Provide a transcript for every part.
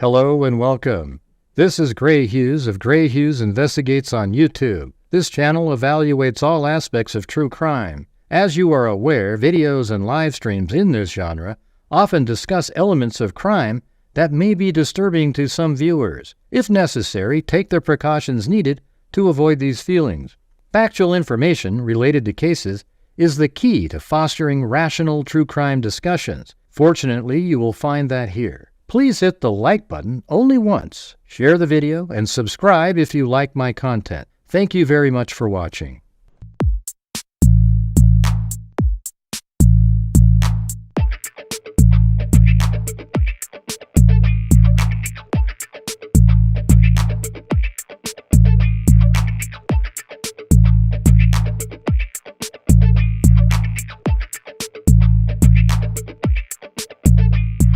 Hello and welcome. This is Grant Hughes of Grant Hughes Investigates on YouTube. This channel evaluates all aspects of true crime. As you are aware, videos and live streams in this genre often discuss elements of crime that may be disturbing to some viewers. If necessary, take the precautions needed to avoid these feelings. Factual information related to cases is the key to fostering rational true crime discussions. Fortunately, you will find that here. Please hit the like button only once, share the video, and subscribe if you like my content. Thank you very much for watching.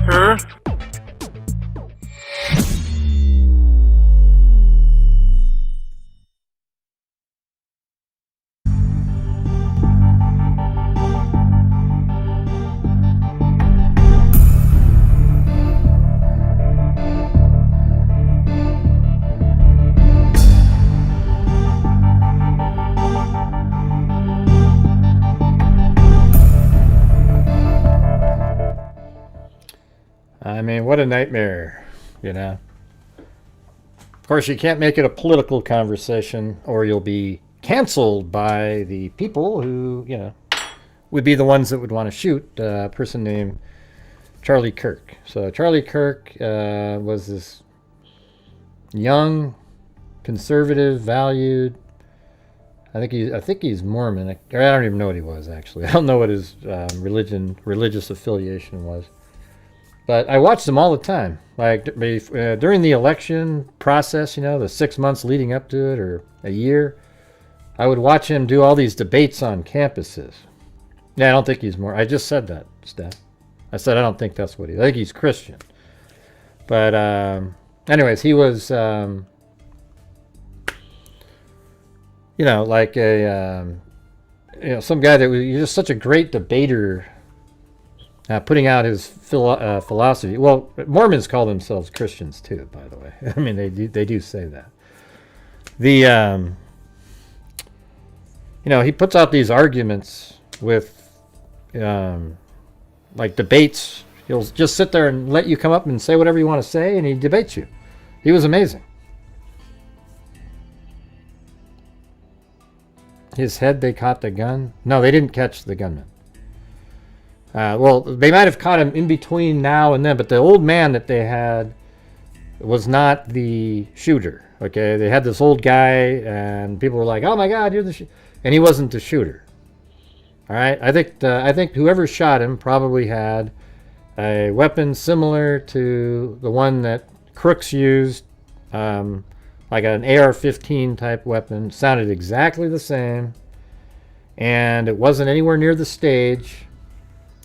Huh? I mean, what a nightmare, you know. Of course, you can't make it a political conversation or you'll be canceled by the people who, you know, would be the ones that would want to shoot a person named Charlie Kirk. So Charlie Kirk was this young, conservative, valued, I think he's Mormon. I don't even know what he was, actually. I don't know what his religious affiliation was. But I watched them all the time, like during the election process, you know, the 6 months leading up to it, or a year. I would watch him do all these debates on campuses. Yeah, I don't think he's more. I just said that, Steph. I said I don't think that's what he is. I think he's Christian. But anyways, he was, you know, like a, you know, some guy that was just such a great debater. Putting out his philosophy. Well, Mormons call themselves Christians too, by the way. I mean, they do say that. The you know, he puts out these arguments with like debates. He'll just sit there and let you come up and say whatever you want to say, and he debates you. He was amazing. His head, they caught the gun. No, they didn't catch the gunman. Well, they might have caught him in between now and then, but the old man that they had was not the shooter. Okay, they had this old guy, and people were like, "Oh my God, you're the shooter," and he wasn't the shooter. All right, I think whoever shot him probably had a weapon similar to the one that Crooks used, like an AR-15 type weapon. Sounded exactly the same, and it wasn't anywhere near the stage.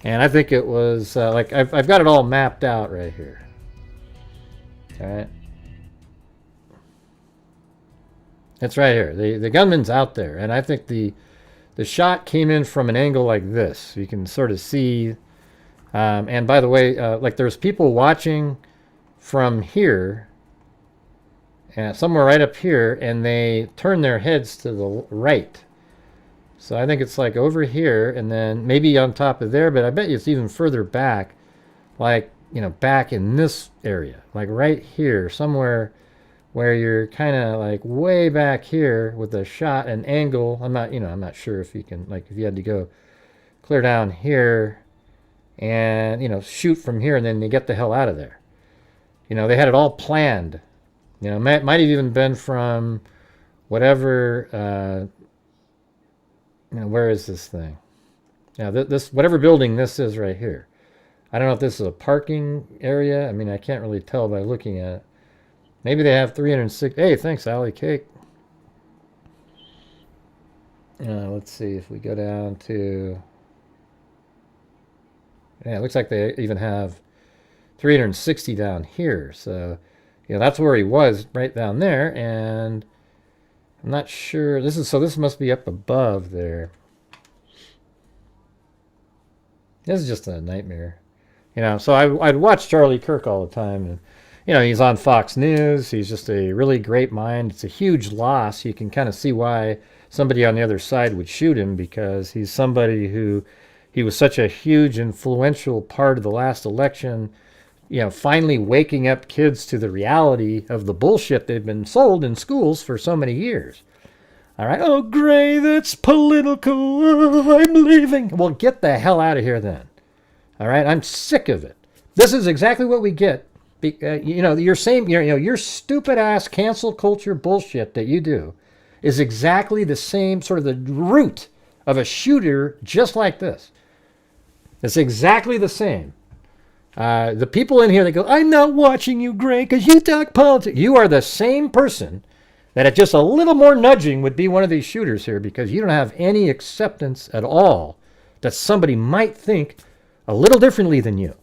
And I think it was, like, I've got it all mapped out right here. All right. It's right here. The gunman's out there. And I think the shot came in from an angle like this. You can sort of see. And by the way, like there's people watching from here, somewhere right up here, and they turn their heads to the right. So I think it's like over here and then maybe on top of there, but I bet you it's even further back, like, you know, back in this area, like right here, somewhere where you're kind of like way back here with a shot and angle. I'm not sure if you can, like, if you had to go clear down here and, you know, shoot from here and then you get the hell out of there. You know, they had it all planned. You know, might have even been from whatever, you know, where is this thing? Now, this whatever building this is right here. I don't know if this is a parking area. I mean, I can't really tell by looking at it. Maybe they have 306. Hey, thanks, Allie Cake. Let's see if we go down to. Yeah, it looks like they even have 360 down here. So, you know, that's where he was, right down there, and I'm not sure. This must be up above there. This is just a nightmare. You know, so I'd watch Charlie Kirk all the time. And he's on Fox News. He's just a really great mind. It's a huge loss. You can kind of see why somebody on the other side would shoot him, because he's somebody who, he was such a huge influential part of the last election, finally waking up kids to the reality of the bullshit they've been sold in schools for so many years. All right. Oh, Gray, that's political. Oh, I'm leaving. Well, get the hell out of here then. All right. I'm sick of it. This is exactly what we get. Your stupid ass cancel culture bullshit that you do is exactly the same sort of the root of a shooter just like this. It's exactly the same. The people in here that go, I'm not watching you, Gray, because you talk politics. You are the same person that at just a little more nudging would be one of these shooters here, because you don't have any acceptance at all that somebody might think a little differently than you.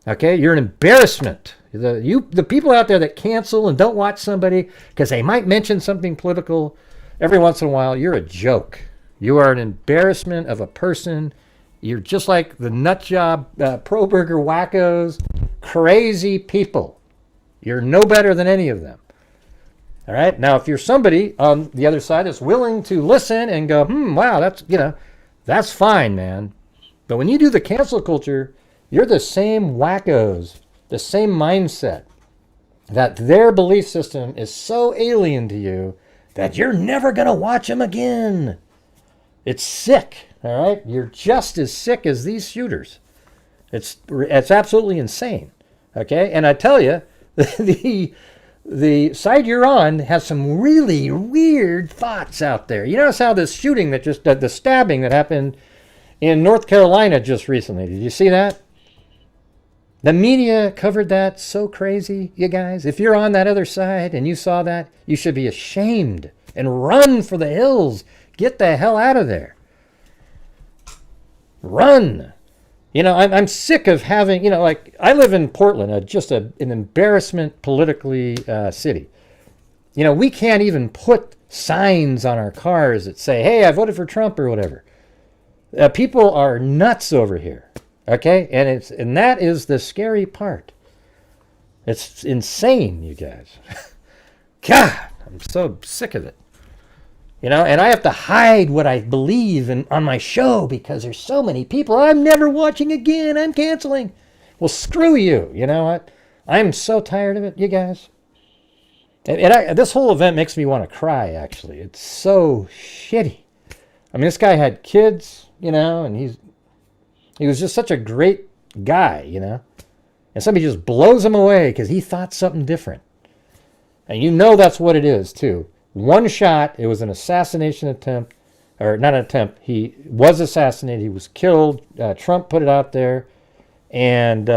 Okay? You're an embarrassment. The people out there that cancel and don't watch somebody because they might mention something political every once in a while, you're a joke. You are an embarrassment of a person. You're just like the nutjob pro-burger wackos, crazy people. You're no better than any of them. All right? Now, if you're somebody on the other side that's willing to listen and go, wow, that's fine, man. But when you do the cancel culture, you're the same wackos, the same mindset, that their belief system is so alien to you that you're never going to watch them again. It's sick, all right? You're just as sick as these shooters. It's absolutely insane, okay? And I tell you, the side you're on has some really weird thoughts out there. You notice how this shooting the stabbing that happened in North Carolina just recently, did you see that? The media covered that so crazy, you guys. If you're on that other side and you saw that, you should be ashamed and run for the hills. Get the hell out of there. Run. I'm sick of having, I live in Portland, just an embarrassment politically city. We can't even put signs on our cars that say, hey, I voted for Trump or whatever. People are nuts over here. Okay, and that is the scary part. It's insane, you guys. God, I'm so sick of it. And I have to hide what I believe on my show because there's so many people. I'm never watching again. I'm canceling. Well, screw you. You know what? I'm so tired of it, you guys. And this whole event makes me want to cry, actually. It's so shitty. I mean, this guy had kids, and he was just such a great guy, and somebody just blows him away because he thought something different. And that's what it is, too. One shot, it was an assassination attempt, or not an attempt, he was assassinated, he was killed, Trump put it out there, and,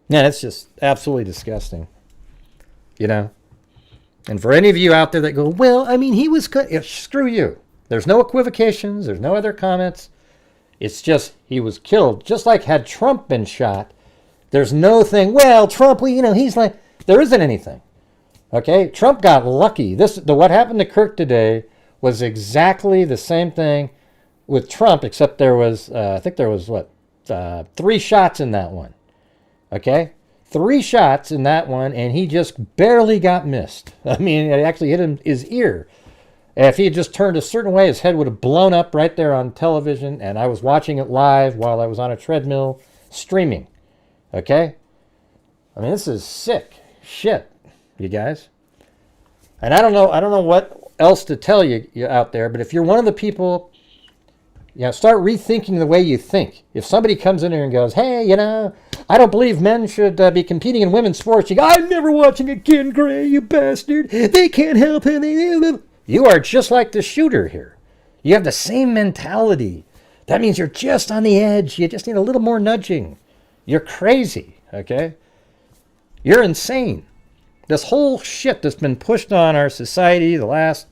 it's just absolutely disgusting, And for any of you out there that go, well, I mean, he was good, screw you. There's no equivocations. There's no other comments. It's just he was killed. Just like had Trump been shot, there's no thing, well, Trump, he's like, there isn't anything. Okay? Trump got lucky. What happened to Kirked today was exactly the same thing with Trump, except there was, I think there was, 3 shots in that one. Okay? 3 shots in that one, and he just barely got missed. I mean, it actually hit his ear. If he had just turned a certain way, his head would have blown up right there on television, and I was watching it live while I was on a treadmill streaming. Okay? I mean, this is sick shit, you guys. And I don't know what else to tell you out there, but if you're one of the people, start rethinking the way you think. If somebody comes in here and goes, hey, I don't believe men should be competing in women's sports, you go, I'm never watching again, Gray, you bastard. They can't help it. You are just like the shooter here. You have the same mentality. That means you're just on the edge. You just need a little more nudging. You're crazy, okay? You're insane. This whole shit that's been pushed on our society the last,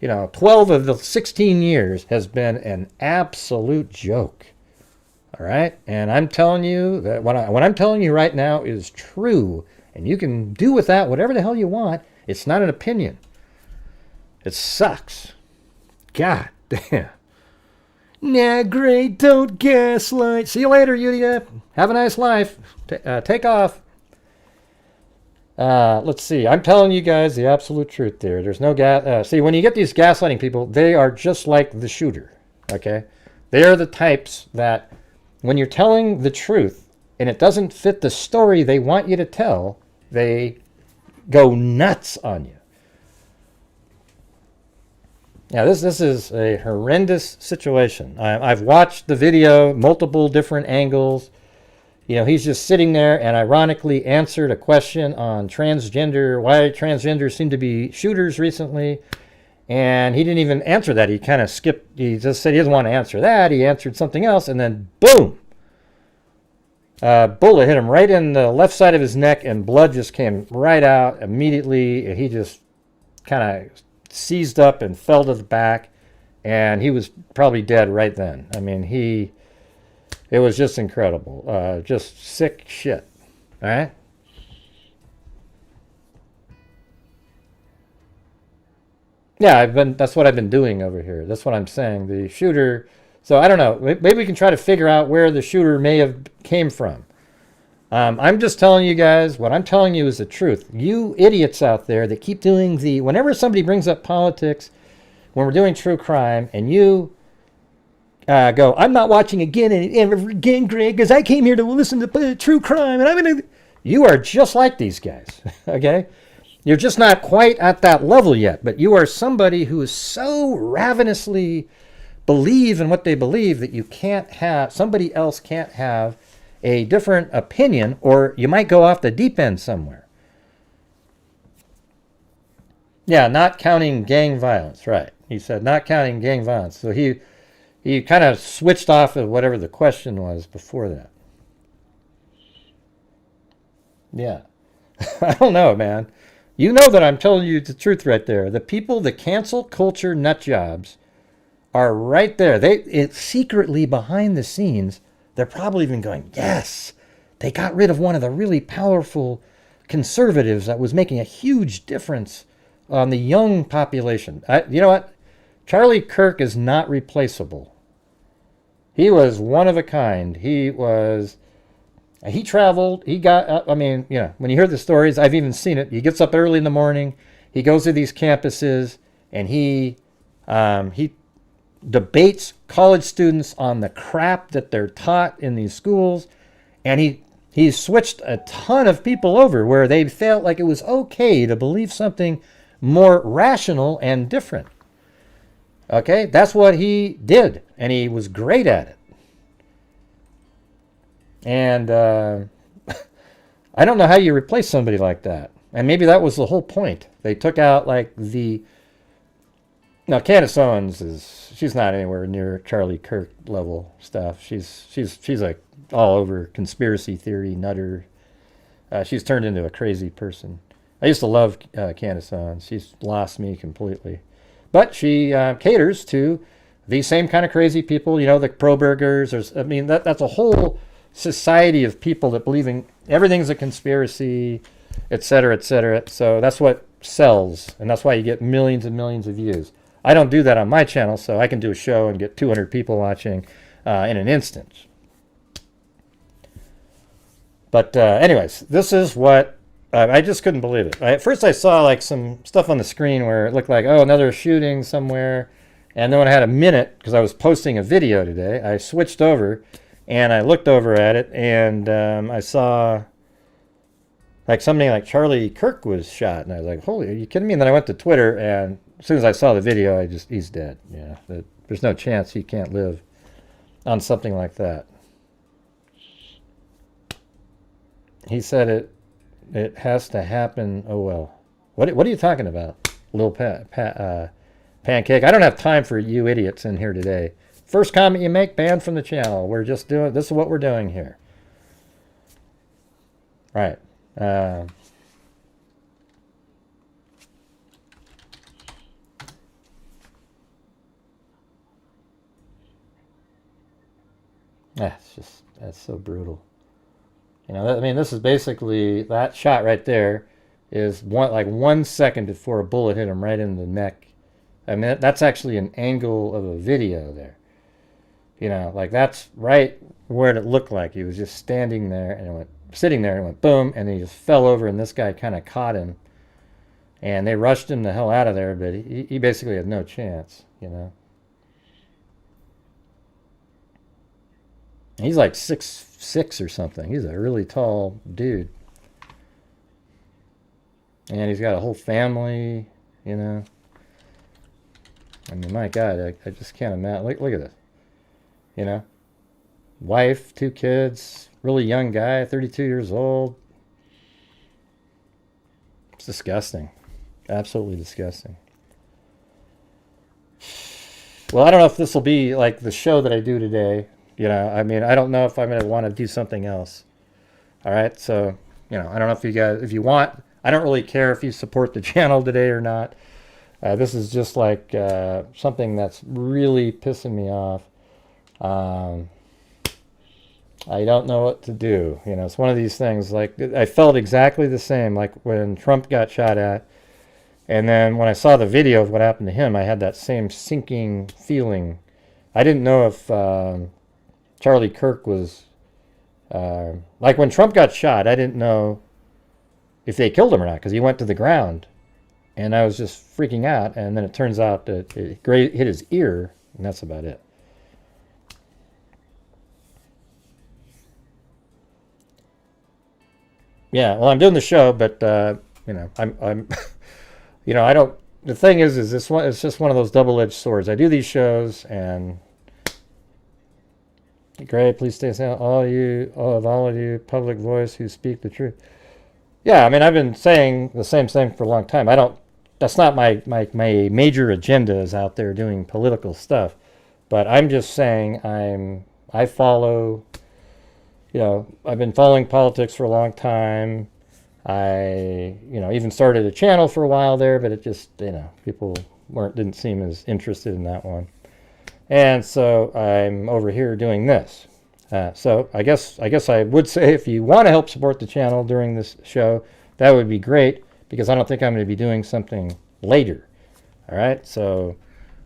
12 of the 16 years has been an absolute joke. All right? And I'm telling you that what I'm telling you right now is true. And you can do with that whatever the hell you want. It's not an opinion. It sucks. God damn. Nah, great, don't gaslight. See you later, Yudia. Have a nice life. Take off. Let's see. I'm telling you guys the absolute truth there. There's no gas. See, when you get these gaslighting people, they are just like the shooter. Okay? They are the types that when you're telling the truth and it doesn't fit the story they want you to tell, they go nuts on you. Yeah, this is a horrendous situation. I've watched the video, multiple different angles. You know, he's just sitting there and ironically answered a question on transgender, why transgenders seem to be shooters recently. And he didn't even answer that. He kind of skipped. He just said he doesn't want to answer that. He answered something else, and then boom! Bullet hit him right in the left side of his neck, and blood just came right out immediately. And he just kind of seized up and fell to the back, and he was probably dead right then. I mean, it was just incredible. Just sick shit. All right? Yeah, that's what I've been doing over here. That's what I'm saying. The shooter, so I don't know. Maybe we can try to figure out where the shooter may have came from. I'm just telling you guys, what I'm telling you is the truth. You idiots out there that keep doing whenever somebody brings up politics, when we're doing true crime, and you go, I'm not watching again and ever again, Greg, because I came here to listen to true crime, and I'm going to... You are just like these guys, okay? You're just not quite at that level yet, but you are somebody who is so ravenously believe in what they believe that you can't have, somebody else can't have a different opinion, or you might go off the deep end somewhere. Yeah, not counting gang violence, right. He said not counting gang violence. So he kind of switched off of whatever the question was before that. Yeah. I don't know, man. You know that I'm telling you the truth right there. The people, the cancel culture nut jobs are right there. It's secretly behind the scenes. They're probably even going, yes, they got rid of one of the really powerful conservatives that was making a huge difference on the young population. You know what? Charlie Kirk is not replaceable. He was one of a kind. He traveled. He got, when you hear the stories, I've even seen it. He gets up early in the morning. He goes to these campuses, and he debates college students on the crap that they're taught in these schools. And he switched a ton of people over where they felt like it was okay to believe something more rational and different. Okay, that's what he did, and he was great at it. And I don't know how you replace somebody like that. And maybe that was the whole point. They took out now Candace Owens she's not anywhere near Charlie Kirk level stuff. She's like all over conspiracy theory nutter. She's turned into a crazy person. I used to love Candace Owens. She's lost me completely. But she caters to these same kind of crazy people, the Pro-burgers. That's a whole society of people that believe in everything's a conspiracy, et cetera, et cetera. So that's what sells, and that's why you get millions and millions of views. I don't do that on my channel, so I can do a show and get 200 people watching in an instant. But anyways, this is what I just couldn't believe it. At first I saw some stuff on the screen where it looked like, another shooting somewhere. And then when I had a minute, because I was posting a video today, I switched over and I looked over at it, and I saw something like Charlie Kirk was shot. And I was like, holy, are you kidding me? And then I went to Twitter, and as soon as I saw the video, he's dead. Yeah, there's no chance he can't live on something like that. He said it has to happen. Oh, well. What are you talking about, Lil Pancake? I don't have time for you idiots in here today. First comment you make, banned from the channel. We're just doing, this is what we're doing here. Right. That's so brutal. This is basically, that shot right there is 1 second before a bullet hit him right in the neck. That's actually an angle of a video there. You know, like that's right where it looked like. He was just standing there and it went, sitting there and it went boom, and he just fell over, and this guy kind of caught him. And they rushed him the hell out of there, but he basically had no chance, you know. He's like 6'6" or something. He's a really tall dude. And he's got a whole family, you know. I mean, my God, I just can't imagine. Look at this. You know, wife, 2 kids, really young guy, 32 years old. It's disgusting. Absolutely disgusting. Well, I don't know if this will be like the show that I do today. You know, I mean, I don't know if I'm going to want to do something else. All right. So, you know, I don't know if you guys, if you want, I don't really care if you support the channel today or not. This is just like something that's really pissing me off. I don't know what to do. You know, it's one of these things. Like, I felt exactly the same like when Trump got shot at. And then when I saw the video of what happened to him, I had that same sinking feeling. I didn't know if Charlie Kirk was... like when Trump got shot, I didn't know if they killed him or not, because he went to the ground. And I was just freaking out. And then it turns out that it hit his ear, and that's about it. Yeah, well, I'm doing the show, but, you know, I'm you know, I don't, the thing is this one, it's just one of those double-edged swords. I do these shows, and great, please stay silent, all of you, public voice who speak the truth. Yeah, I mean, I've been saying the same thing for a long time. I don't, that's not my major agenda is out there doing political stuff, but I'm just saying I follow, you know, I've been following politics for a long time. I, you know, even started a channel for a while there, but it just, you know, people didn't seem as interested in that one. And so I'm over here doing this. So I guess I would say if you want to help support the channel during this show, that would be great, because I don't think I'm going to be doing something later. All right, so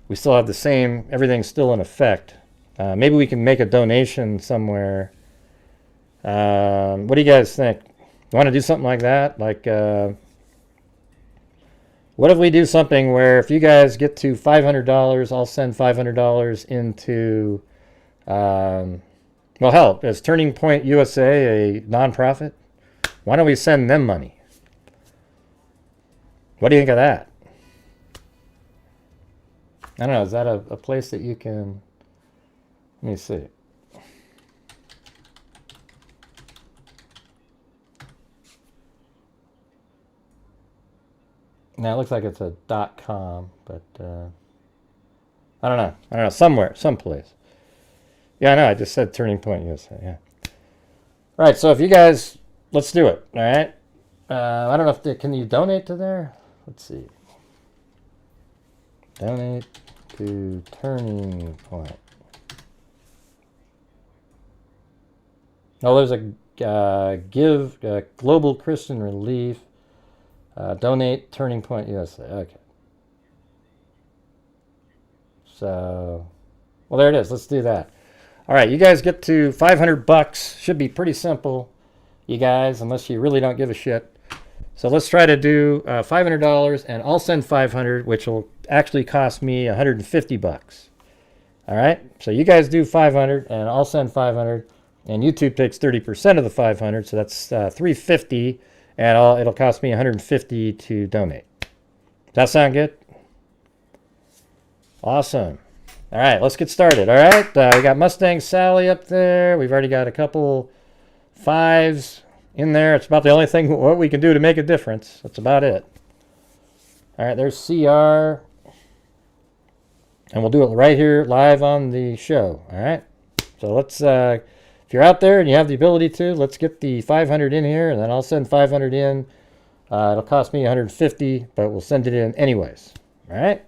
we still have the same, everything's still in effect. Maybe we can make a donation somewhere. What do you guys think? You want to do something like that? Like, what if we do something where if you guys get to $500, I'll send $500 into, well, hell, is Turning Point USA a nonprofit? Why don't we send them money? What do you think of that? I don't know. Is that a place that you can, let me see. Now it looks like it's a .com, but I don't know. I don't know. Somewhere, someplace. Yeah, I know. I just said Turning Point USA. Yeah. All right. So if you guys, let's do it. All right. I don't know if can you donate to there? Let's see. Donate to Turning Point. Oh, there's a give Global Christian Relief. Donate Turning Point USA. Okay. So, well, there it is. Let's do that. All right, you guys get to $500. Should be pretty simple, you guys, unless you really don't give a shit. So let's try to do $500, and I'll send 500, which will actually cost me $150. All right. So you guys do 500, and I'll send 500, and YouTube takes 30% of the 500, so that's $350. And it'll cost me $150 to donate. Does that sound good? Awesome. All right, let's get started. All right, we got Mustang Sally up there. We've already got a couple 5s in there. It's about the only thing what we can do to make a difference. That's about it. All right, there's CR. And we'll do it right here live on the show. All right, so let's... if you're out there and you have the ability to, let's get the 500 in here, and then I'll send 500 in. It'll cost me 150, but we'll send it in anyways. All right?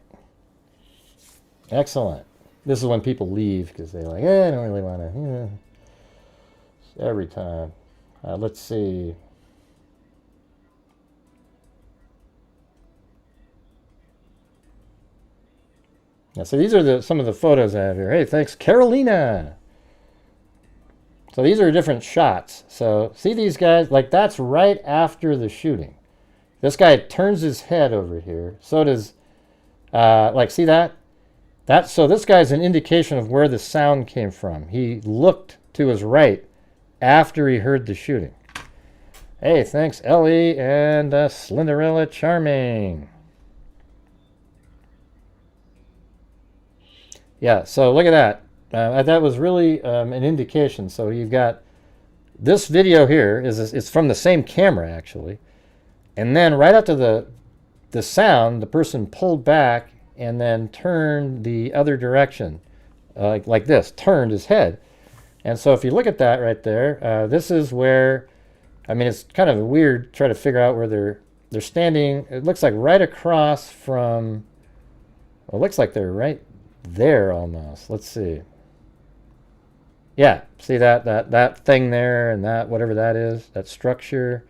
Excellent. This is when people leave because they're like, I don't really want to. Every time. Let's see. So these are some of the photos I have here. Hey, thanks, Carolina. So these are different shots. So see these guys? Like that's right after the shooting. This guy turns his head over here. So does, like, see that? So this guy's an indication of where the sound came from. He looked to his right after he heard the shooting. Hey, thanks, Ellie and Slenderella Charming. Yeah, so look at that. That was really an indication. So you've got this video here. It's from the same camera, actually. And then right after the sound, the person pulled back and then turned the other direction, like this, turned his head. And so if you look at that right there, this is where, I mean, it's kind of weird to try to figure out where they're standing. It looks like right across from, well, it looks like they're right there almost. Let's see. Yeah, see that thing there and that, whatever that is, that structure.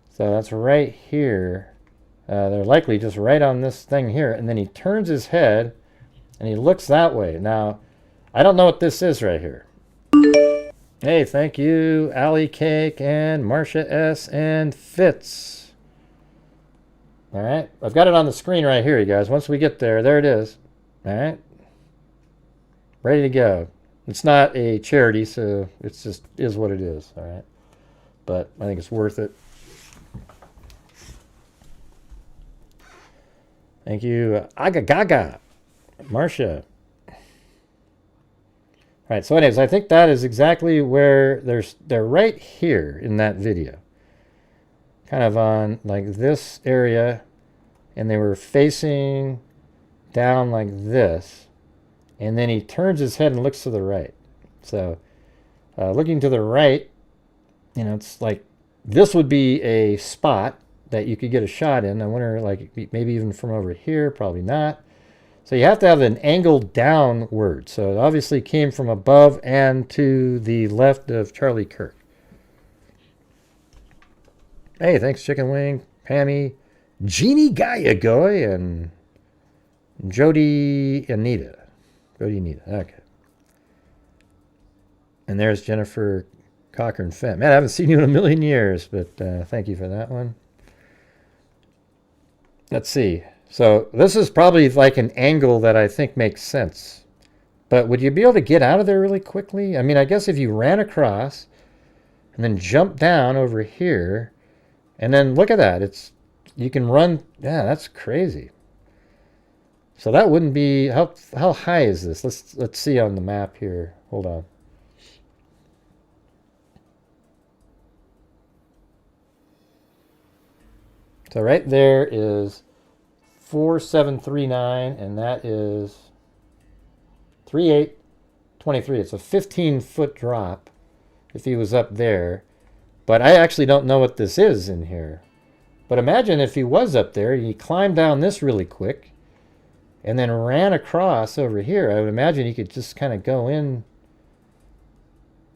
So that's right here. They're likely just right on this thing here. And then he turns his head and he looks that way. Now, I don't know what this is right here. Hey, thank you, Allie Cake and Marcia S. and Fitz. All right, I've got it on the screen right here, you guys. Once we get there, there it is. All right, ready to go. It's not a charity, so it's just is what it is. All right, but I think it's worth it. Thank you, Aga Gaga, Marcia. All right, so anyways, I think that is exactly where they're right here in that video. Kind of on like this area, and they were facing down like this, and then he turns his head and looks to the right. So looking to the right, you know, it's like this would be a spot that you could get a shot in. I wonder, like, maybe even from over here, probably not. So you have to have an angle downward. So it obviously came from above and to the left of Charlie Kirk. Hey, thanks, Chicken Wing, Pammy, Jeannie Gayagoy, and Jody Anita. Jody Anita, okay. And there's Jennifer Cochran Fenn. Man, I haven't seen you in a million years, but thank you for that one. Let's see. So this is probably like an angle that I think makes sense. But would you be able to get out of there really quickly? I mean, I guess if you ran across and then jumped down over here, and then look at that. You can run. Yeah, that's crazy. So that wouldn't be, how high is this? Let's see on the map here. Hold on. So right there is 4739, and that is 3823. It's a 15-foot drop if he was up there. But I actually don't know what this is in here. But imagine if he was up there, he climbed down this really quick and then ran across over here. I would imagine he could just kind of go in.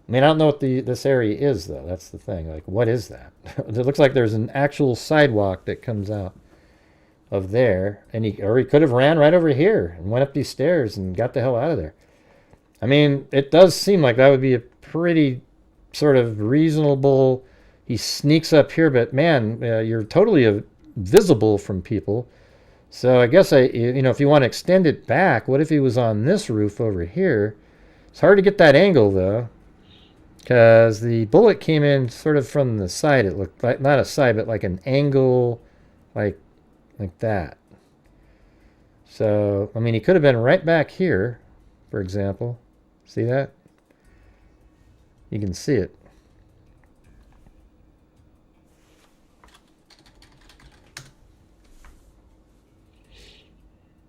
I mean, I don't know what this area is, though. That's the thing. Like, what is that? It looks like there's an actual sidewalk that comes out of there. And he could have ran right over here and went up these stairs and got the hell out of there. I mean, it does seem like that would be a pretty sort of reasonable. He sneaks up here, but man, you're totally visible from people. So I guess if you want to extend it back, what if he was on this roof over here? It's hard to get that angle, though, because the bullet came in sort of from the side. It looked like, not a side, but like an angle, like that. So, I mean, he could have been right back here, for example. See that? You can see it.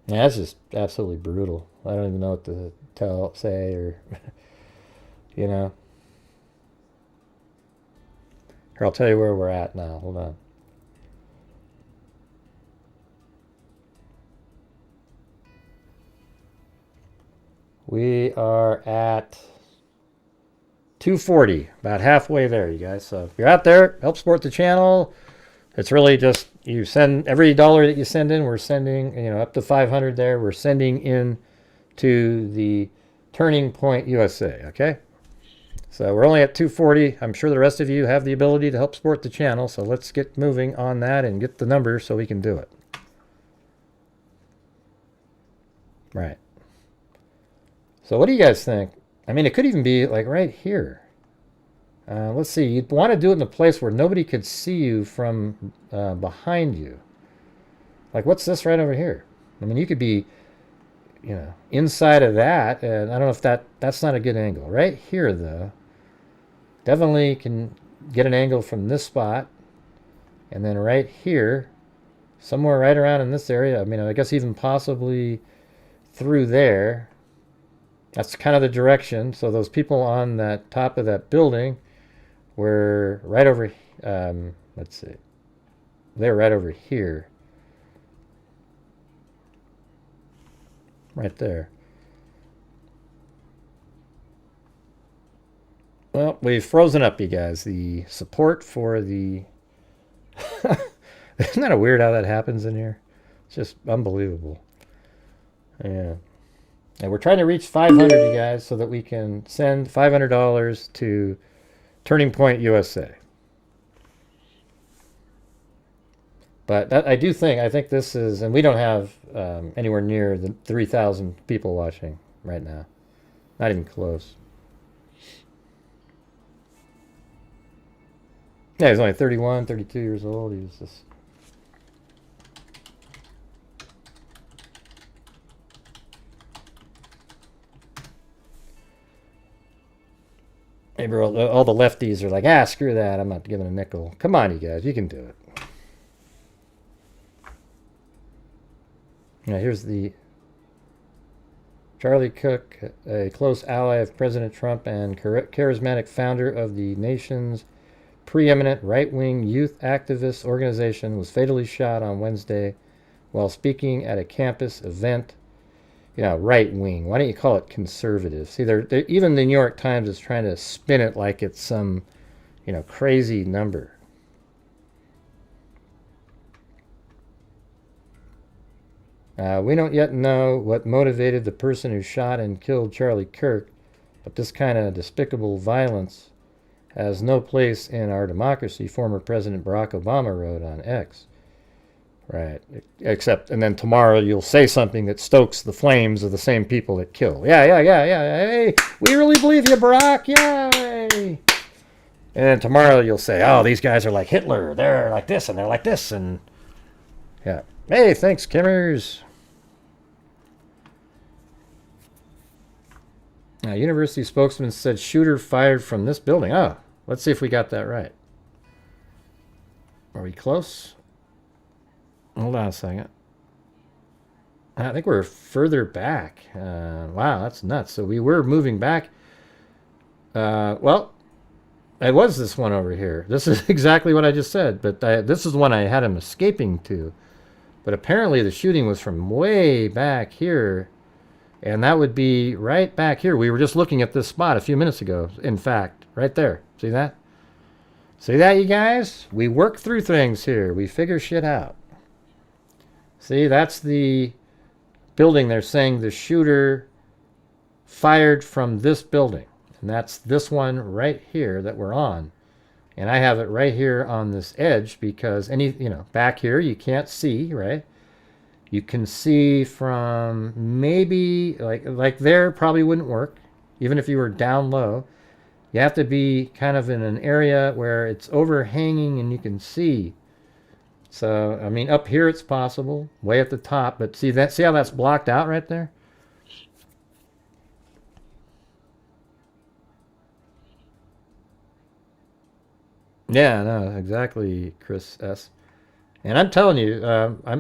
Yeah, that's just absolutely brutal. I don't even know what to say, or, you know. Here, I'll tell you where we're at now. Hold on. We are at 240, about halfway there, you guys. So if you're out there, help support the channel. It's really just, you send every dollar that you send in, we're sending, up to 500 there. We're sending in to the Turning Point USA, okay? So we're only at 240. I'm sure the rest of you have the ability to help support the channel, so let's get moving on that and get the numbers so we can do it. Right. So what do you guys think? I mean, it could even be like right here. Let's see. You'd want to do it in a place where nobody could see you from behind you. Like, what's this right over here? I mean, you could be, you know, inside of that, and I don't know if that's not a good angle. Right here, though, definitely can get an angle from this spot, and then right here, somewhere right around in this area. I mean, I guess even possibly through there. That's kind of the direction. So those people on that top of that building were right over, let's see, they're right over here. Right there. Well, we've frozen up, you guys. The support for the... Isn't that weird how that happens in here? It's just unbelievable. Yeah. And we're trying to reach 500, you guys, so that we can send $500 to Turning Point USA. But that, I think this is, and we don't have anywhere near the 3,000 people watching right now. Not even close. Yeah, he's only 31, 32 years old. He was just... Maybe all the lefties are like, screw that. I'm not giving a nickel. Come on, you guys. You can do it. Now, here's the Charlie Cook, a close ally of President Trump and charismatic founder of the nation's preeminent right-wing youth activist organization, was fatally shot on Wednesday while speaking at a campus event. You know, right-wing. Why don't you call it conservative? See, even the New York Times is trying to spin it like it's some, you know, crazy number. We don't yet know what motivated the person who shot and killed Charlie Kirk, but this kind of despicable violence has no place in our democracy, former President Barack Obama wrote on X. Right. Except, and then tomorrow you'll say something that stokes the flames of the same people that kill. Yeah. Hey, we really believe you, Barack. Yay. And then tomorrow you'll say, oh, these guys are like Hitler. They're like this and they're like this. And yeah. Hey, thanks, Kimmers. University spokesman said shooter fired from this building. Oh, let's see if we got that right. Are we close? Hold on a second. I think we're further back. Wow, that's nuts. So we were moving back. Well, it was this one over here. This is exactly what I just said, but this is the one I had him escaping to. But apparently the shooting was from way back here, and that would be right back here. We were just looking at this spot a few minutes ago, in fact, right there. See that? See that, you guys? We work through things here. We figure shit out. See, that's the building. They're saying the shooter fired from this building. And that's this one right here that we're on. And I have it right here on this edge because back here you can't see, right? You can see from maybe, like there probably wouldn't work, even if you were down low. You have to be kind of in an area where it's overhanging and you can see. So, I mean, up here it's possible, way at the top, but see how that's blocked out right there? Yeah, no, exactly, Chris S. And I'm telling you,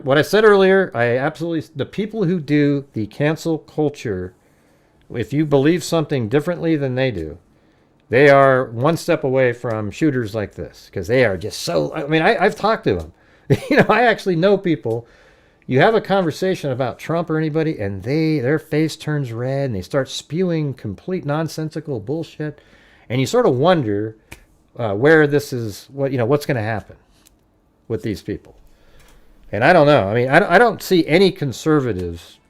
what I said earlier, the people who do the cancel culture, if you believe something differently than they do, they are one step away from shooters like this, because they are just so, I mean, I've talked to them. I actually know people. You have a conversation about Trump or anybody, and their face turns red, and they start spewing complete nonsensical bullshit, and you sort of wonder where this is, what's going to happen with these people. And I don't know. I mean, I don't see any conservatives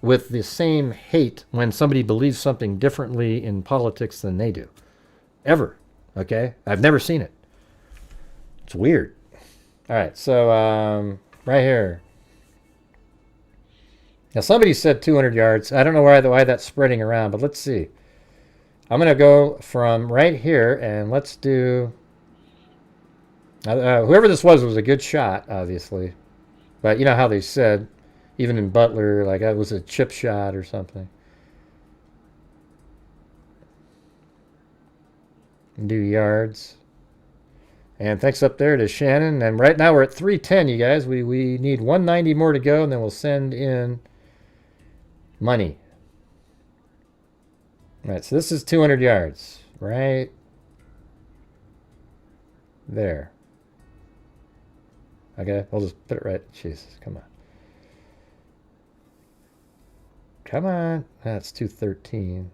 with the same hate when somebody believes something differently in politics than they do. Ever. Okay? I've never seen it. It's weird. All right, so right here. Now, somebody said 200 yards. I don't know why that's spreading around, but let's see. I'm going to go from right here, and let's do... whoever this was a good shot, obviously. But you know how they said, even in Butler, like that was a chip shot or something. Do yards. And thanks up there to Shannon. And right now we're at 310, you guys. We need 190 more to go, and then we'll send in money. All right, so this is 200 yards. Right there. Okay, I'll just put it right. Jesus, come on. Come on. That's 213.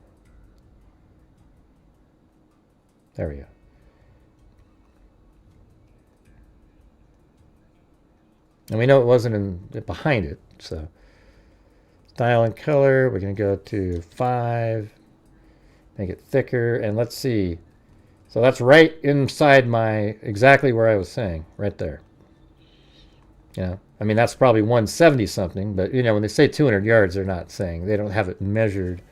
There we go. And we know it wasn't behind it, so style and color, we're going to go to 5, make it thicker, and let's see. So that's right inside exactly where I was saying, right there. You know, I mean, that's probably 170 something, but you know, when they say 200 yards, they're not saying, they don't have it measured.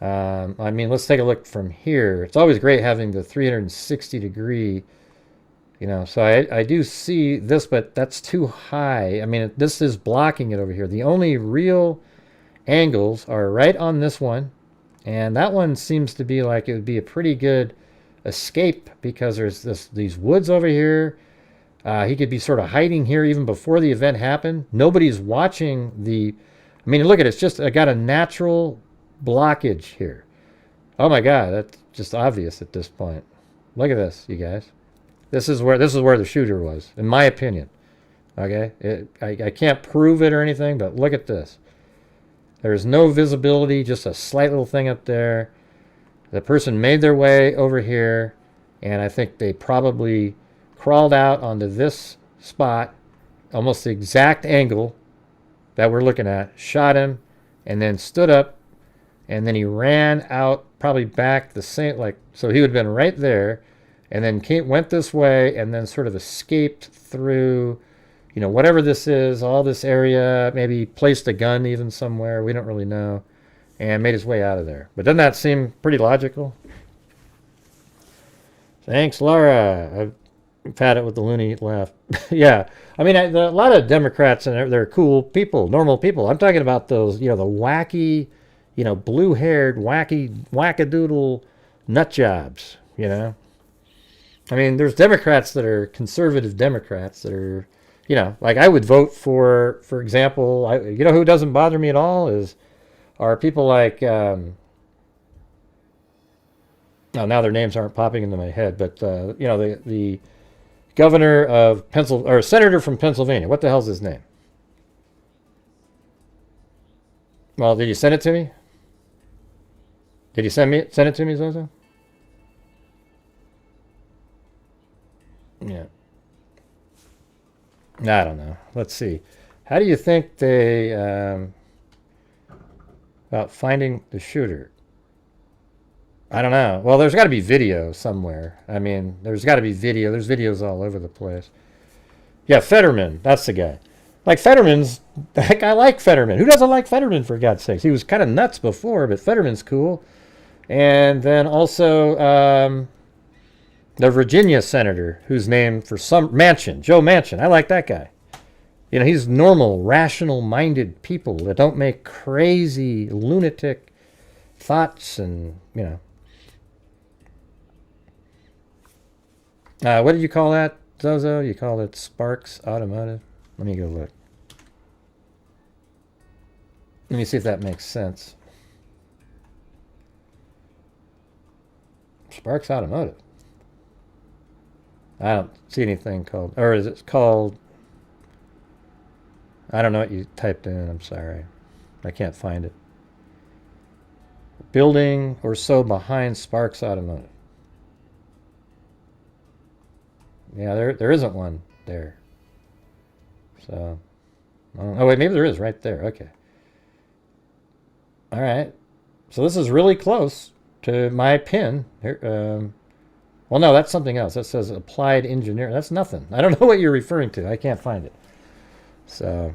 I mean, let's take a look from here. It's always great having the 360 degree, you know, so I do see this, but that's too high. I mean, this is blocking it over here. The only real angles are right on this one, and that one seems to be like it would be a pretty good escape because there's these woods over here. He could be sort of hiding here even before the event happened. Nobody's watching I mean, look at it. It's just, I got a natural blockage here. Oh my God, that's just obvious at this point. Look at this, you guys. This is where the shooter was, in my opinion. Okay, I can't prove it or anything, but look at this. There's no visibility, just a slight little thing up there. The person made their way over here, and I think they probably crawled out onto this spot, almost the exact angle that we're looking at, shot him, and then stood up, and then he ran out probably back the same, like, so he would have been right there, and then went this way, and then sort of escaped through, you know, whatever this is, all this area, maybe placed a gun even somewhere, we don't really know, and made his way out of there. But doesn't that seem pretty logical? Thanks, Laura. I've had it with the loony laugh. Yeah, I mean, a lot of Democrats, and they're cool people, normal people. I'm talking about those, you know, the wacky, you know, blue-haired, wackadoodle nut jobs, you know. I mean, there's Democrats that are conservative Democrats that are, you know, like I would vote for example, you know who doesn't bother me at all are people like, oh, now their names aren't popping into my head, but, you know, the governor of or senator from Pennsylvania. What the hell's his name? Well, did you send it to me? Did you send it to me, Zozo? Yeah. I don't know. Let's see. How do you think they about finding the shooter? I don't know. Well, there's got to be video somewhere. I mean, there's got to be video. There's videos all over the place. Yeah, Fetterman. That's the guy. Like, Fetterman's... Heck, I like Fetterman. Who doesn't like Fetterman, for God's sakes? He was kind of nuts before, but Fetterman's cool. And then also the Virginia senator, whose name for some... Manchin. Joe Manchin. I like that guy. You know, he's normal, rational-minded people that don't make crazy, lunatic thoughts and, you know... what did you call that, Zozo? You call it Sparks Automotive? Let me go look. Let me see if that makes sense. Sparks Automotive. I don't see anything called, or is it called, I don't know what you typed in, I'm sorry. I can't find it. Building or so behind Sparks Automotive. Yeah, there isn't one there. So, oh wait, maybe there is right there. Okay. All right. So this is really close to my pin. Here, well, no, that's something else. That says applied engineer. That's nothing. I don't know what you're referring to. I can't find it. So.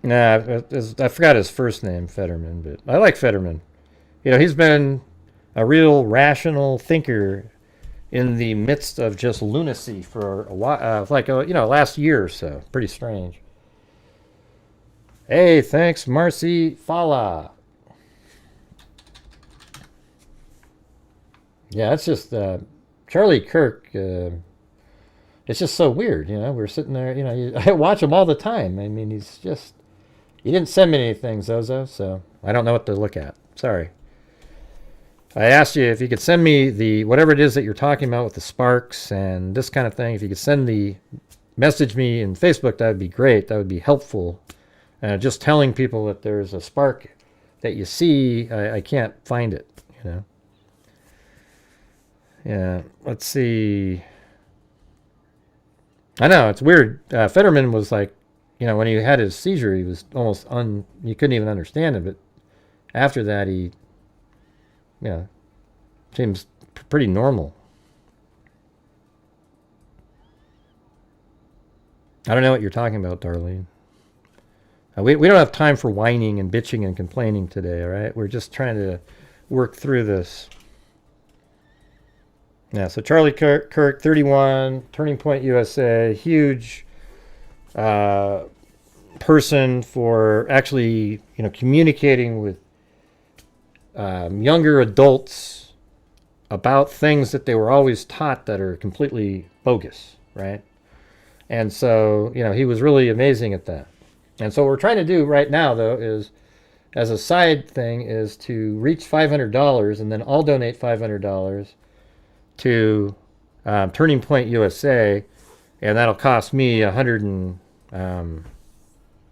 Nah, I forgot his first name, Fetterman, but I like Fetterman. You know, he's been a real rational thinker in the midst of just lunacy for a while, last year or so. Pretty strange. Hey, thanks, Marcy Fala. Yeah, it's just Charlie Kirk. It's just so weird, you know. We're sitting there, you know. I watch him all the time. I mean, he's just. He didn't send me anything, Zozo, so I don't know what to look at. Sorry. I asked you if you could send me the whatever it is that you're talking about with the sparks and this kind of thing. If you could message me in Facebook, that would be great. That would be helpful. Just telling people that there's a spark that you see, I can't find it, you know. Yeah, let's see. I know, it's weird. Fetterman was like, you know, when he had his seizure, he was almost you couldn't even understand it. But after that, he, you know, seems pretty normal. I don't know what you're talking about, Darlene. We don't have time for whining and bitching and complaining today, all right? We're just trying to work through this. Yeah, so Charlie Kirk, 31, Turning Point USA, huge person for actually, you know, communicating with younger adults about things that they were always taught that are completely bogus, right? And so, you know, he was really amazing at that. And so what we're trying to do right now, though, is, as a side thing, is to reach $500, and then I'll donate $500 to Turning Point USA, and that'll cost me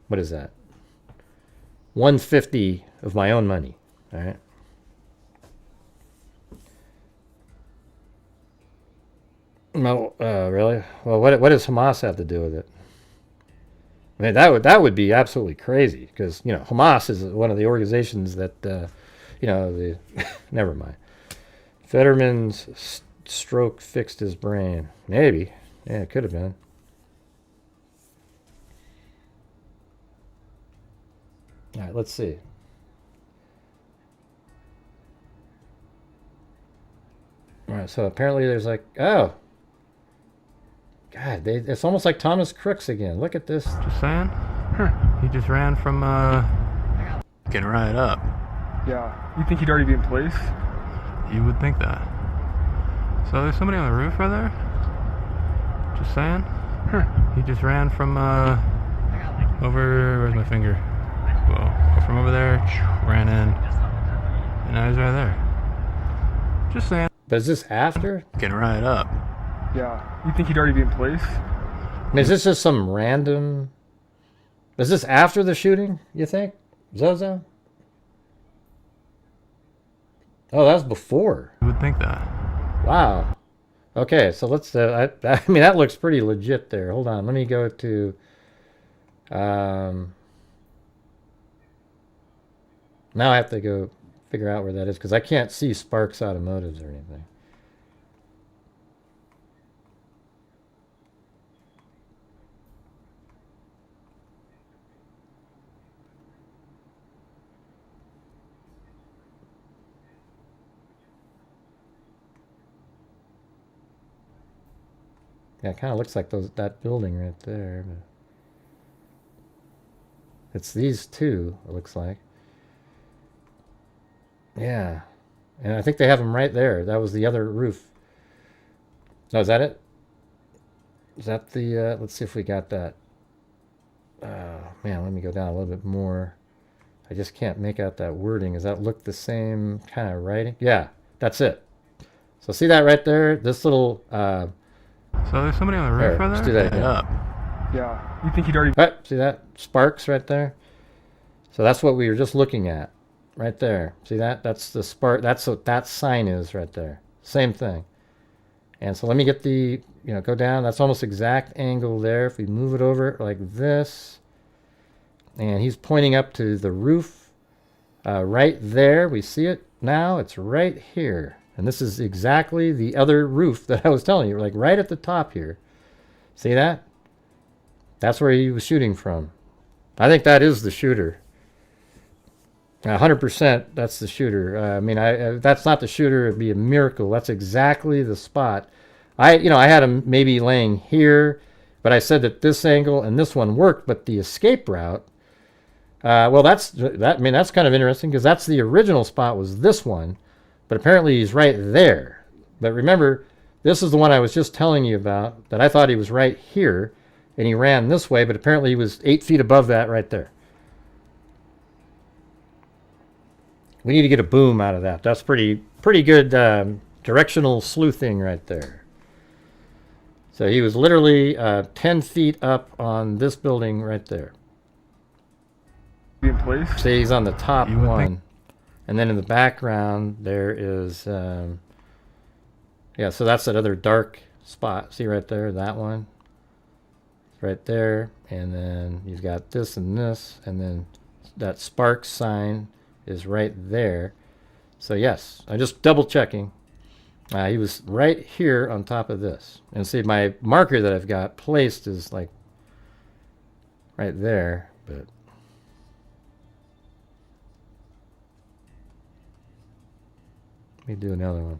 what is that? 150 of my own money. All right. No, really? Well, what does Hamas have to do with it? I mean, that would be absolutely crazy, because, you know, Hamas is one of the organizations that, you know, never mind. Fetterman's stroke fixed his brain. Maybe. Yeah, it could have been. All right, let's see. All right, so apparently there's like, oh. God, it's almost like Thomas Crooks again. Look at this. Just saying. He just ran from, getting right up. Yeah. You think he'd already be in place? You would think that. So there's somebody on the roof right there? Just saying. He just ran from, over, where's my finger? Well, from over there, ran in, and now he's right there. Just saying. But is this after? Getting right up. Yeah. You think he'd already be in place? I mean, is this just some random... Is this after the shooting, you think? Zozo? Oh, that was before. You would think that. Wow. Okay, so let's... I mean, that looks pretty legit there. Hold on, let me go to... Now I have to go figure out where that is, because I can't see Sparks Automotives or anything. Yeah, it kind of looks like that building right there. But it's these two, it looks like. Yeah. And I think they have them right there. That was the other roof. Oh, is that it? Is that the... let's see if we got that. Man, let me go down a little bit more. I just can't make out that wording. Does that look the same kind of writing? Yeah, that's it. So see that right there? This little... So there's somebody on the roof right there? Let's do that again. Up. Yeah. You think he'd already... Right, see that? Sparks right there? So that's what we were just looking at. Right there. See that? That's the spark. That's what that sign is right there. Same thing. And so let me get the, go down. That's almost exact angle there. If we move it over like this, and he's pointing up to the roof right there. We see it now. It's right here. And this is exactly the other roof that I was telling you, like right at the top here. See that? That's where he was shooting from. I think that is the shooter. 100% that's the shooter. I mean, if that's not the shooter, it'd be a miracle. That's exactly the spot. I had him maybe laying here, but I said that this angle and this one worked, but the escape route, well, that's kind of interesting because that's the original spot was this one, but apparently he's right there. But remember, this is the one I was just telling you about that I thought he was right here, and he ran this way, but apparently he was 8 feet above that right there. We need to get a boom out of that. That's pretty good directional sleuthing right there. So he was literally 10 feet up on this building right there. In place? See, he's on the top one. And then in the background, there is, yeah, so that's that other dark spot. See right there, that one? Right there. And then you've got this and this. And then that spark sign is right there. So yes, I'm just double checking. He was right here on top of this. And see, my marker that I've got placed is like right there, but let me do another one.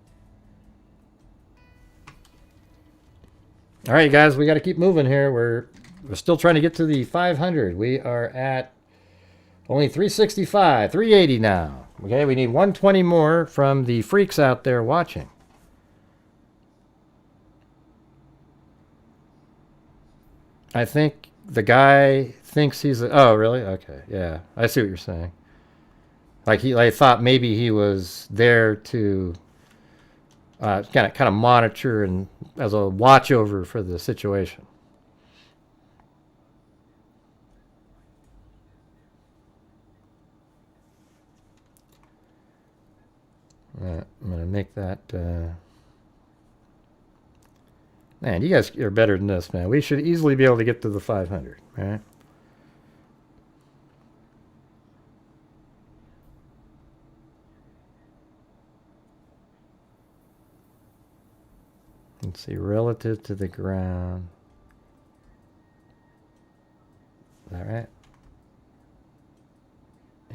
All right, guys, we got to keep moving here. We're still trying to get to the 500. We are at only 365, 380 now. Okay, we need 120 more from the freaks out there watching. I think the guy thinks he's oh, really? Okay, yeah. I see what you're saying. Like I thought maybe he was there to kind of monitor and as a watch over for the situation. I'm going to make that... Man, you guys are better than this, man. We should easily be able to get to the 500, right? Let's see, relative to the ground. Is that right?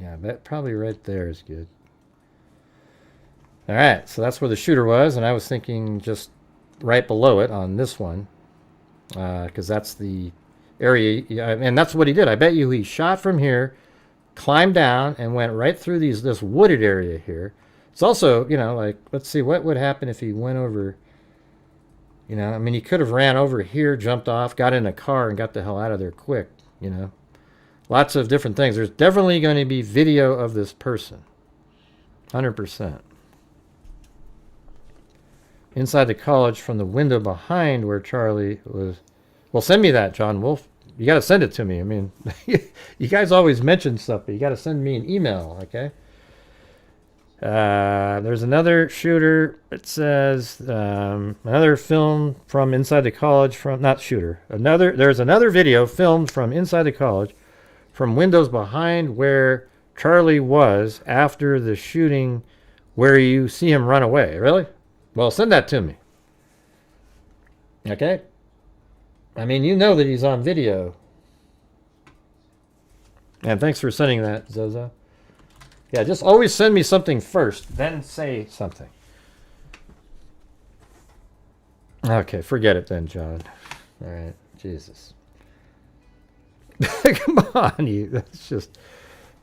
Yeah, that probably right there is good. All right, so that's where the shooter was, and I was thinking just right below it on this one, because that's the area, and that's what he did. I bet you he shot from here, climbed down, and went right through this wooded area here. It's also, like, let's see, what would happen if he went over, I mean, he could have ran over here, jumped off, got in a car, and got the hell out of there quick, Lots of different things. There's definitely going to be video of this person. 100%. Inside the college from the window behind where Charlie was. Well, send me that, John Wolf. You got to send it to me. I mean, you guys always mention stuff, but you got to send me an email, okay? There's another shooter. It says another film from inside the college from, not shooter. There's another video filmed from inside the college from windows behind where Charlie was after the shooting where you see him run away. Really? Well, send that to me. Okay? I mean, you know that he's on video. And thanks for sending that, Zozo. Yeah, just always send me something first, then say something. Okay, forget it then, John. All right, Jesus. Come on, you. That's just...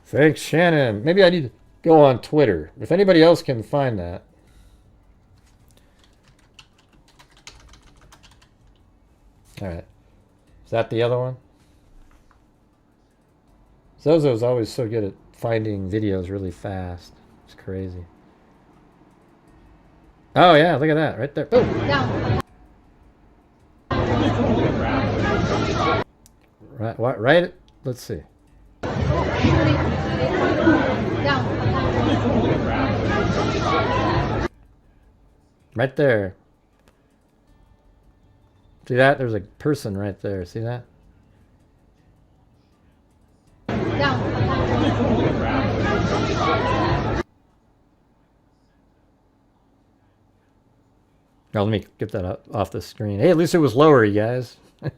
Thanks, Shannon. Maybe I need to go on Twitter. If anybody else can find that. All right. Is that the other one? Zozo's always so good at finding videos really fast. It's crazy. Oh, yeah. Look at that. Right there. Boom. Down. Right. Let's see. Down. Right there. See that? There's a person right there. See that? Oh, let me get that off the screen. Hey, at least it was lower, you guys. All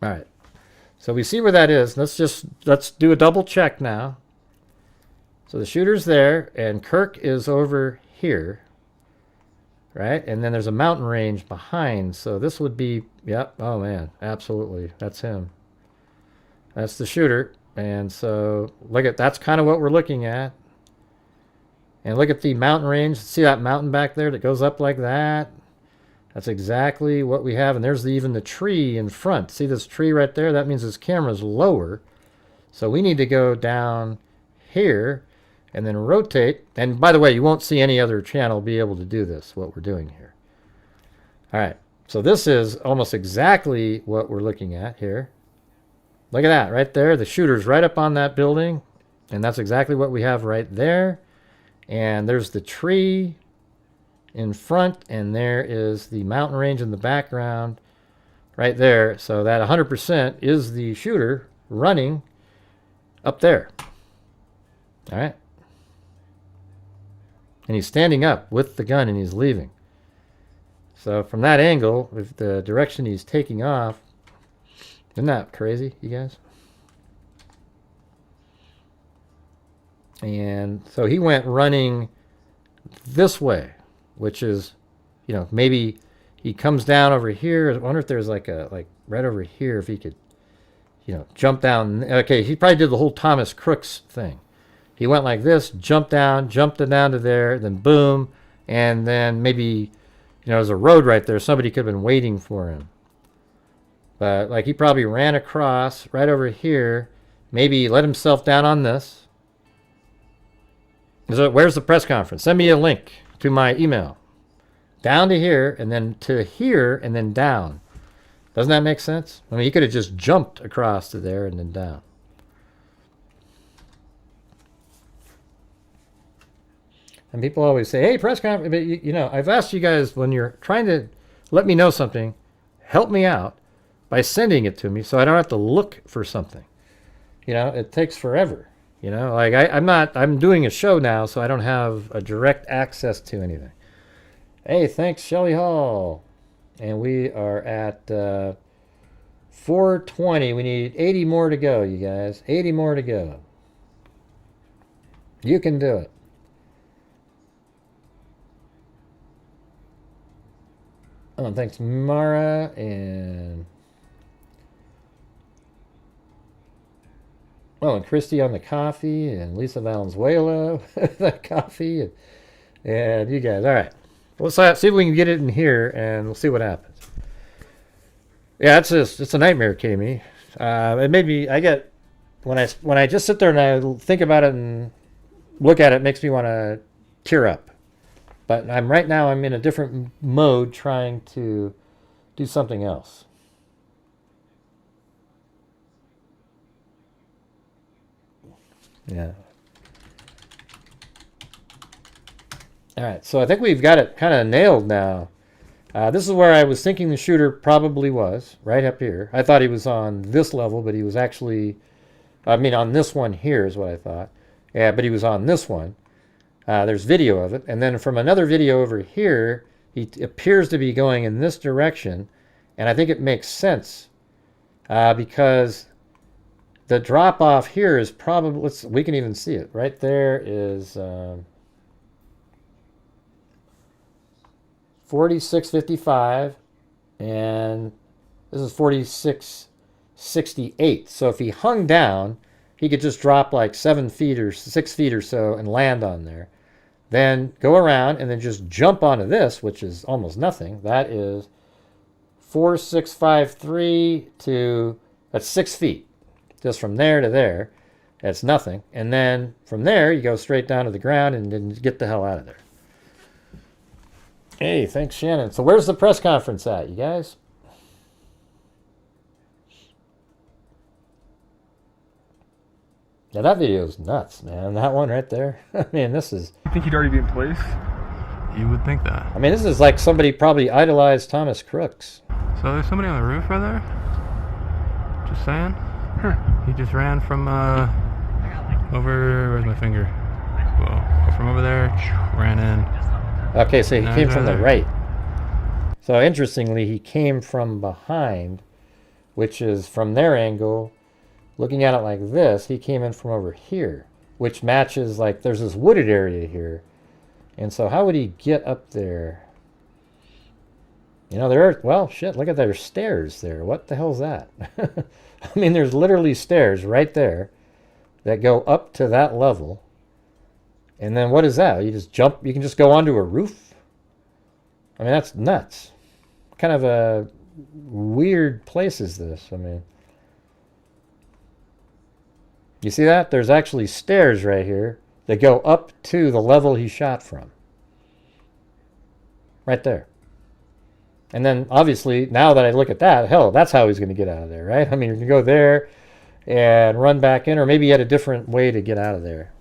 right. So we see where that is. Let's do a double check now. So the shooter's there, and Kirk is over here, right? And then there's a mountain range behind. So this would be, yep. Oh man, absolutely, that's him. That's the shooter. And so look at, that's kind of what we're looking at. And look at the mountain range. See that mountain back there that goes up like that? That's exactly what we have. And there's even the tree in front. See this tree right there? That means this camera's lower. So we need to go down here and then rotate. And by the way, you won't see any other channel be able to do this, what we're doing here. All right. So this is almost exactly what we're looking at here. Look at that right there. The shooter's right up on that building. And that's exactly what we have right there. And there's the tree in front, and there is the mountain range in the background right there. So that 100% is the shooter running up there. All right. And he's standing up with the gun and he's leaving. So from that angle, with the direction he's taking off, isn't that crazy, you guys? And so he went running this way, which is, you know, maybe he comes down over here. I wonder if there's like right over here, if he could, you know, jump down. Okay, he probably did the whole Thomas Crooks thing. He went like this, jumped down to there, then boom, and then maybe, you know, there's a road right there. Somebody could have been waiting for him. But like he probably ran across right over here, maybe let himself down on this. So where's the press conference? Send me a link to my email. Down to here, and then to here, and then down. Doesn't that make sense? I mean, he could have just jumped across to there and then down. And people always say, hey, press conference. But you know, I've asked you guys, when you're trying to let me know something, help me out by sending it to me so I don't have to look for something. You know, it takes forever. You know, like I'm doing a show now, so I don't have a direct access to anything. Hey, thanks, Shelly Hall. And we are at 420. We need 80 more to go, you guys. 80 more to go. You can do it. Oh, thanks, Mara, and oh, and Christy on the coffee, and Lisa Valenzuela, that coffee, and you guys. All right, let's see if we can get it in here, and we'll see what happens. Yeah, it's a nightmare, Kami. It made me. I get when I just sit there and I think about it and look at it, it makes me want to tear up. But right now I'm in a different mode trying to do something else. Yeah. All right, so I think we've got it kind of nailed now. This is where I was thinking the shooter probably was, right up here. I thought he was on this level, but he was actually, I mean, on this one here is what I thought. Yeah, but he was on this one. There's video of it. And then from another video over here, he appears to be going in this direction. And I think it makes sense because the drop off here is probably, we can even see it. Right there is 46.55 and this is 46.68. So if he hung down, he could just drop like 7 feet or 6 feet or so and land on there. Then go around and then just jump onto this, which is almost nothing. That is 4653 to, that's 6 feet. Just from there to there, that's nothing. And then from there, you go straight down to the ground and then get the hell out of there. Hey, thanks, Shannon. So where's the press conference at, you guys? Yeah, that video is nuts, man. That one right there. I mean, this is... You think he'd already be in place? You would think that. I mean, this is like somebody probably idolized Thomas Crooks. So there's somebody on the roof right there? Just saying. He just ran from over, where's my finger? Whoa, from over there, ran in. Okay, so he No, came he's from right the there. right. So interestingly, he came from behind, which is from their angle. Looking at it like this, he came in from over here, which matches, like, there's this wooded area here. And so how would he get up there? You know, there are, well, shit, look at their stairs there. What the hell's that? I mean, there's literally stairs right there that go up to that level. And then what is that? You just jump, you can just go onto a roof? I mean, that's nuts. What kind of a weird place is this? I mean, you see that? There's actually stairs right here that go up to the level he shot from. Right there. And then, obviously, now that I look at that, hell, that's how he's going to get out of there, right? I mean, you can go there and run back in, or maybe he had a different way to get out of there.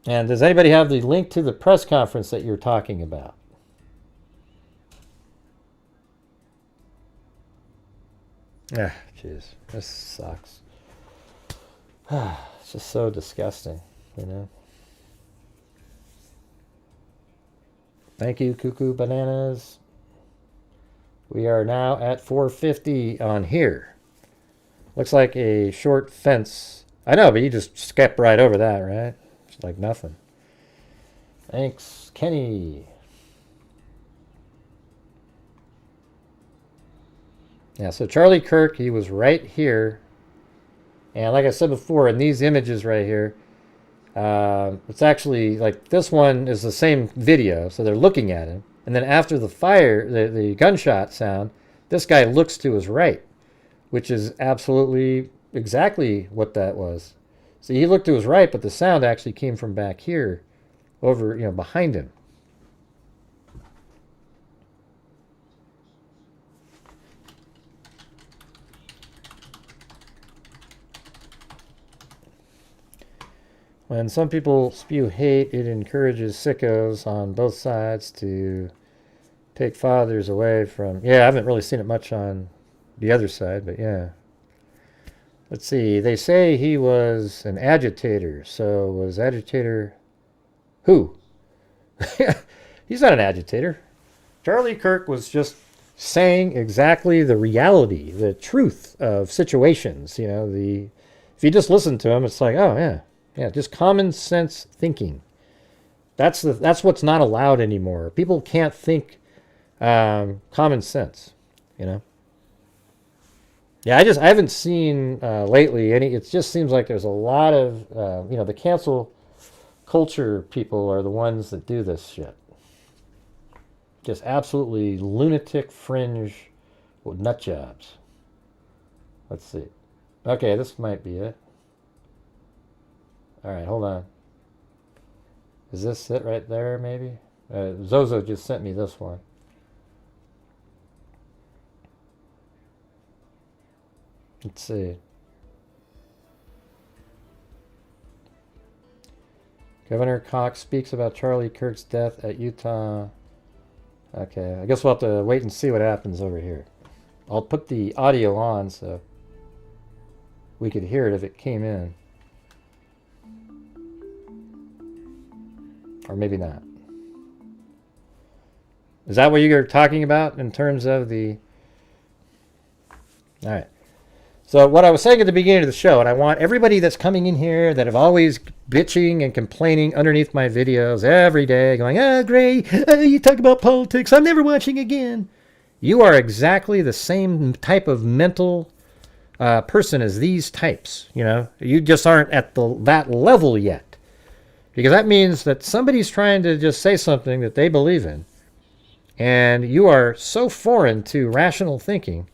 And does anybody have the link to the press conference that you're talking about? Ah, jeez, this sucks. It's just so disgusting, you know. Thank you, Cuckoo Bananas. We are now at 450 on here. Looks like a short fence. I know, but you just skip right over that, right? It's like nothing. Thanks, Kenny. Yeah, so Charlie Kirk, he was right here. And like I said before, in these images right here, it's actually like this one is the same video, so they're looking at him. And then after the fire, the gunshot sound, this guy looks to his right, which is absolutely exactly what that was. So he looked to his right, but the sound actually came from back here, over, you know, behind him. When some people spew hate, it encourages sickos on both sides to take fathers away from... Yeah, I haven't really seen it much on the other side, but yeah. Let's see. They say he was an agitator. So was agitator... Who? He's not an agitator. Charlie Kirk was just saying exactly the reality, the truth of situations. You know, if you just listen to him, it's like, oh, yeah. Yeah, just common sense thinking. That's what's not allowed anymore. People can't think common sense, you know. Yeah, I haven't seen lately any. It just seems like there's a lot of you know, the cancel culture people are the ones that do this shit. Just absolutely lunatic fringe nut jobs. Let's see. Okay, this might be it. All right, hold on. Is this it right there, maybe? Zozo just sent me this one. Let's see. Governor Cox speaks about Charlie Kirk's death at Utah. Okay, I guess we'll have to wait and see what happens over here. I'll put the audio on so we could hear it if it came in. Or maybe not. Is that what you're talking about in terms of the... All right. So what I was saying at the beginning of the show, and I want everybody that's coming in here that have always bitching and complaining underneath my videos every day, going, Gray, you talk about politics, I'm never watching again. You are exactly the same type of mental person as these types. You know, you just aren't at that level yet. Because that means that somebody's trying to just say something that they believe in. And you are so foreign to rational thinking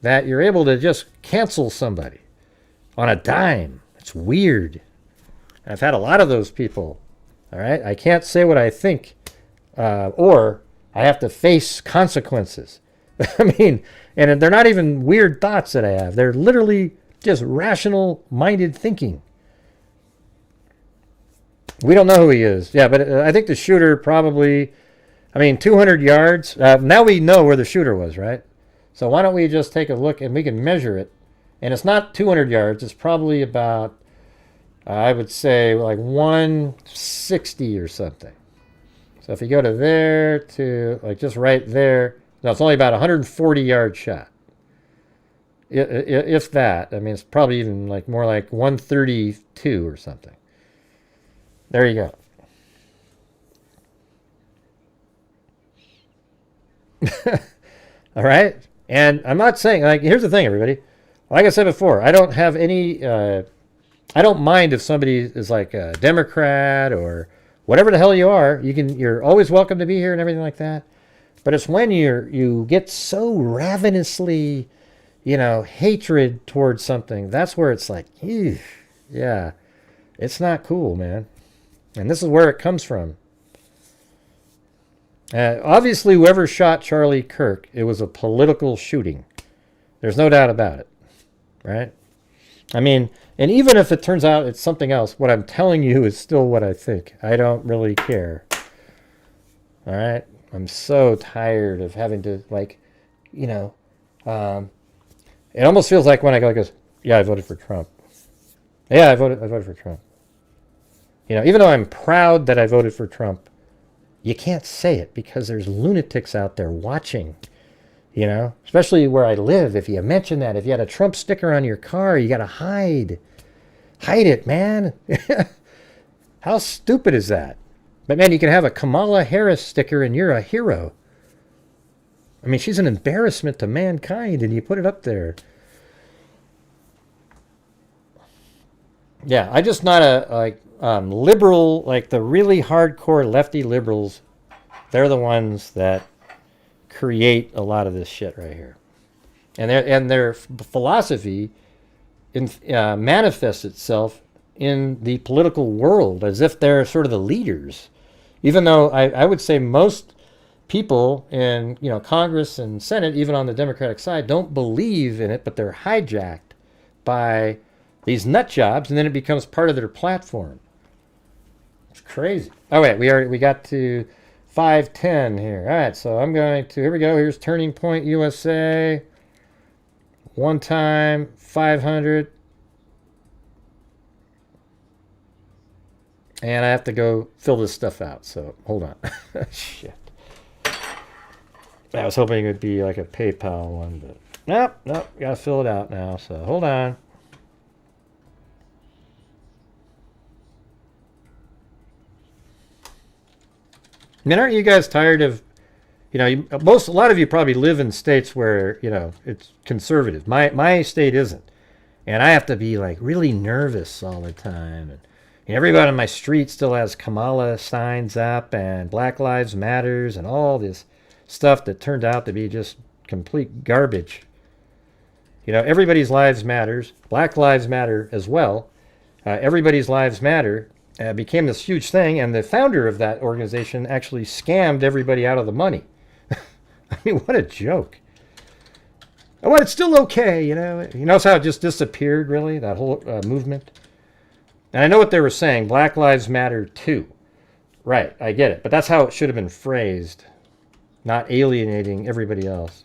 that you're able to just cancel somebody on a dime. It's weird. I've had a lot of those people. All right? I can't say what I think, or I have to face consequences. I mean, and they're not even weird thoughts that I have. They're literally just rational-minded thinking. We don't know who he is. Yeah, but I think the shooter probably, 200 yards. Now we know where the shooter was, right? So why don't we just take a look and we can measure it. And it's not 200 yards. It's probably about, I would say, like 160 or something. So if you go to there to, like, just right there, no, it's only about a 140-yard shot. If that. It's probably even like more like 132 or something. There you go. All right? And I'm not saying, like, here's the thing, everybody. Like I said before, I don't have any, I don't mind if somebody is like a Democrat or whatever the hell you are. You're always welcome to be here and everything like that. But it's when you get so ravenously, hatred towards something. That's where it's like, ew, yeah, it's not cool, man. And this is where it comes from. Obviously, whoever shot Charlie Kirk, it was a political shooting. There's no doubt about it, right? And even if it turns out it's something else, what I'm telling you is still what I think. I don't really care. All right? I'm so tired of having to, like, it almost feels like when I go, yeah, I voted for Trump. Yeah, I voted for Trump. Even though I'm proud that I voted for Trump, you can't say it because there's lunatics out there watching, especially where I live. If you mention that, if you had a Trump sticker on your car, you got to hide it, man. How stupid is that? But man, you can have a Kamala Harris sticker and you're a hero. She's an embarrassment to mankind and you put it up there. Yeah, I'm just not a liberal, like the really hardcore lefty liberals. They're the ones that create a lot of this shit right here, and their philosophy manifests itself in the political world as if they're sort of the leaders. Even though I would say most people in Congress and Senate, even on the Democratic side, don't believe in it, but they're hijacked by these nut jobs, and then it becomes part of their platform. It's crazy. Oh wait, we got to 510 here. All right, so I'm going to, here we go. Here's Turning Point USA. One time, 500. And I have to go fill this stuff out, so hold on. Shit. I was hoping it would be like a PayPal one, but nope, gotta fill it out now, so hold on. Aren't you guys tired of, a lot of you probably live in states where, it's conservative. My state isn't. And I have to be like really nervous all the time. And everybody on my street still has Kamala signs up and Black Lives Matters and all this stuff that turned out to be just complete garbage. Everybody's lives matters. Black Lives Matter as well. Everybody's lives matter. Became this huge thing, and the founder of that organization actually scammed everybody out of the money. What a joke. Oh, but it's still okay, You notice how it just disappeared, really, that whole movement? And I know what they were saying, Black Lives Matter too. Right, I get it. But that's how it should have been phrased, not alienating everybody else.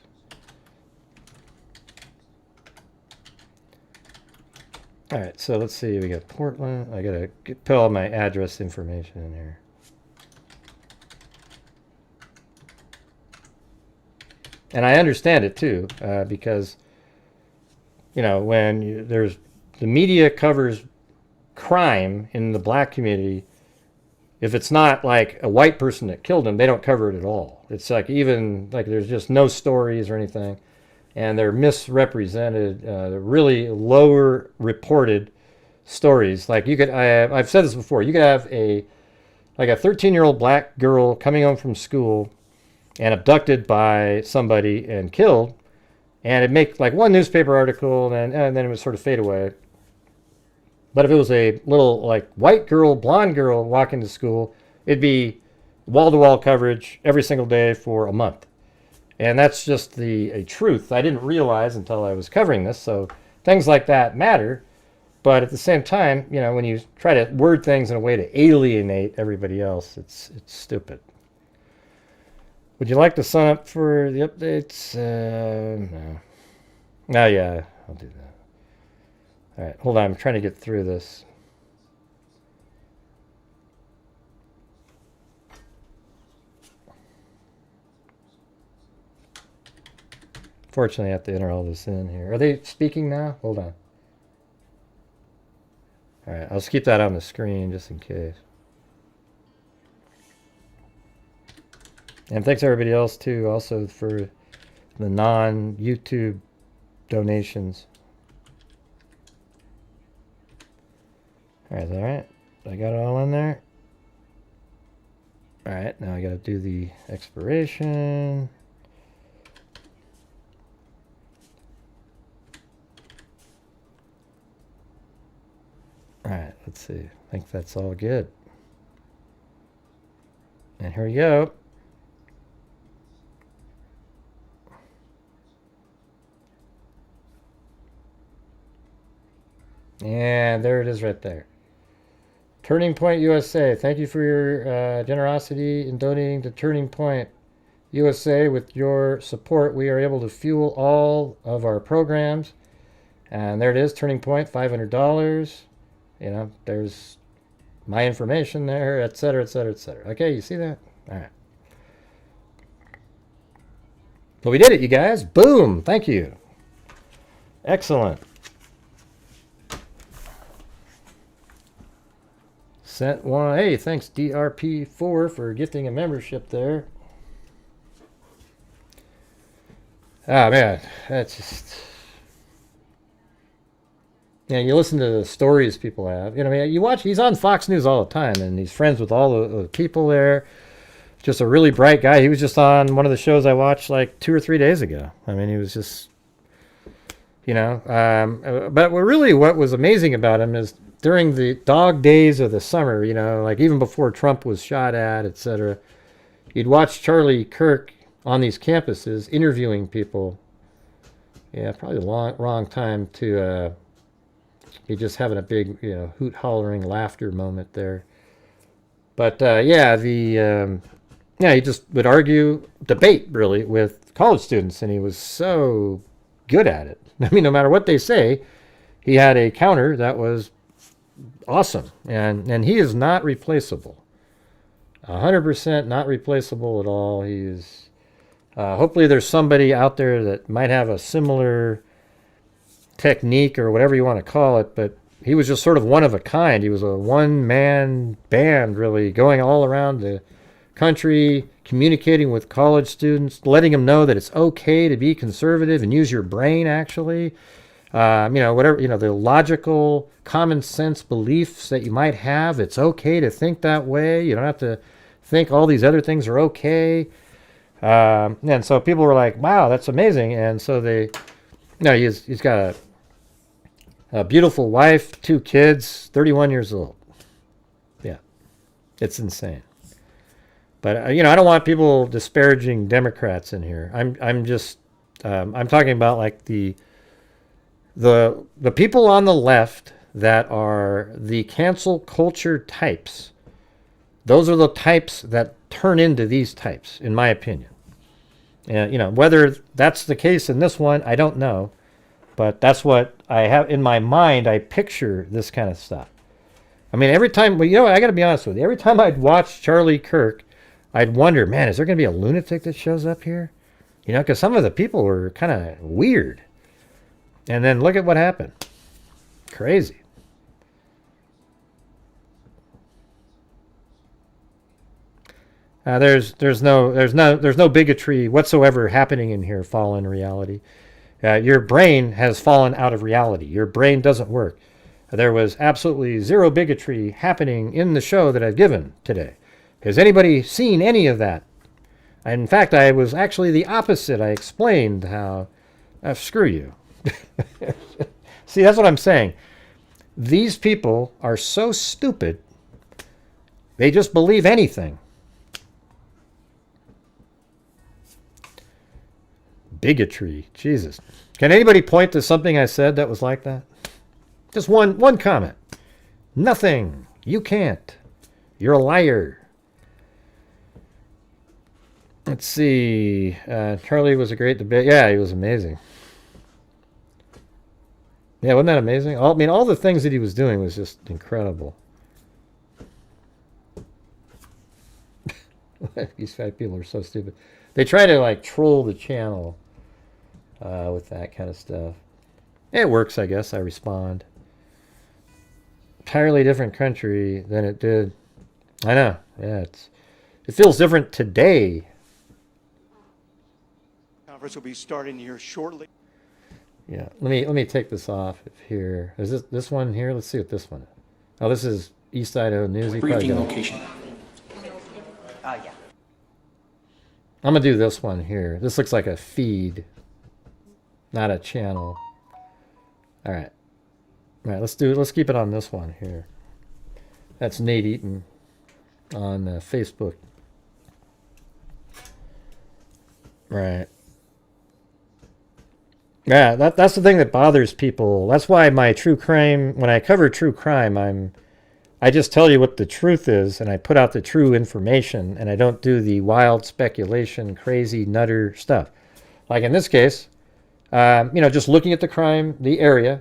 All right, so let's see. We got Portland. I got to put all my address information in here. And I understand it too, because, when there's the media covers crime in the black community, if it's not like a white person that killed him, they don't cover it at all. It's like even like there's just no stories or anything. And they're misrepresented, really lower reported stories. Like I've said this before, you could have a 13-year-old black girl coming home from school and abducted by somebody and killed, and it'd make like one newspaper article and then it would sort of fade away. But if it was a little like white girl, blonde girl walking to school, it'd be wall-to-wall coverage every single day for a month. And that's just a truth I didn't realize until I was covering this. So things like that matter. But at the same time, you know, when you try to word things in a way to alienate everybody else, it's stupid. Would you like to sign up for the updates? No. Oh, yeah, I'll do that. All right, hold on. I'm trying to get through this. Fortunately, I have to enter all this in here. Are they speaking now? Hold on. All right, I'll just keep that on the screen just in case. And thanks everybody else too, also for the non-YouTube donations. All right, is that right? I got it all in there. All right, now I got to do the expiration. All right, let's see. I think that's all good. And here we go. And there it is right there. Turning Point USA. Thank you for your generosity in donating to Turning Point USA. With your support, we are able to fuel all of our programs. And there it is, Turning Point, $500. You know, there's my information there, etc., etc., etc. Okay, you see that? All right. Well, we did it, you guys. Boom. Thank you. Excellent. Sent one. Hey, thanks DRP4 for gifting a membership there. Ah, man, that's just... Yeah, you listen to the stories people have. You know, I mean, you watch, he's on Fox News all the time, and he's friends with all the people there. Just a really bright guy. He was just on one of the shows I watched like 2 or 3 days ago. I mean, he was just, you know. But what was amazing about him is during the dog days of the summer, you know, like even before Trump was shot at, etc., you'd watch Charlie Kirk on these campuses interviewing people. Yeah, probably the wrong time to... He just having a big, you know, hoot-hollering laughter moment there. But, yeah, he just would debate, really, with college students, and he was so good at it. I mean, no matter what they say, he had a counter that was awesome, and he is not replaceable. 100% not replaceable at all. He is, hopefully there's somebody out there that might have a similar technique or whatever you want to call it, but he was just sort of one of a kind. He was a one-man band, really, going all around the country, communicating with college students, letting them know that it's okay to be conservative and use your brain, actually. You know, whatever, you know, the logical, common sense beliefs that you might have, it's okay to think that way. You don't have to think all these other things are okay. And so people were like, wow, that's amazing. And so he's got a beautiful wife, 2 kids, 31 years old. Yeah, it's insane. But you know, I don't want people disparaging Democrats in here. I'm just I'm talking about like the people on the left that are the cancel culture types. Those are the types that turn into these types, in my opinion. And you know, whether that's the case in this one, I don't know. But that's what I have in my mind. I picture this kind of stuff. I mean, every time, well, you know, I got to be honest with you. Every time I'd watch Charlie Kirk, I'd wonder, man, is there going to be a lunatic that shows up here? You know, because some of the people were kind of weird. And then look at what happened. Crazy. There's no bigotry whatsoever happening in here. Fallen reality. Your brain has fallen out of reality. Your brain doesn't work. There was absolutely zero bigotry happening in the show that I've given today. Has anybody seen any of that? In fact, I was actually the opposite. I explained how, screw you. See, that's what I'm saying. These people are so stupid, they just believe anything. Bigotry. Jesus. Can anybody point to something I said that was like that? Just one comment. Nothing. You can't. You're a liar. Let's see. Charlie was a great debate. Yeah, he was amazing. Yeah, wasn't that amazing? I mean, all the things that he was doing was just incredible. These fat people are so stupid. They try to like troll the channel with that kind of stuff. It works, I guess. I respond. Entirely different country than it did. I know. Yeah, it feels different today. Conference will be starting here shortly. Yeah, let me take this off here. Is this one here? Let's see what this one is. Oh, this is East Idaho News. Briefing location. Yeah. I'm gonna do this one here. This looks like a feed, not a channel. All right, let's keep it on this one here. That's Nate Eaton on Facebook. Right. Yeah, that's the thing that bothers people. That's why my true crime, when I cover true crime, I just tell you what the truth is, and I put out the true information, and I don't do the wild speculation, crazy nutter stuff. Like in this case, just looking at the crime, the area,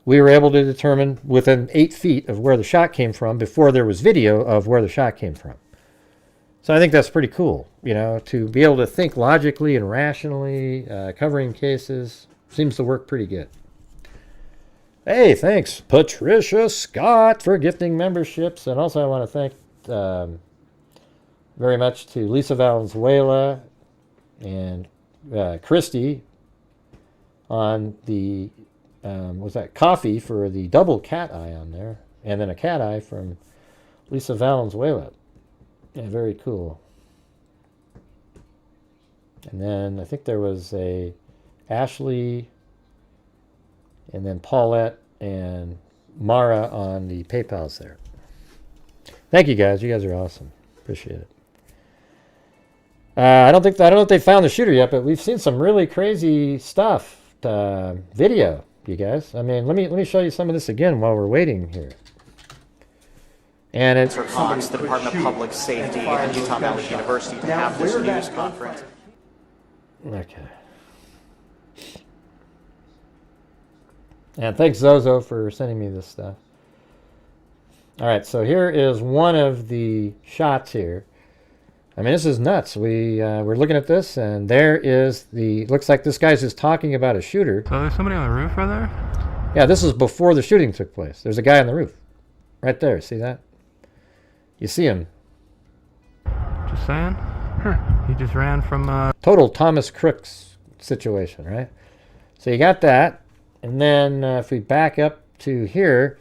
we were able to determine within 8 feet of where the shot came from before there was video of where the shot came from. So I think that's pretty cool, to be able to think logically and rationally, covering cases seems to work pretty good. Hey, thanks, Patricia Scott, for gifting memberships. And also I want to thank very much to Lisa Valenzuela and Christy on the, was that coffee for the double cat eye on there. And then a cat eye from Lisa Valenzuela. Yeah, very cool. And then I think there was a Ashley and then Paulette and Mara on the PayPals there. Thank you guys. You guys are awesome. Appreciate it. I don't know if they found the shooter yet, but we've seen some really crazy stuff. Video, you guys. I mean, let me show you some of this again while we're waiting here. And it's for Cox, the Department of Public Safety, and Utah Valley University to have this news conference. Okay. And thanks, Zozo, for sending me this stuff. All right, so here is one of the shots here. I mean, this is nuts. We're looking at this, and there is looks like this guy's just talking about a shooter. So there's somebody on the roof right there? Yeah, this is before the shooting took place. There's a guy on the roof. Right there, see that? You see him. Just saying. He just ran from... Total Thomas Crooks situation, right? So you got that. And then if we back up to here,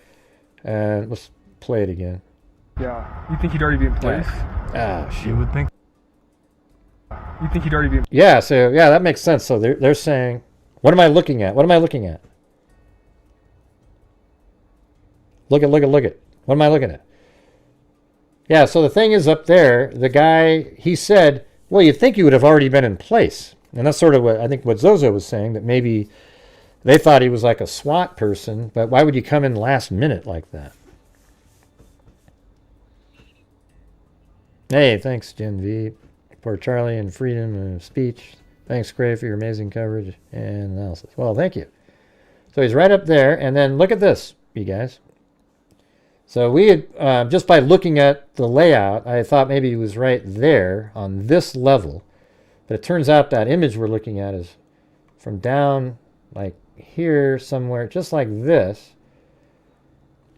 let's play it again. Yeah. You think he'd already be in place? Ah, shoot. You would think... You think he'd already be in place? Yeah, so yeah, that makes sense. So they're saying, what am I looking at? What am I looking at? Look at. What am I looking at? Yeah, so the thing is up there, the guy, he said, well, you'd think you would have already been in place. And that's sort of what I think what Zozo was saying, that maybe they thought he was like a SWAT person, but why would you come in last minute like that? Hey, thanks, Gen V, for Charlie and freedom of speech. Thanks, Gray, for your amazing coverage and analysis. Well, thank you. So he's right up there, and then look at this, you guys. So we had, just by looking at the layout, I thought maybe he was right there on this level. But it turns out that image we're looking at is from down like here somewhere, just like this,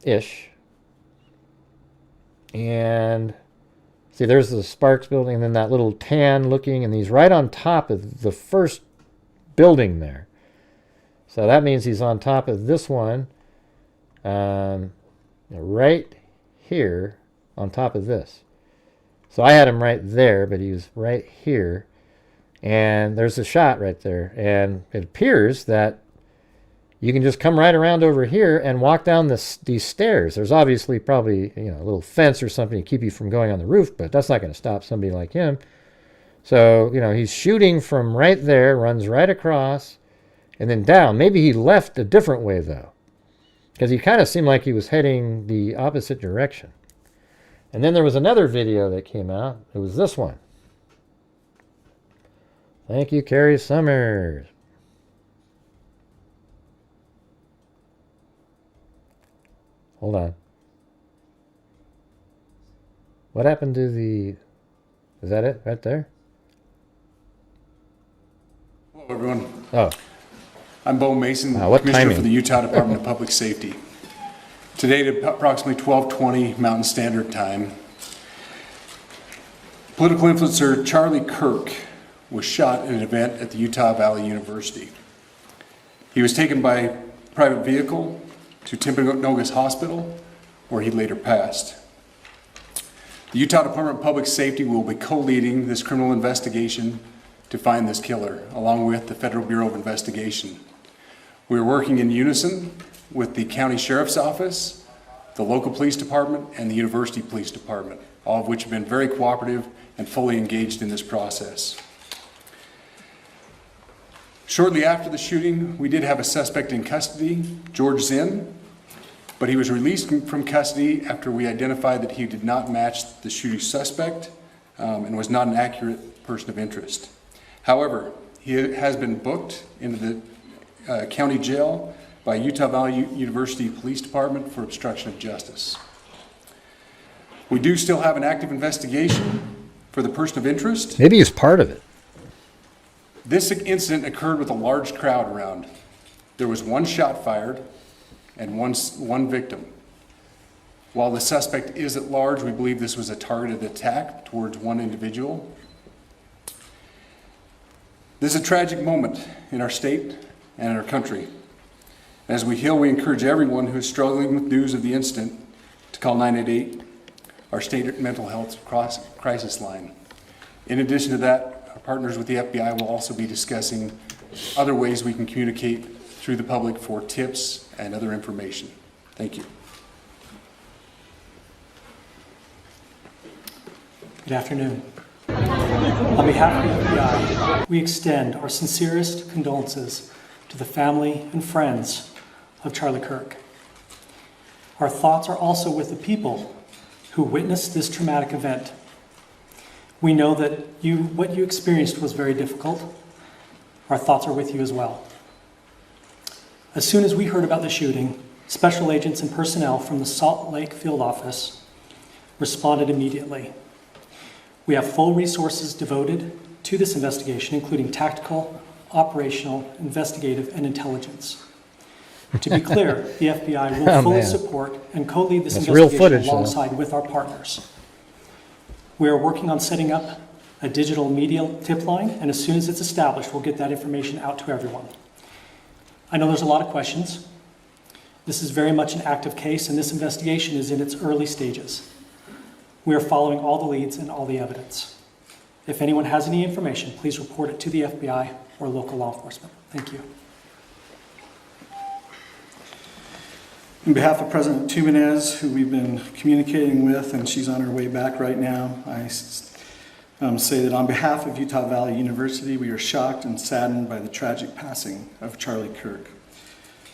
ish. And see, there's the Sparks building, and then that little tan looking, and he's right on top of the first building there. So that means he's on top of this one. Right here on top of this. So I had him right there, but he was right here. And there's a shot right there. And it appears that you can just come right around over here and walk down these stairs. There's obviously probably a little fence or something to keep you from going on the roof, but that's not going to stop somebody like him. So, he's shooting from right there, runs right across, and then down. Maybe he left a different way, though. because he kind of seemed like he was heading the opposite direction. And then there was another video that came out. It was this one. Thank you, Carrie Summers. Hold on. What happened to the... Is that it right there? Hello, everyone. Oh. I'm Bo Mason, what Commissioner timing? for the Utah Department of Public Safety. Today at approximately 12:20 Mountain Standard Time, political influencer Charlie Kirk was shot in an event at the Utah Valley University. He was taken by private vehicle to Timpanogos Hospital, where he later passed. The Utah Department of Public Safety will be co-leading this criminal investigation to find this killer, along with the Federal Bureau of Investigation. We are working in unison with the County Sheriff's Office, the local police department, and the University Police Department, all of which have been very cooperative and fully engaged in this process. Shortly after the shooting, we did have a suspect in custody, George Zinn, but he was released from custody after we identified that he did not match the shooting suspect and was not an accurate person of interest. However, he has been booked into the county jail by Utah Valley University Police Department for obstruction of justice. We do still have an active investigation for the person of interest. Maybe he's part of it. This incident occurred with a large crowd around. There was one shot fired and one victim. While the suspect is at large, we believe this was a targeted attack towards one individual. This is a tragic moment in our state and in our country. As we heal, we encourage everyone who is struggling with news of the incident to call 988, our state mental health crisis line. In addition to that, our partners with the FBI will also be discussing other ways we can communicate through the public for tips and other information. Thank you. Good afternoon. On behalf of the FBI, we extend our sincerest condolences to the family and friends of Charlie Kirk. Our thoughts are also with the people who witnessed this traumatic event. We know that what you experienced was very difficult. Our thoughts are with you as well. As soon as we heard about the shooting, special agents and personnel from the Salt Lake Field Office responded immediately. We have full resources devoted to this investigation, including tactical, operational, investigative, and intelligence. To be clear, the FBI will fully support and co-lead this investigation alongside with our partners. We are working on setting up a digital media tip line, and as soon as it's established, we'll get that information out to everyone. I know there's a lot of questions. This is very much an active case, and this investigation is in its early stages. We are following all the leads and all the evidence. If anyone has any information, please report it to the FBI or local law enforcement. Thank you. On behalf of President Tumenez, who we've been communicating with, and she's on her way back right now, I say that on behalf of Utah Valley University, we are shocked and saddened by the tragic passing of Charlie Kirk.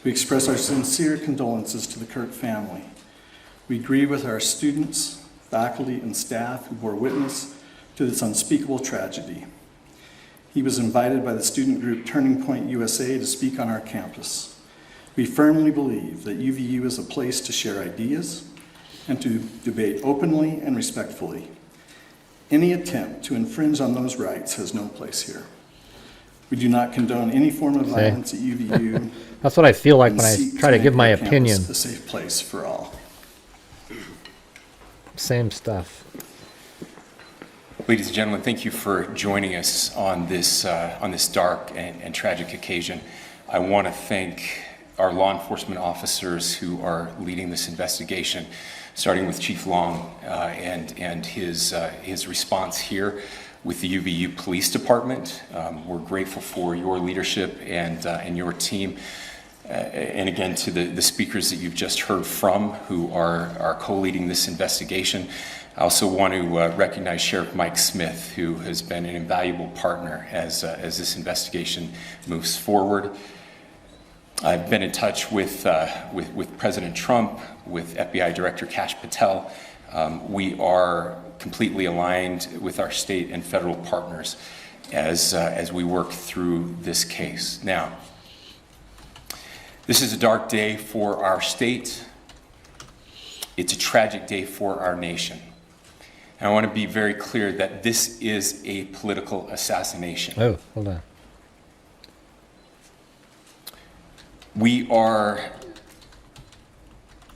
We express our sincere condolences to the Kirk family. We grieve with our students, faculty, and staff who bore witness to this unspeakable tragedy. He was invited by the student group Turning Point USA to speak on our campus. We firmly believe that UVU is a place to share ideas and to debate openly and respectfully. Any attempt to infringe on those rights has no place here. We do not condone any form of violence at UVU. That's what I feel like when I try to give my opinion. A safe place for all. Same stuff. Ladies and gentlemen, thank you for joining us on this dark and tragic occasion. I want to thank our law enforcement officers who are leading this investigation, starting with Chief Long and his response here with the UVU Police Department. We're grateful for your leadership and your team. And again, to the speakers that you've just heard from who are co-leading this investigation. I also want to recognize Sheriff Mike Smith, who has been an invaluable partner as this investigation moves forward. I've been in touch with President Trump, with FBI Director Kash Patel. We are completely aligned with our state and federal partners as we work through this case. Now, this is a dark day for our state. It's a tragic day for our nation. And I want to be very clear that this is a political assassination. Oh, hold on. We are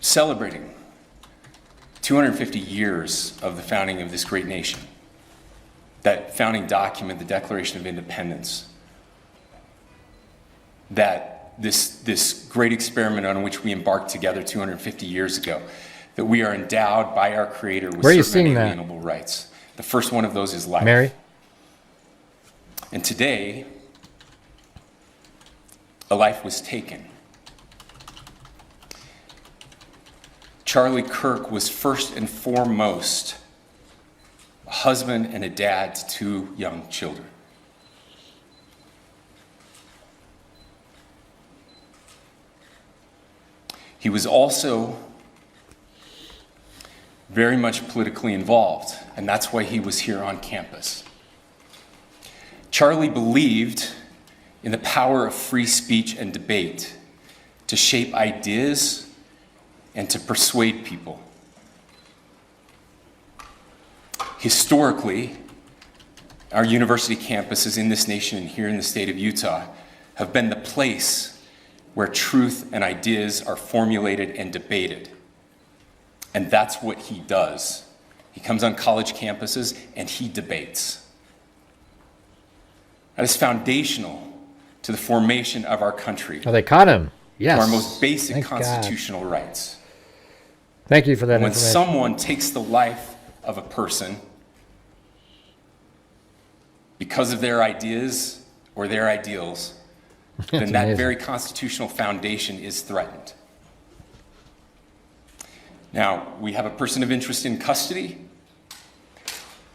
celebrating 250 years of the founding of this great nation. That founding document, the Declaration of Independence, that this great experiment on which we embarked together 250 years ago, that we are endowed by our Creator with certain unalienable rights. The first one of those is life. Mary? And today, a life was taken. Charlie Kirk was first and foremost a husband and a dad to 2 young children. He was also very much politically involved, and that's why he was here on campus. Charlie believed in the power of free speech and debate to shape ideas and to persuade people. Historically, our university campuses in this nation and here in the state of Utah have been the place where truth and ideas are formulated and debated. And that's what he does. He comes on college campuses and he debates. That is foundational to the formation of our country. Oh, they caught him. Yes. To our most basic Thank constitutional God. rights. Thank you for that When information. someone takes the life of a person because of their ideas or their ideals, then that amazing. very constitutional foundation is threatened. Now, we have a person of interest in custody.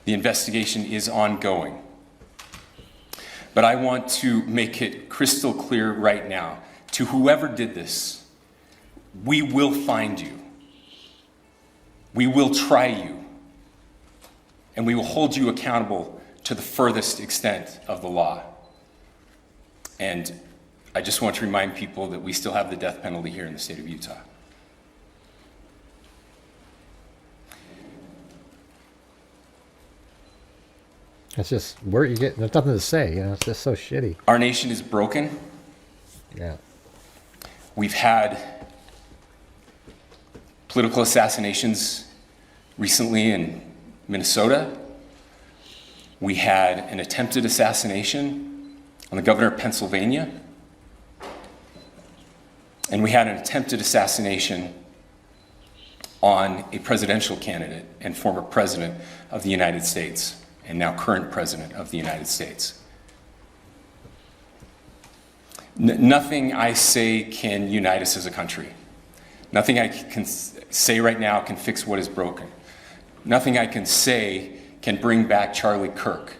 The investigation is ongoing. But I want to make it crystal clear right now, to whoever did this, we will find you. We will try you. And we will hold you accountable to the furthest extent of the law. And I just want to remind people that we still have the death penalty here in the state of Utah. It's just where you get. There's nothing to say. You know, it's just so shitty. Our nation is broken. Yeah. We've had political assassinations recently in Minnesota. We had an attempted assassination on the governor of Pennsylvania. And we had an attempted assassination on a presidential candidate and former president of the United States, and now current president of the United States. Nothing I say can unite us as a country. Nothing I can say right now can fix what is broken. Nothing I can say can bring back Charlie Kirk.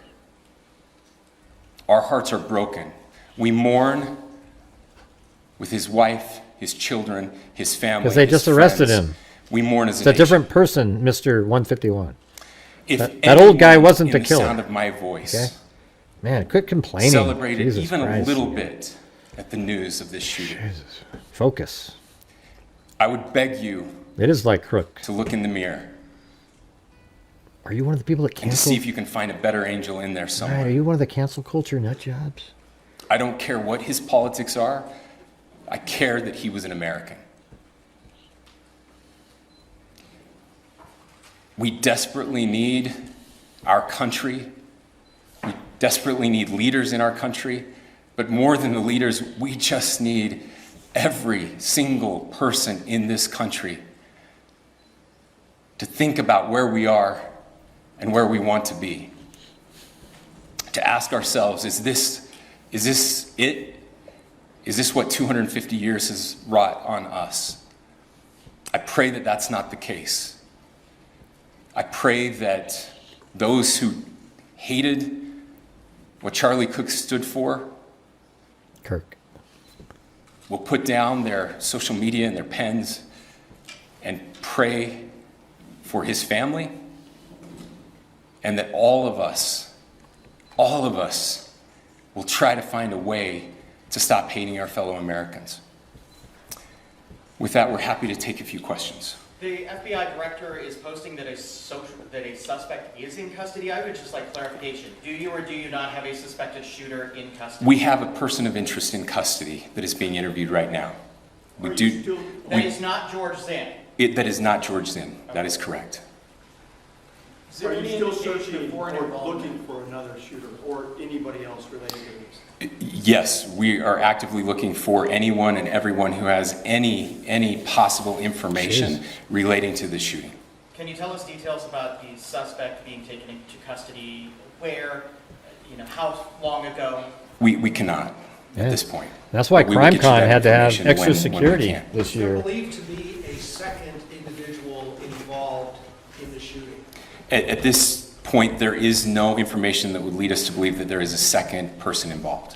Our hearts are broken. We mourn with his wife, his children, his family. Because they just his arrested friends. him. We mourn as It's a a nation. different person, Mr. 151. If That old guy anyone wasn't the in killer. sound of my voice Okay? Man, quit complaining. celebrated Jesus even Christ. a little bit at the news of this shooting, Jesus. Focus. I would beg you It is like Crook. to look in the mirror Are you one of the people that and to cancel? see if you can find a better angel in there Right, somewhere. are you one of the cancel culture nut jobs? I don't care what his politics are. I care that he was an American. We desperately need our country. We desperately need leaders in our country. But more than the leaders, we just need every single person in this country to think about where we are and where we want to be. To ask ourselves, is this it? Is this what 250 years has wrought on us? I pray that that's not the case. I pray that those who hated what Charlie Kirk stood for Kirk. will put down their social media and their pens and pray for his family, and that all of us will try to find a way to stop hating our fellow Americans. With that, we're happy to take a few questions. The FBI director is posting that a suspect is in custody. I would just like clarification. Do you or do you not have a suspected shooter in custody? We have a person of interest in custody that is being interviewed right now. That is not George Zinn. That is not George Zinn. That is correct. Are you still searching or looking for another shooter or anybody else related to this? Yes, we are actively looking for anyone and everyone who has any possible information relating to the shooting. Can you tell us details about the suspect being taken into custody? Where? How long ago? We cannot at this point. That's why But we will get you CrimeCon that had to have information extra when we security can. this year. Believed to be a second individual involved in the shooting. At this point, there is no information that would lead us to believe that there is a second person involved.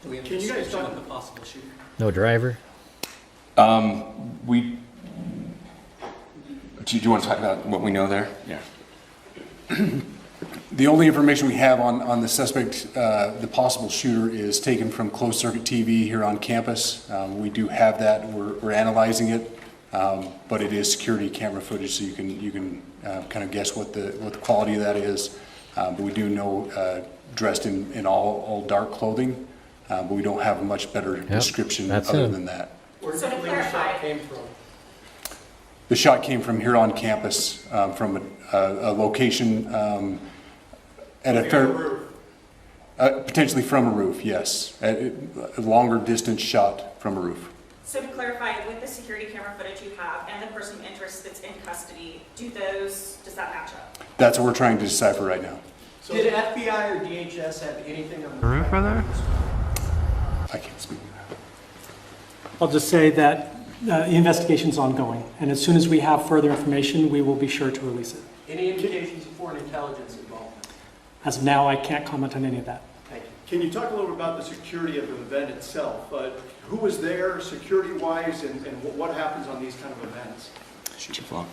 Can you guys talk about the possible shooter? No driver? Do you want to talk about what we know there? Yeah. The only information we have on the suspect, the possible shooter, is taken from closed circuit TV here on campus. We do have that. We're analyzing it, but it is security camera footage, so you can kind of guess what the quality of that is. But we do know dressed in all dark clothing, but we don't have a much better description other than that. Where do you believe the shot came from? The shot came from here on campus, from a location at potentially from a roof, yes. A longer distance shot from a roof. So to clarify, with the security camera footage you have and the person of interest that's in custody, does that match up? That's what we're trying to decipher right now. So did FBI or DHS have anything on The roof right there? I can't speak to that. I'll just say that the investigation's ongoing, and as soon as we have further information, we will be sure to release it. Any indications of foreign intelligence involvement? As of now, I can't comment on any of that. Thank you. Can you talk a little bit about the security of the event itself? Who was there security-wise, and what happens on these kind of events? Chief Long.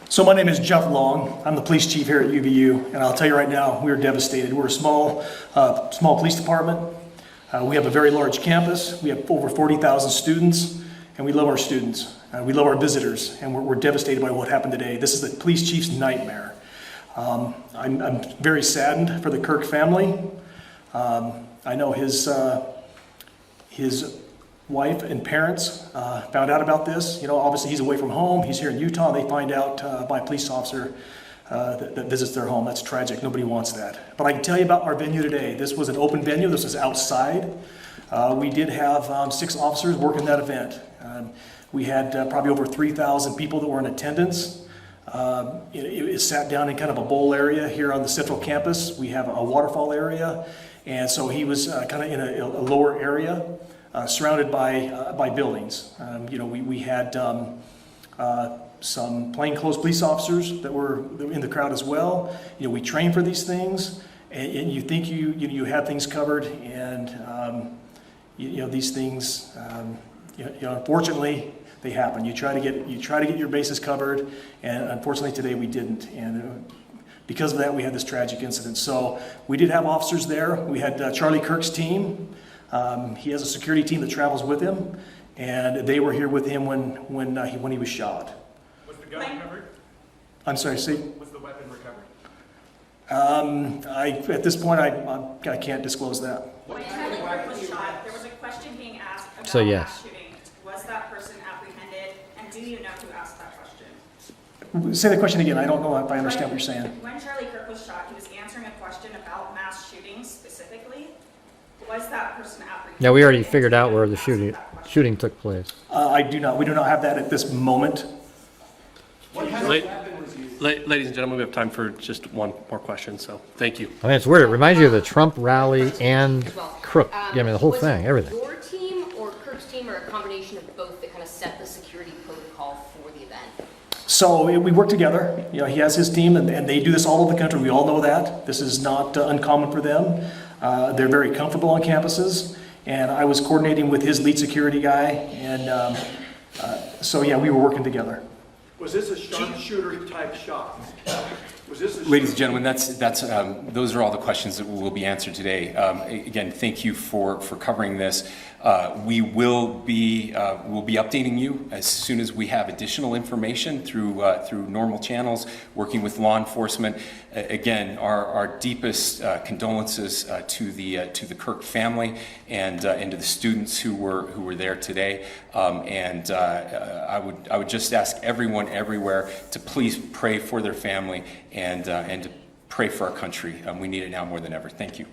So my name is Jeff Long. I'm the police chief here at UVU, and I'll tell you right now, we are devastated. We're a small police department. We have a very large campus. We have over 40,000 students, and we love our students. We love our visitors, and we're devastated by what happened today. This is the police chief's nightmare. I'm very saddened for the Kirk family. I know his wife and parents found out about this. Obviously he's away from home. He's here in Utah. They find out by a police officer that visits their home. That's tragic. Nobody wants that. But I can tell you about our venue today. This was an open venue. This was outside. We did have 6 officers working that event. We had probably over 3,000 people that were in attendance. It sat down in kind of a bowl area here on the central campus. We have a waterfall area. And so he was kind of in a lower area, surrounded by buildings. We had some plainclothes police officers that were in the crowd as well. We train for these things, and you think you have things covered, and these things, unfortunately, they happen. You try to get your bases covered, and unfortunately today we didn't. And because of that, we had this tragic incident. So we did have officers there. We had Charlie Kirk's team. He has a security team that travels with him, and they were here with him when he was shot. Was the gun recovered? I'm sorry, see? Was the weapon recovered? At this point, I can't disclose that. When Charlie Kirk was shot, there was a question being asked about So, yes. mass shooting. Was that person apprehended, and do you know who asked that question? Say the question again. I don't know if I understand what you're saying. When Charlie Kirk was shot, he was answering a question about mass shootings specifically. Was that person apprehended? Yeah, we already figured out where the shooting took place. We do not have that at this moment. What kind of weapon was used? Ladies and gentlemen, we have time for just one more question, so thank you. I mean, it's weird. It reminds you of the Trump rally and Crook. The whole thing, everything. Your team or Kirk's team, or a combination of both, that kind of set the security protocol for the event? So we work together. He has his team, and they do this all over the country. We all know that. This is not uncommon for them. They're very comfortable on campuses, and I was coordinating with his lead security guy, and so yeah, we were working together. Was this a sharpshooter type shot? Was this a Ladies and gentlemen, those are all the questions that will be answered today. Again, thank you for covering this. We will be updating you as soon as we have additional information through normal channels, working with law enforcement. Again, our deepest condolences to the Kirk family and to the students who were there today. I would just ask everyone everywhere to please pray for their family and to pray for our country. We need it now more than ever. Thank you.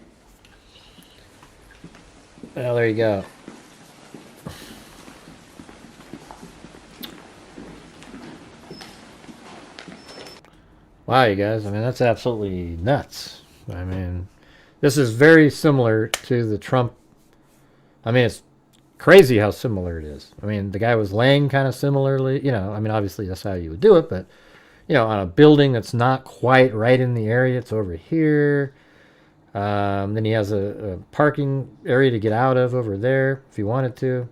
Well, there you go. Wow, you guys, I mean, that's absolutely nuts. I mean, this is very similar to the Trump. I mean, it's crazy how similar it is. I mean, the guy was laying kind of similarly, you know, I mean, obviously that's how you would do it, but, you know, on a building that's not quite right in the area, it's over here. Then he has a parking area to get out of over there if he wanted to.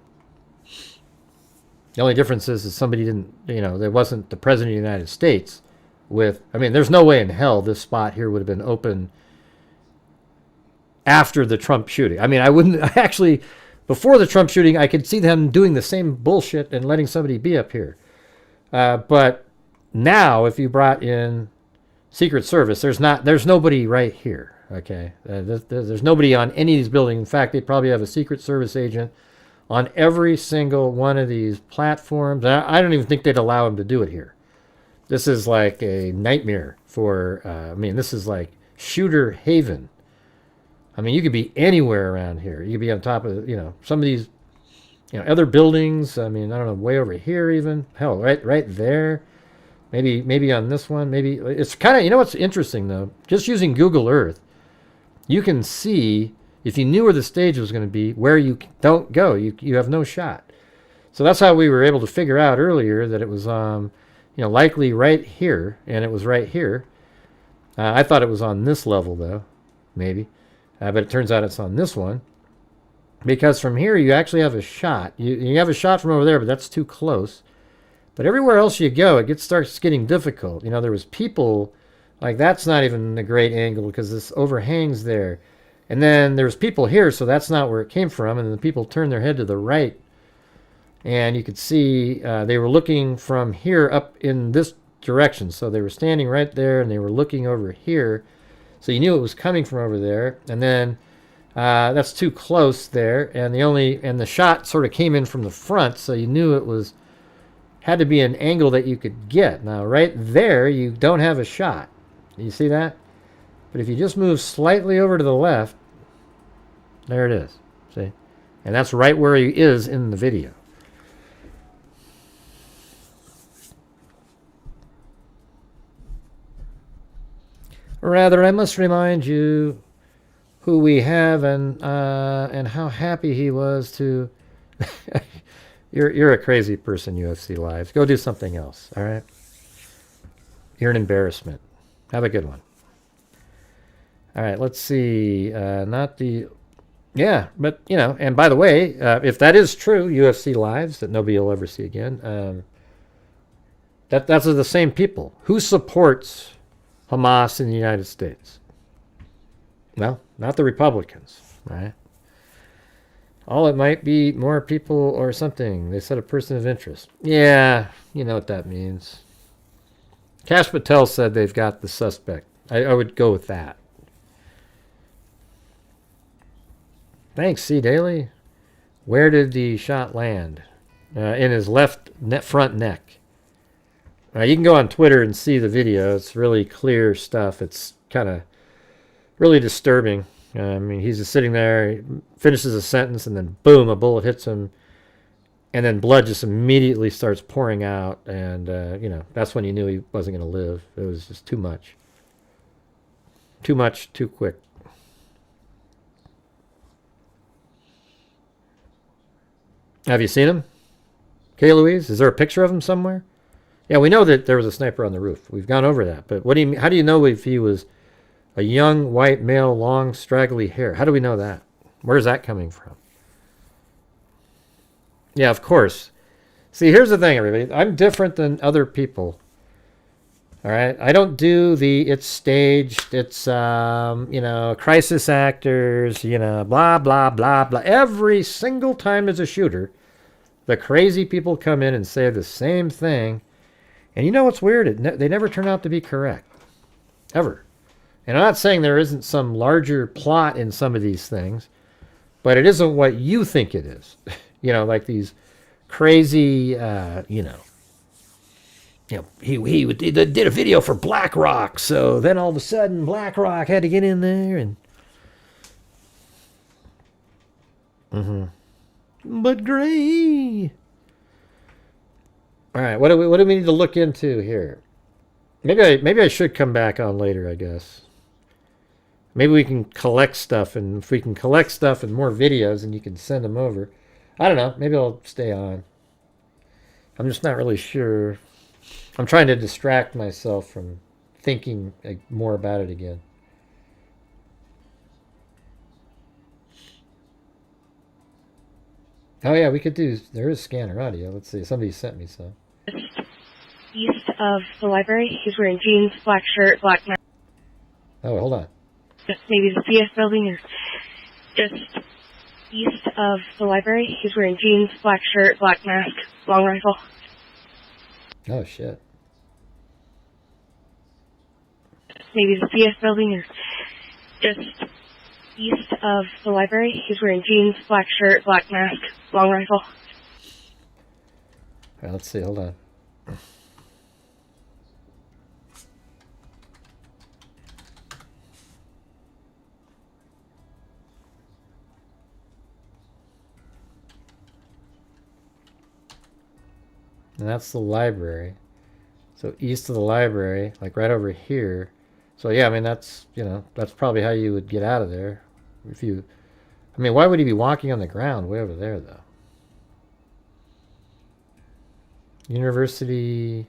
The only difference is somebody didn't, you know, there wasn't the President of the United States with, I mean, there's no way in hell this spot here would have been open after the Trump shooting. I mean, I wouldn't, actually, before the Trump shooting, I could see them doing the same bullshit and letting somebody be up here. But now, if you brought in Secret Service, there's nobody right here. Okay, there's nobody on any of these buildings. In fact, they probably have a Secret Service agent on every single one of these platforms. I don't even think they'd allow him to do it here. This is like a nightmare for, I mean, this is like shooter haven. I mean, you could be anywhere around here. You could be on top of, you know, some of these, you know, other buildings. I mean, I don't know, way over here even. Hell, right there. Maybe on this one. Maybe it's kind of, you know what's interesting though? Just using Google Earth, you can see, if you knew where the stage was going to be, where you don't go. You have no shot. So that's how we were able to figure out earlier that it was, you know, likely right here, and it was right here. I thought it was on this level though, maybe. But it turns out it's on this one. Because from here you actually have a shot. You have a shot from over there, but that's too close. But everywhere else you go, it starts getting difficult. You know, there was people, like that's not even a great angle because this overhangs there. And then there's people here, so that's not where it came from. And then the people turned their head to the right. And you could see they were looking from here up in this direction. So they were standing right there and they were looking over here. So you knew it was coming from over there. And then that's too close there. And the shot sort of came in from the front, so you knew it had to be an angle that you could get. Now right there you don't have a shot. You see that? But if you just move slightly over to the left, there it is. See? And that's right where he is in the video. Rather, I must remind you who we have and how happy he was to. You're a crazy person, UFC Lives. Go do something else, all right? You're an embarrassment. Have a good one. All right, let's see. Yeah, but, you know, and by the way, if that is true, UFC Lives, that nobody will ever see again, that's the same people. Who supports Hamas in the United States? Well, not the Republicans, right? It might be more people or something. They said a person of interest. Yeah, you know what that means. Kash Patel said they've got the suspect. I would go with that. Thanks, C. Daly. Where did the shot land? In his front neck. You can go on Twitter and see the video. It's really clear stuff. It's kind of really disturbing. I mean, he's just sitting there, he finishes a sentence, and then boom, a bullet hits him, and then blood just immediately starts pouring out, and, you know, that's when you knew he wasn't going to live. It was just too much. Too much, too quick. Have you seen him? Okay, Louise, is there a picture of him somewhere? Yeah, we know that there was a sniper on the roof. We've gone over that. But how do you know if he was a young, white male, long, straggly hair? How do we know that? Where's that coming from? Yeah, of course. See, here's the thing, everybody. I'm different than other people. All right? I don't do the it's staged, it's, crisis actors, blah, blah, blah, blah. Every single time there's a shooter, the crazy people come in and say the same thing. And you know what's weird? They never turn out to be correct. Ever. And I'm not saying there isn't some larger plot in some of these things, but it isn't what you think it is. Like these crazy, he did a video for BlackRock, so then all of a sudden BlackRock had to get in there and... But Gray... All right, what do we need to look into here? Maybe I should come back on later, I guess. Maybe we can collect stuff, and if we can collect stuff and more videos, and you can send them over. I don't know. Maybe I'll stay on. I'm just not really sure. I'm trying to distract myself from thinking more about it again. Oh yeah, we could do. There is scanner audio. Let's see. Somebody sent me some. East of the library. He's wearing jeans, black shirt, black mask. Oh, hold on. Maybe the CS building is just east of the library. He's wearing jeans, black shirt, black mask, long rifle. Oh shit. Maybe the CS building is just east of the library. He's wearing jeans, black shirt, black mask, long rifle. All right, let's see. Hold on. And that's the library. So east of the library, like right over here. So yeah, I mean that's that's probably how you would get out of there. Why would he be walking on the ground way over there though? University.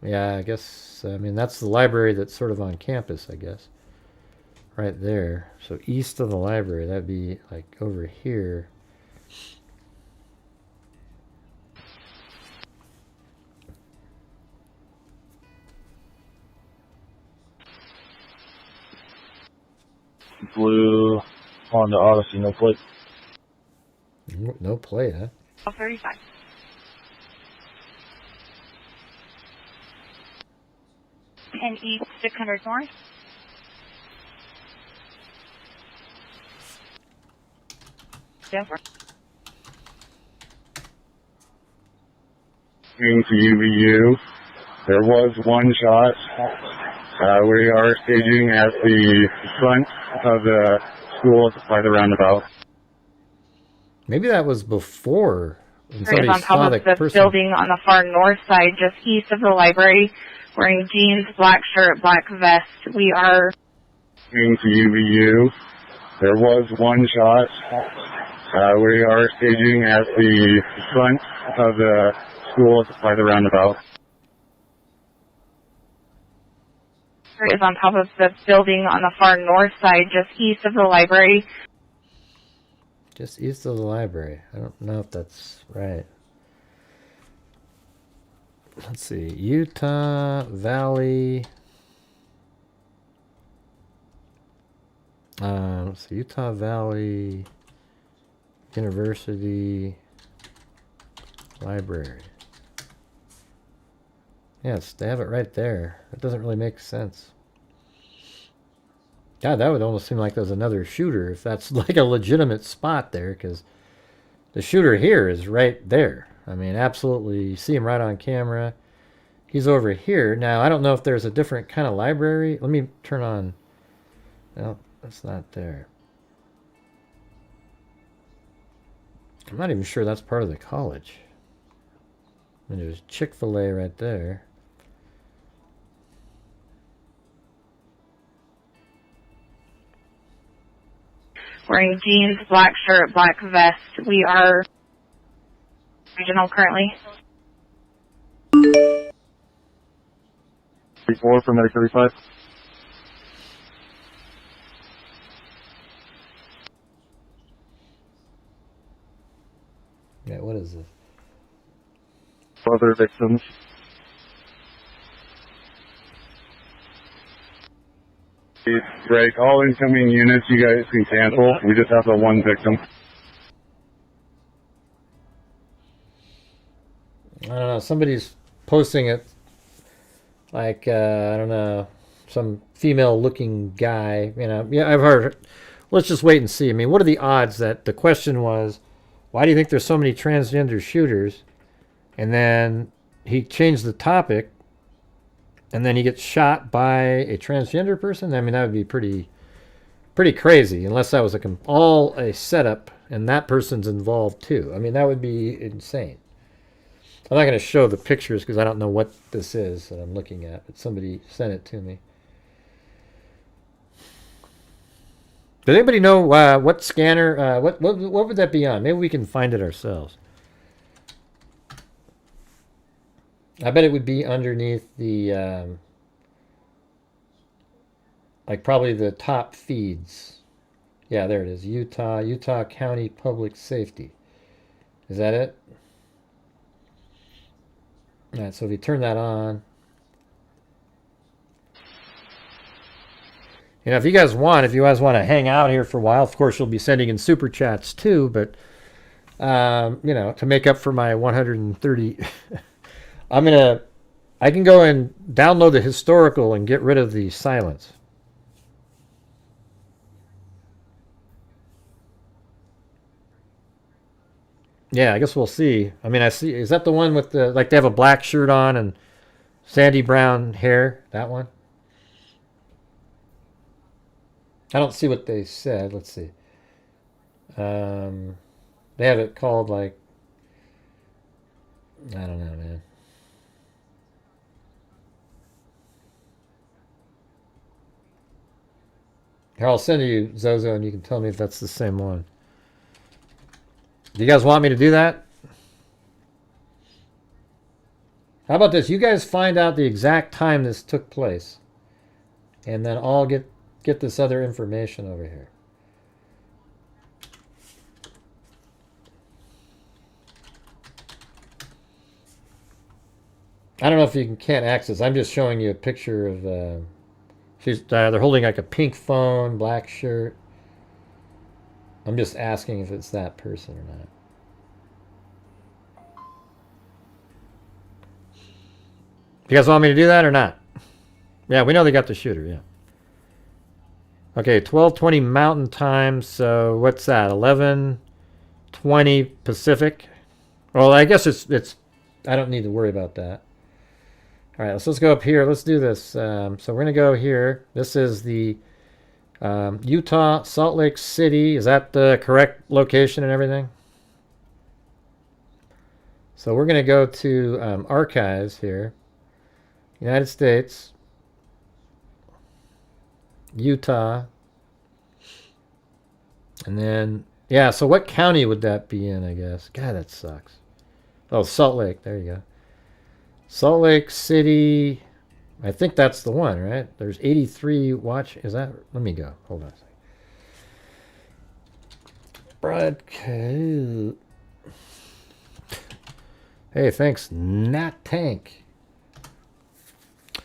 Yeah, I guess that's the library that's sort of on campus, I guess. Right there. So east of the library, that'd be like over here. Blue Honda Odyssey, no plate. No plate, huh? 35. And east 600 north. Denver. Into UVU. There was one shot. We are staging at the front of the school by the roundabout. Maybe that was before. Is on top of the building on the far north side, just east of the library, wearing jeans, black shirt, black vest. We are into UVU. There was one shot. We are staging at the front of the school by the roundabout. Is on top of the building on the far north side, just east of the library. Just east of the library. I don't know if that's right. Let's see. Utah Valley. Let's see. Utah Valley University Library. Yes, they have it right there. That doesn't really make sense. God, that would almost seem like there's another shooter if that's like a legitimate spot there, because the shooter here is right there. I mean, absolutely. You see him right on camera. He's over here. Now, I don't know if there's a different kind of library. Let me turn on. No, that's not there. I'm not even sure that's part of the college. And there's Chick-fil-A right there. Wearing jeans, black shirt, black vest. We are regional currently. 34 from Medic 35. other victims. Break all incoming units. You guys can cancel. We just have the one victim. I don't know. Somebody's posting it like, I don't know, some female-looking guy. You know, yeah, I've heard. Let's just wait and see. I mean, what are the odds that the question was, why do you think there's so many transgender shooters? And then he changed the topic, and then he gets shot by a transgender person? I mean, that would be pretty crazy, unless that was all a setup and that person's involved too. I mean, that would be insane. I'm not going to show the pictures because I don't know what this is that I'm looking at, but somebody sent it to me. Does anybody know what scanner, what would that be on? Maybe we can find it ourselves. I bet it would be underneath the, like probably the top feeds. Yeah, there it is. Utah County Public Safety. Is that it? All right, so if you turn that on. You know, if you guys want to hang out here for a while, of course, you'll be sending in super chats too, but, you know, to make up for my 130, I can go and download the historical and get rid of the silence. Yeah, I guess we'll see. I mean, I see, is that the one with the, like they have a black shirt on and sandy brown hair? That one? I don't see what they said. Let's see. They have it called like, I don't know, man. Here, I'll send you Zozo and you can tell me if that's the same one. Do you guys want me to do that? How about this? You guys find out the exact time this took place. And then I'll get this other information over here. I don't know if you can't access. I'm just showing you a picture of... they're holding like a pink phone, black shirt. I'm just asking if it's that person or not. You guys want me to do that or not? Yeah, we know they got the shooter, yeah. Okay, 12:20 Mountain Time, so what's that? 11:20 Pacific? Well, I guess it's I don't need to worry about that. All right, let's go up here. Let's do this. So we're going to go here. This is the Utah, Salt Lake City. Is that the correct location and everything? So we're going to go to archives here. United States, Utah, and then, yeah, so what county would that be in, I guess? God, that sucks. Oh, Salt Lake. There you go. Salt Lake City. I think that's the one, right? There's 83 watch. Is that? Let me go. Hold on a second. Broadcast. Hey, thanks, Nat Tank. I'm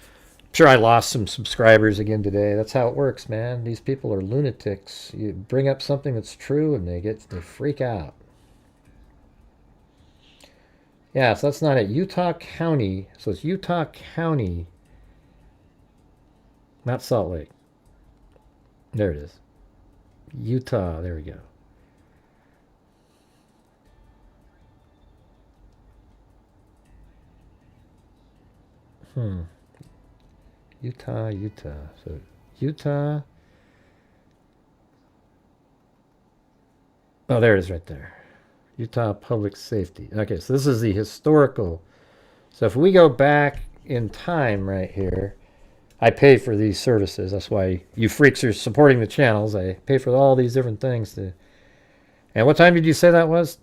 sure I lost some subscribers again today. That's how it works, man. These people are lunatics. You bring up something that's true and they freak out. Yeah, so that's not it. Utah County. So it's Utah County. Not Salt Lake. There it is. Utah. There we go. Utah. So Utah. Oh, there it is right there. Utah Public Safety. Okay, so this is the historical. So if we go back in time right here, I pay for these services. That's why you freaks are supporting the channels. I pay for all these different things. And what time did you say that was?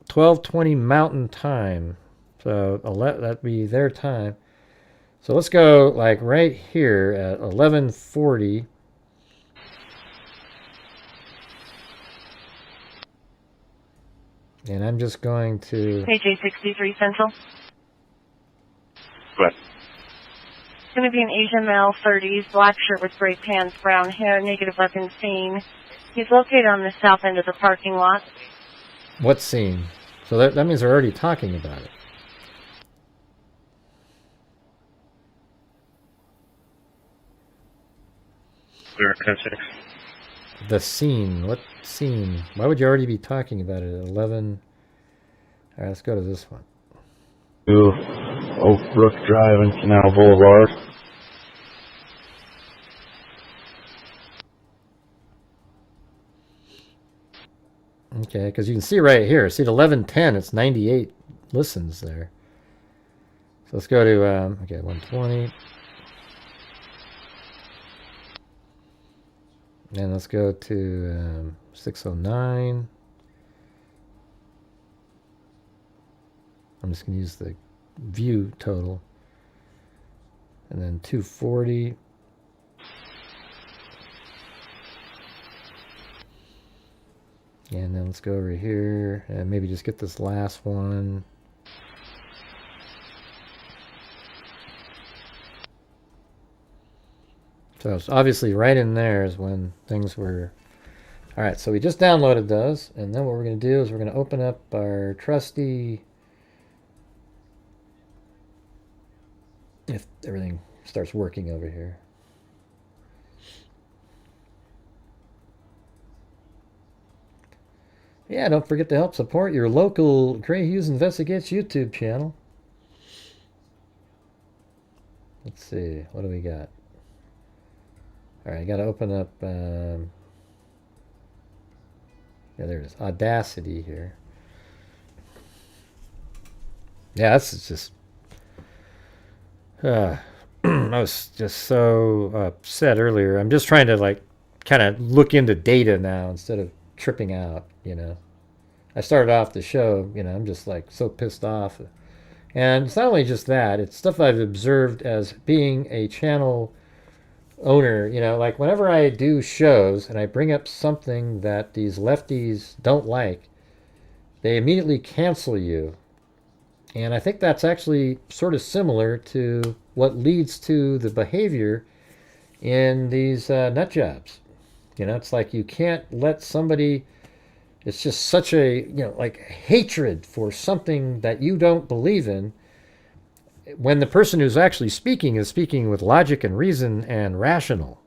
12:20 Mountain Time. So that'd be their time. So let's go like right here at 11:40. And I'm just going to... KJ 63 Central. But It's going to be an Asian male, 30s, black shirt with gray pants, brown hair, negative weapon seen. He's located on the south end of the parking lot. What scene? So that means they're already talking about it. we're 10-6. The scene. What scene? Why would you already be talking about it at 11? All right, let's go to this one. To Oak Brook Drive and Canal Boulevard. Okay, because you can see right here. See at 11:10, it's 98 listens there. So let's go to okay, 120. And let's go to 609. I'm just going to use the view total. And then 240. And then let's go over here and maybe just get this last one. So it's obviously right in there is when things were... All right, so we just downloaded those. And then what we're going to do is we're going to open up our trusty... If everything starts working over here. Yeah, don't forget to help support your local Grant Hughes Investigates YouTube channel. Let's see, what do we got? All right, I got to open up. Yeah, there it is. Audacity here. Yeah, that's just. I was just so upset earlier. I'm just trying to like kind of look into data now instead of tripping out, you know. I started off the show, you know, I'm just like so pissed off. And it's not only just that, it's stuff I've observed as being a channel owner, you know, like whenever I do shows and I bring up something that these lefties don't like, they immediately cancel you. And I think that's actually sort of similar to what leads to the behavior in these nut jobs. You know, it's like you can't let somebody, it's just such a, you know, like hatred for something that you don't believe in when the person who's actually speaking is speaking with logic and reason and rational.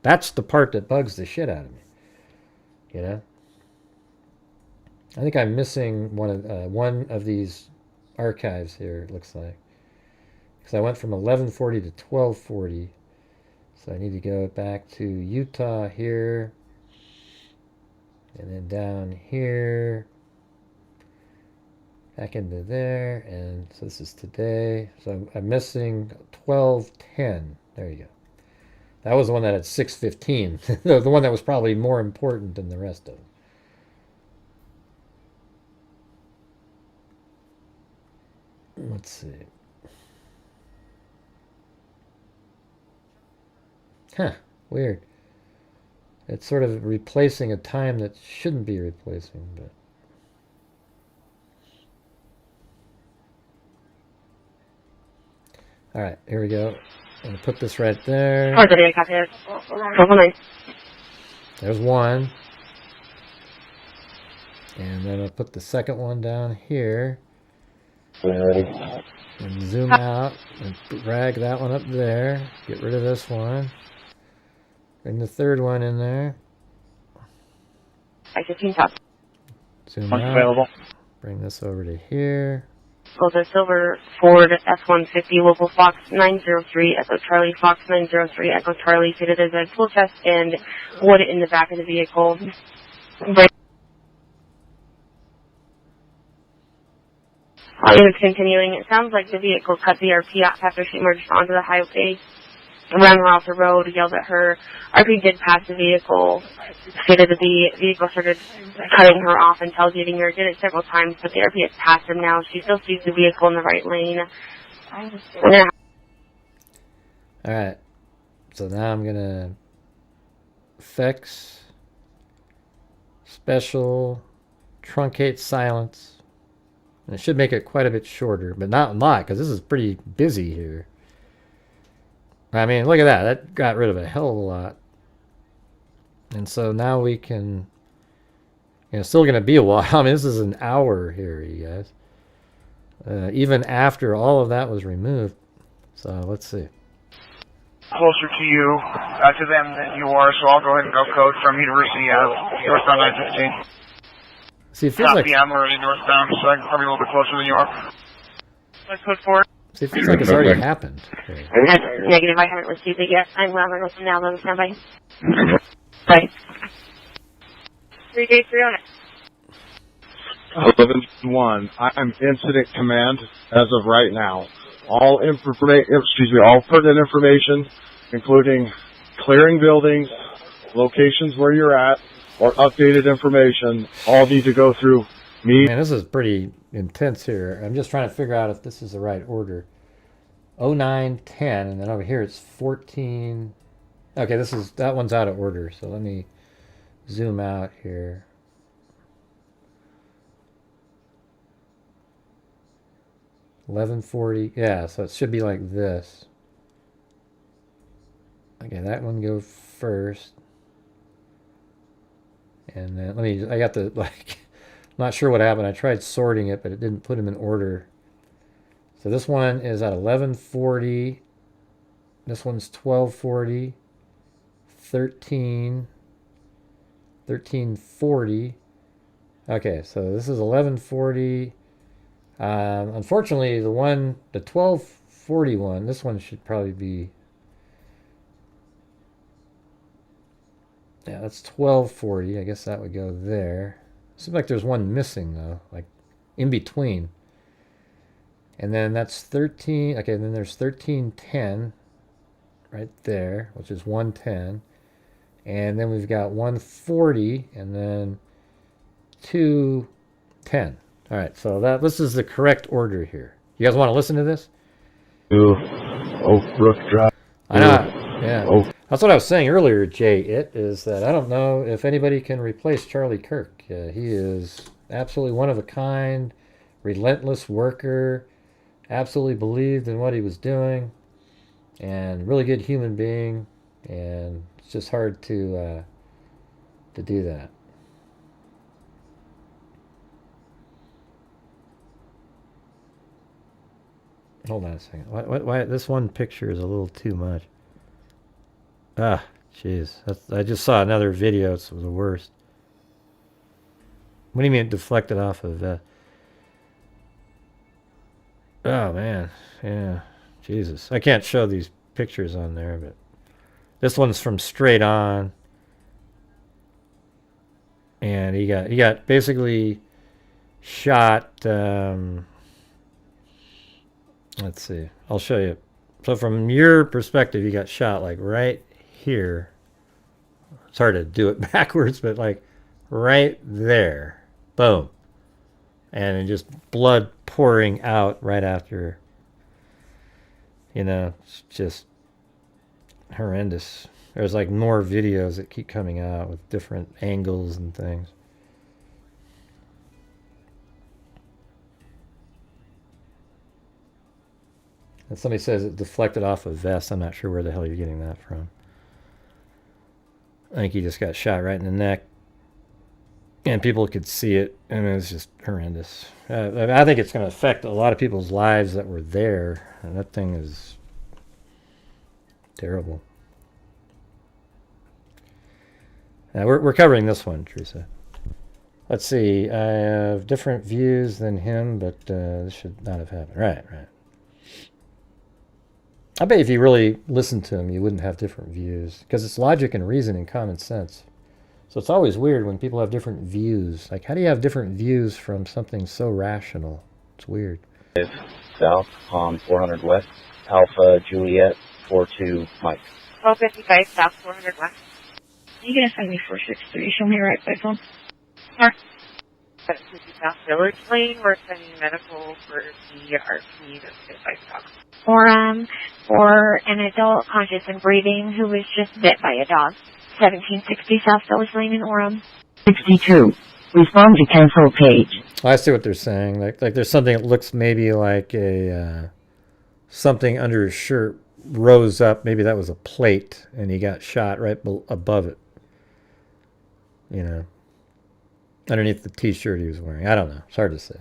That's the part that bugs the shit out of me. You know? I think I'm missing one of these archives here, it looks like. Because I went from 1140 to 1240. So I need to go back to Utah here. And then down here. Back into there. And so this is today. So I'm missing 1210. There you go. That was the one that had 615. The one that was probably more important than the rest of them. Let's see. Huh, weird. It's sort of replacing a time that shouldn't be replacing, but... Alright, here we go. I'm going to put this right there. There's one. And then I'll put the second one down here. And zoom out and drag that one up there. Get rid of this one. Bring the third one in there. Zoom out. Available. Bring this over to here. Delta Silver Ford F-150 local Fox 903 Echo Charlie Fox 903 Echo Charlie fitted as a full chest and wood in the back of the vehicle. Continuing, it sounds like the vehicle cut the RP off after she emerged onto the highway, ran her off the road, yelled at her. RP did pass the vehicle, stated that the vehicle started cutting her off and tailgating her, did it several times, but the RP has passed her now. She still sees the vehicle in the right lane. Alright, so now I'm going to effects, special, truncate silence. And it should make it quite a bit shorter, but not a lot, because this is pretty busy here. I mean, look at that. That got rid of a hell of a lot. And so now we can... You know, still going to be a while. I mean, this is an hour here, you guys. Even after all of that was removed. So, let's see. Closer to you, to them than you are, so I'll go ahead and go code from University northbound 915. See, it feels like... I'm already northbound, so I'm probably a little bit closer than you are. Let's code 4. See, it feels like it's already happened. That's negative. I haven't received it yet. I'm going to go now. Let me stand by. Bye. 3 days, 3 on it. 11-1. I'm incident command as of right now. All all pertinent information, including clearing buildings, locations where you're at, or updated information, all need to go through me. Man, this is pretty intense here. I'm just trying to figure out if this is the right order. 09, 10, and then over here it's 14. Okay, that one's out of order, so let me zoom out here. $11.40. Yeah, so it should be like this. Okay, that one go first. And then I got the, like, not sure what happened. I tried sorting it, but it didn't put them in order. So this one is at 11:40. This one's 12:40. 13:40. Okay, so this is 11:40. Unfortunately, the 12:41, this one should probably be, yeah, that's 12:40. I guess that would go there. Seems like there's one missing though, like in between. And then that's 13. Okay, then there's 13:10 right there, which is 1:10. And then we've got 1:40 and then 2:10. All right, so this is the correct order here. You guys want to listen to this? Brook Drive. I know, yeah. That's what I was saying earlier, Jay. Is that I don't know if anybody can replace Charlie Kirk. He is absolutely one of a kind, relentless worker, absolutely believed in what he was doing, and really good human being. And it's just hard to do that. Hold on a second. Why this one picture is a little too much. Ah, jeez. I just saw another video. It's the worst. What do you mean it deflected off of that? Oh, man. Yeah. Jesus. I can't show these pictures on there, but this one's from straight on. And he got basically shot... let's see. I'll show you. So from your perspective, you got shot like right here. It's hard to do it backwards, but like right there. Boom. And just blood pouring out right after. You know, it's just horrendous. There's like more videos that keep coming out with different angles and things. And somebody says it deflected off a vest. I'm not sure where the hell you're getting that from. I think he just got shot right in the neck. And people could see it. And it was just horrendous. I think it's going to affect a lot of people's lives that were there. And that thing is terrible. We're covering this one, Teresa. Let's see. I have different views than him, but this should not have happened. Right. I bet if you really listened to him, you wouldn't have different views. Because it's logic and reason and common sense. So it's always weird when people have different views. Like, how do you have different views from something so rational? It's weird. South on 400 West, Alpha Juliet 42 Mike. 1255 South 400 West. Are you going to send me 463? Show me right by phone. Sure. 750 South Village Lane. We're sending medical for the RP that's hit by dog. For an adult conscious and breathing who was just bit by a dog. 1760 South Village Lane in Orem. 62. Respond to cancel page. I see what they're saying. Like there's something that looks maybe like a something under his shirt rose up. Maybe that was a plate, and he got shot right above it. You know, underneath the T-shirt he was wearing. I don't know. It's hard to say.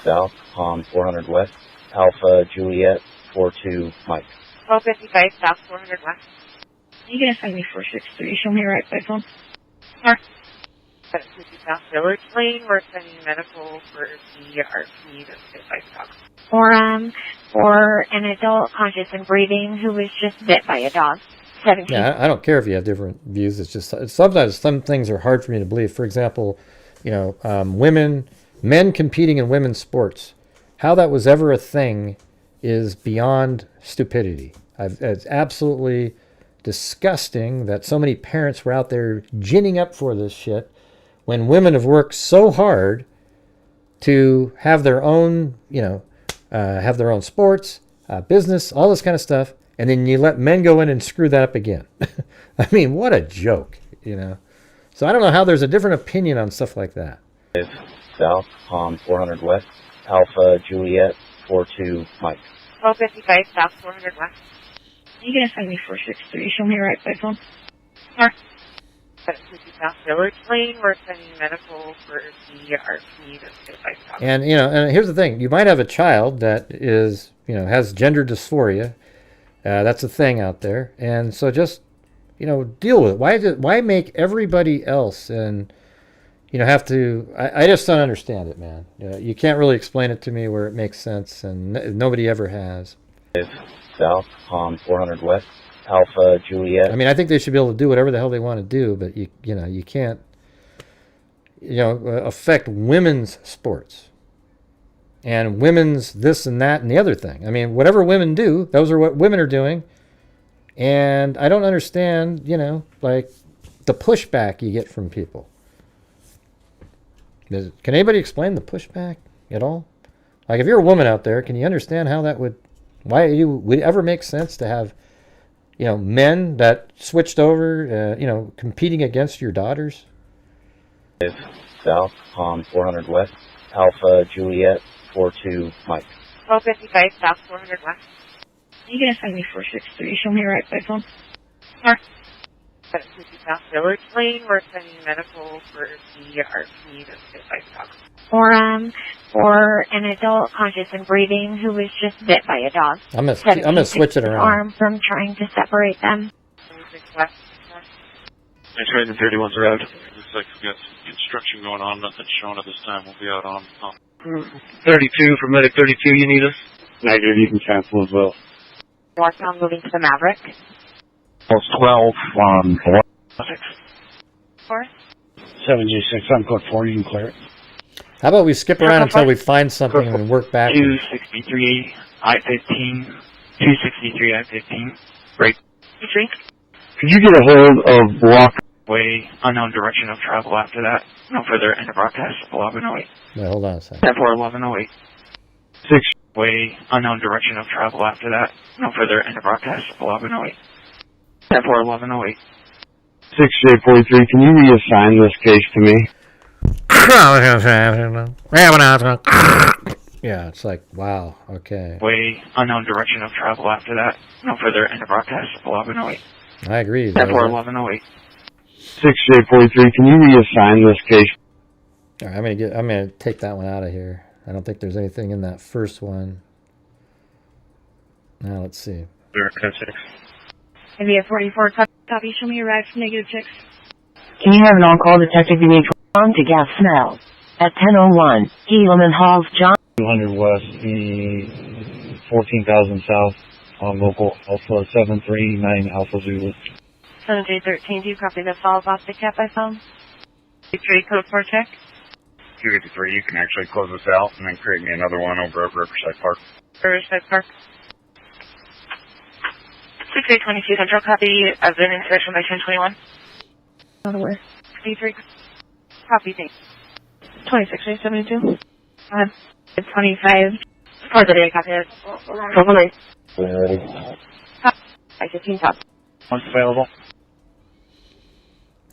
South on 400 West, Alpha Juliet 42 Mike. 1255 South 400 West. Are you going to send me 463? Show me your right by phone. Mark. 750 South Village Lane. We're sending medical for the RP that's hit by dog. For an adult conscious and breathing who was just bit by a dog. 17. Yeah, I don't care if you have different views. It's just sometimes some things are hard for me to believe. For example, you know, men competing in women's sports. How that was ever a thing is beyond stupidity. It's absolutely disgusting that so many parents were out there ginning up for this shit when women have worked so hard to have their own, you know, have their own sports, business, all this kind of stuff, and then you let men go in and screw that up again. I mean, what a joke, you know. So I don't know how there's a different opinion on stuff like that. South on 400 West, Alpha Juliet 42 Mike. 1255 South 400 West. Are you going to send me 463? Show me your right by phone. Mark. 750 South Village Lane. We're sending medical for the RP that's hit by dog. And, you know, and here's the thing. You might have a child that is, you know, has gender dysphoria. That's a thing out there. And so just, you know, deal with it. Why make everybody else and, you know, have to... I just don't understand it, man. You can't really explain it to me where it makes sense, and nobody ever has. South on 400 West, Alpha Juliet. I mean, I think they should be able to do whatever the hell they want to do, but you know, you can't, you know, affect women's sports and women's this and that and the other thing. I mean, whatever women do, those are what women are doing, and I don't understand, you know, like the pushback you get from people. Can anybody explain the pushback at all? Like, if you're a woman out there, can you understand how that would, why it would ever make sense to have, you know, men that switched over, you know, competing against your daughters? South on 400 West, Alpha Juliet 42 Mike. 1255 South 400 West. Are you going to send me 463? Show me your right by phone. Mark. 750 South Village Lane. We're sending medical for the RP that's hit by dog. For an adult conscious and breathing who was just bit by a dog. I'm gonna switch it around. Arm from trying to separate them. Thanks, right in 31's road. Looks like we've got some construction going on. Nothing showing at this time. We'll be out on 32 for medic 32. You need us? Negative, you can cancel as well. Northbound moving to the Mavic. Pulse 12 on 4. 7G6, I'm code 4, you can clear it. How about we skip around until we find something and work back? 263 I-15. 263 I-15. Break. Could you get a hold of Way, unknown direction of travel after that. No further end of broadcast, 1108. Wait, hold on a second. 10-4-1108. 6 Way, unknown direction of travel after that. No further end of broadcast, 1108. 10-4-1108. 6J43, can you reassign this case to me? Yeah, it's like, wow, okay. Way, unknown direction of travel after that. No further end of broadcast, 1108. I agree. 10-4-1108. 6J43, can you reassign this case? All right, I'm gonna take that one out of here. I don't think there's anything in that first one. Now let's see. Maybe a 44 copy. Show me your ride from -6. Can you have an on-call detective give me on to gas smell at 10:01 Helaman Halls, John? 200 West, the 14,000 South on local Alpha 739 Alpha Zulu. 7313, do you copy the follow-up off the cap I found? 3 code 4 check. 253, you can actually close this out and then create me another one over at Riverside Park. Riverside Park. 6822 Central, copy. I've been inspection by 1021. Out of where? 23. Copy, thanks. 2672. 25. For the day, copy. 1209. Ready. Copy. I-15 top. Once available.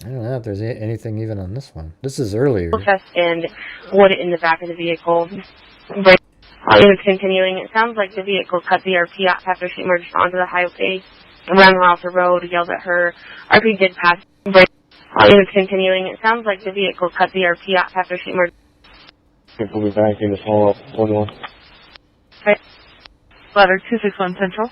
I don't know if there's anything even on this one. This is earlier. Chest and wood in the back of the vehicle. But it's continuing. It sounds like the vehicle cut the RP off after she merged onto the highway, ran her off the road, yelled at her. RP did pass. But it's continuing. It sounds like the vehicle cut the RP off after she merged. We'll be back in this hall up 21. Okay. Letter 261 Central.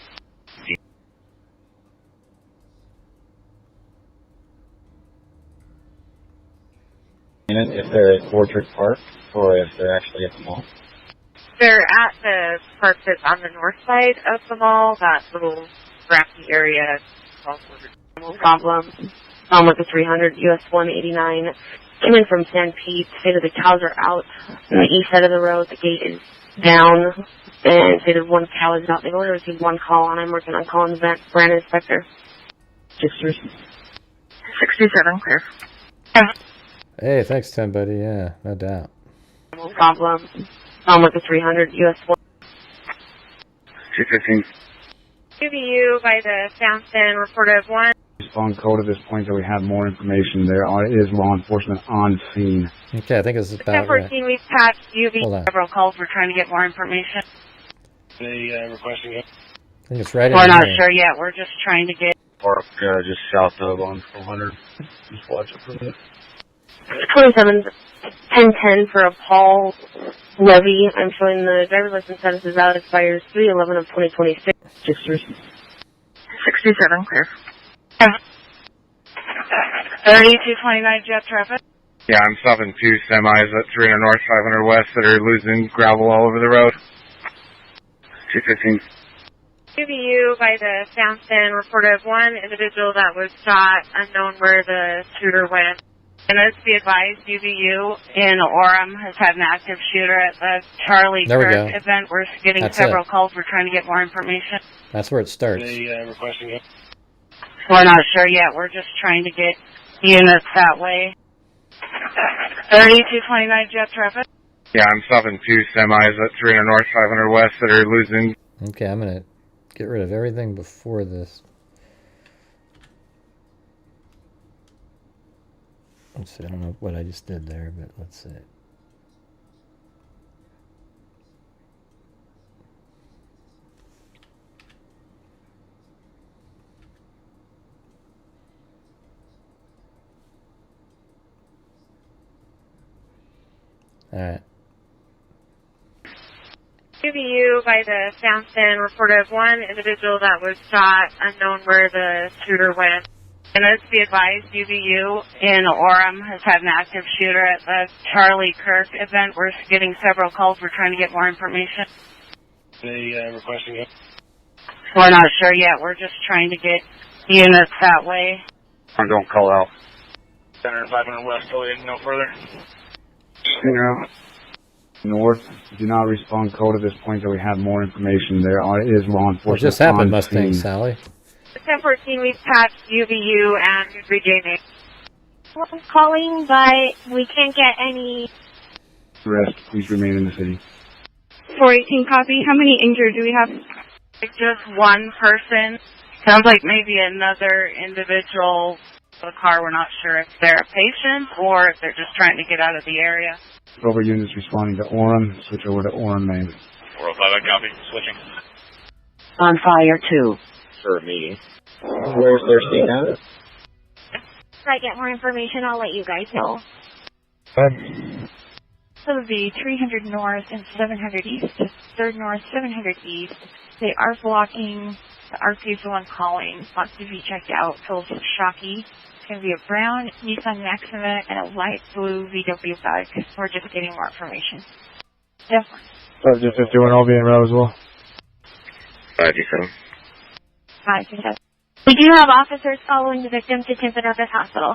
If they're at Orchard Park or if they're actually at the mall. They're at the park that's on the north side of the mall, that little grassy area. No problem. With the 300 US 189. Came in from San Pete. Stated the cows are out on the east side of the road. The gate is down. And stated one cow is out. They've only received one call, and I'm working on calling the brand inspector. 67, clear. Hey, thanks, Tim, buddy. Yeah, no doubt. No problem. With the 300 US 1. 215. QBU by the Soundstand reported 1. Respond code at this point that we have more information. There is law enforcement on scene. Okay, I think this is about 1014, right. we've patched UV. Hold on. Several calls. We're trying to get more information. They requesting it. I think it's right in We're not here. sure yet. We're just trying to get. Park just south of on 400. Just watch it for a bit. 27 1010 for a Paul Levy. I'm showing the driver's license status is out. Expires 3/11 of 2026. 67, clear. 3229 jet traffic. Yeah, I'm stopping 2 semis at 300 north, 500 west that are losing gravel all over the road. 215. QBU by the Soundstand reported 1 individual that was shot, unknown where the shooter went. And let's be advised, UBU in Orem has had an active shooter at the Charlie There we Kirk go. event. We're getting That's several it. calls. We're trying to get more information. That's where it starts. They requesting it. We're not sure yet. We're just trying to get units that way. 3229 jet traffic. Yeah, I'm stopping 2 semis at 300 north, 500 west that are losing. Okay, I'm going to get rid of everything before this. Let's see, I don't know what I just did there, but let's see. Alright. QBU by the Soundstand reported 1 individual that was shot, unknown where the shooter went. And let's be advised, UBU in Orem has had an active shooter at the Charlie Kirk event. We're getting several calls. We're trying to get more information. They requesting it. We're not sure yet. We're just trying to get units that way. I don't call out. Center 500 west, till no further. Yeah. North, do not respond code at this point that we have more information. There is law enforcement. What just happened, on Mustang scene. Sally? 1014, we've patched UVU and regaining. I'm calling, but we can't get any. Rest, please remain in the city. 418 copy. How many injured do we have? Just one person. Sounds like maybe another individual in the car. We're not sure if they're a patient or if they're just trying to get out of the area. Over units responding to Orem. Switch over to Orem main. 405, I copy. Switching. On fire 2. For a meeting. Where's their seat at? If I get more information, I'll let you guys know. So it would be 300 north and 700 east. 3rd north, 700 east. They are blocking. The RP is the one calling. Wants to be checked out. Feels shocky. It's going to be a brown Nissan Maxima and a light blue VW bug. We're just getting more information. Definitely. Just 51, I'll be in route as well. 527. 527. We do have officers following the victim to Timpanogos Hospital.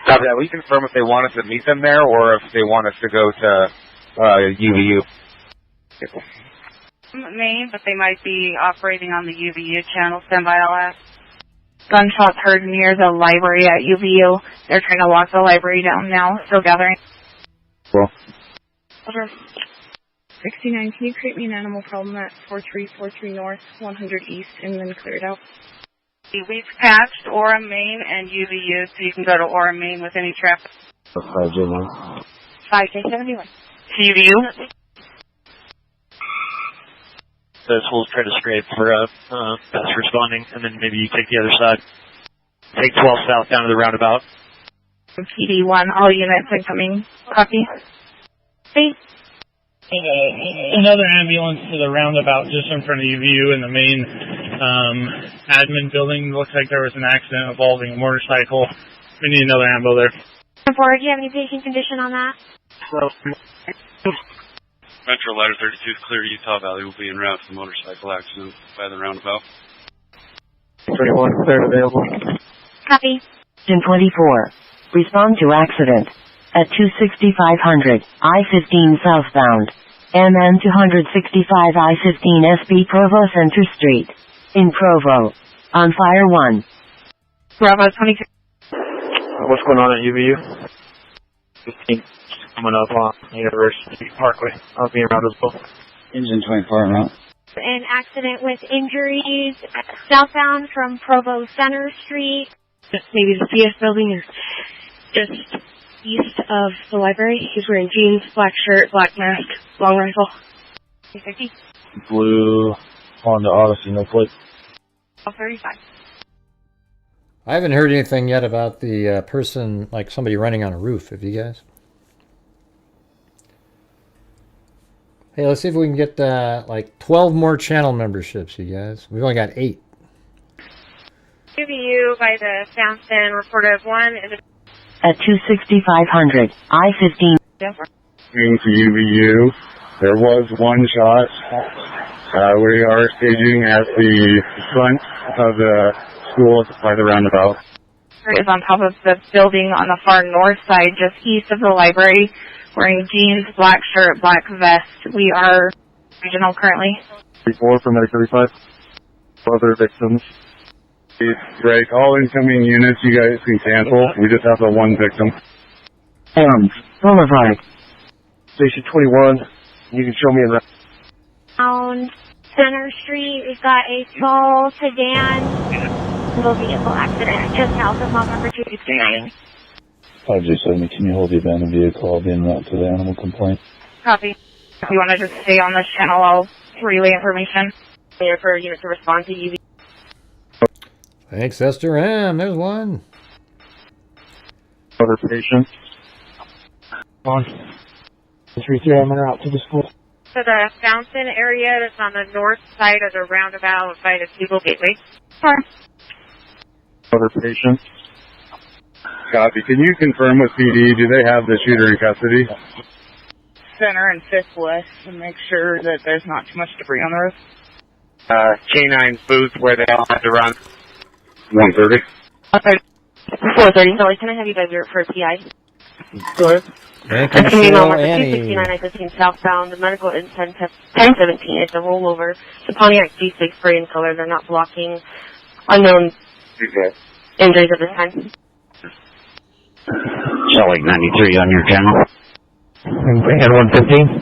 Copy that. Will you confirm if they want us to meet them there or if they want us to go to UVU? Main, but they might be operating on the UVU channel. Stand by, I'll ask. Gunshots heard near the library at UVU. They're trying to lock the library down now. Still gathering. Well. 69, can you create me an animal problem at 4343 north, 100 east, and then clear it out? We've patched Orem Main and UVU, so you can go to Orem Main with any traffic. 5J1. 5J71. UVU. Those holes try to scrape for fast responding, and then maybe you take the other side. Take 12 south down to the roundabout. PD1, all units incoming. Copy. See? Another ambulance to the roundabout just in front of UVU in the main admin building. Looks like there was an accident involving a motorcycle. We need another ambo there. Forward, do you have any patient condition on that? Metro Ladder 32 is clear. Utah Valley will be en route to the motorcycle accident by the roundabout. 31, clear available. Copy. 1024. Respond to accident. At 26500, I-15 southbound. MN 265 I-15 SB Provo Center Street. In Provo. On fire 1. Bravo 22. What's going on at UVU? 15 coming up on University Parkway. I'll be around as well. Engine 24 en route. An accident with injuries southbound from Provo Center Street. Maybe the CS building is just east of the library. He's wearing jeans, black shirt, black mask, long rifle. 350. Blue Honda Odyssey, no plate. 35. I haven't heard anything yet about the person, like somebody running on a roof. Have you guys? Hey, let's see if we can get like 12 more channel memberships, you guys. We've only got 8. UVU by the Soundstand reported 1 in the... At 26500, I-15. To UVU, there was one shot. We are staging at the front of the school by the roundabout. Is on top of the building on the far north side, just east of the library, wearing jeans, black shirt, black vest. We are regional currently. 34 from Medic 35. Other victims. Reck, all incoming units you guys can cancel. We just have the one victim. Boulevard. Station 21. You can show me in On Center Street, we've got a small sedan little vehicle accident just south of lot number 269. 5J70, can you hold the abandoned vehicle? I'll be en route to the animal complaint. Copy. If you want to just stay on this channel, I'll relay information. There for unit to respond to UV. Thanks, Esther M. There's one. other patients. On 3-3, I'm en route to the school. So the fountain area that's on the north side of the roundabout by the Siegel Gateway. Sure. Other patients. Copy. Can you confirm with PD, do they have the shooter in custody? Center and 5th West to make sure that there's not too much debris on the roof. K9 booth where they all had to run. 130. 430. So can I have you guys for a PI? Go ahead. Thank you, Cheryl Annie. 269 I-15 southbound, the medical intent 1017. It's a rollover. The Pontiac G6 spray in color. They're not blocking unknown injuries at this time. Shelly 93 on your channel. And 115.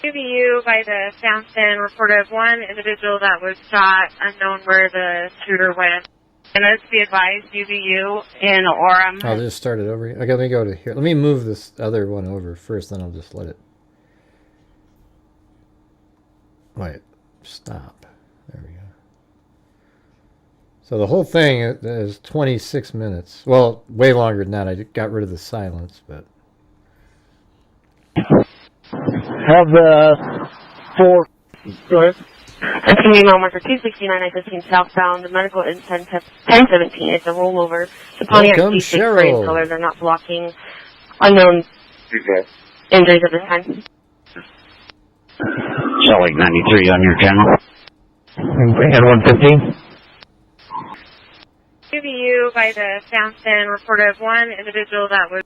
UVU by the Soundstand reported one individual that was shot, unknown where the shooter went. And let's be advised, UVU in Orem. I'll just start it over. Okay, let me go to here. Let me move this other one over first, then I'll just let it. Wait, stop. There we go. So the whole thing is 26 minutes. Well, way longer than that. I got rid of the silence, but. Have the 4. Go ahead. Continue email marker 269 I-15 southbound, the medical intent 1017. It's a rollover. The Pontiac G6 spray in color. They're not blocking unknown injuries at this time. Shelly 93 on your channel. And 115. UVU by the Soundstand reported one individual that was.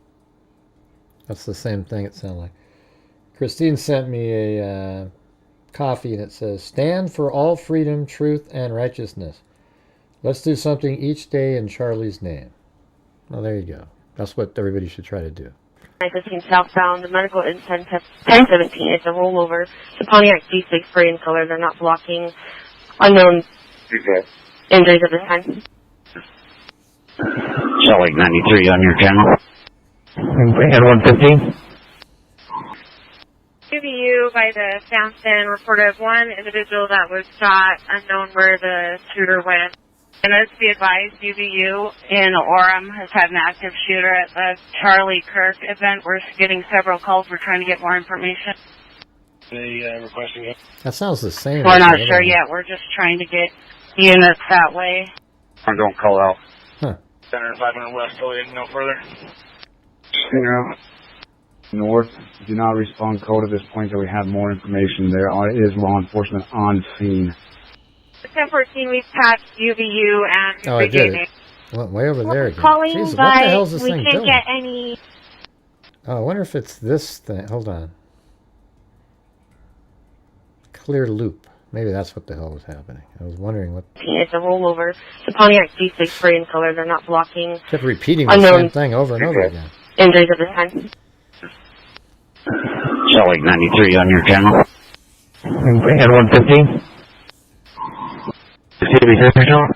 That's the same thing it sounded like. Christine sent me a coffee and it says, "Stand for all freedom, truth, and righteousness. Let's do something each day in Charlie's name." Well, there you go. That's what everybody should try to do. I-15 southbound, the medical intent 1017. It's a rollover. The Pontiac G6 spray in color. They're not blocking unknown Injuries at this time. Charlie 93 on your channel. And 115. QBU by the Soundstand reported one individual that was shot, unknown where the shooter went. And let's be advised, UBU in Orem has had an active shooter at the Charlie Kirk event. We're getting several calls. We're trying to get more information. They requesting it. That sounds the same. We're as not the other sure one. yet. We're just trying to get units that way. Don't call out. Center 500 west, till no further. North, do not respond code at this point until we have more information. There is law enforcement on scene. 1014, we've patched UBU and Oh, I did Brigade. it. Went way over there again. Calling, Jeez, what but the hell is this we thing can't doing? get any. Oh, I wonder if it's this thing. Hold on. Clear loop. Maybe that's what the hell was happening. I was wondering what. It's a rollover. The Pontiac G6 spray in color. They're not blocking. Kept repeating the Unknown. same thing over and over again. Injuries at this time. Charlie 93 on your channel. And 115. Is he here now?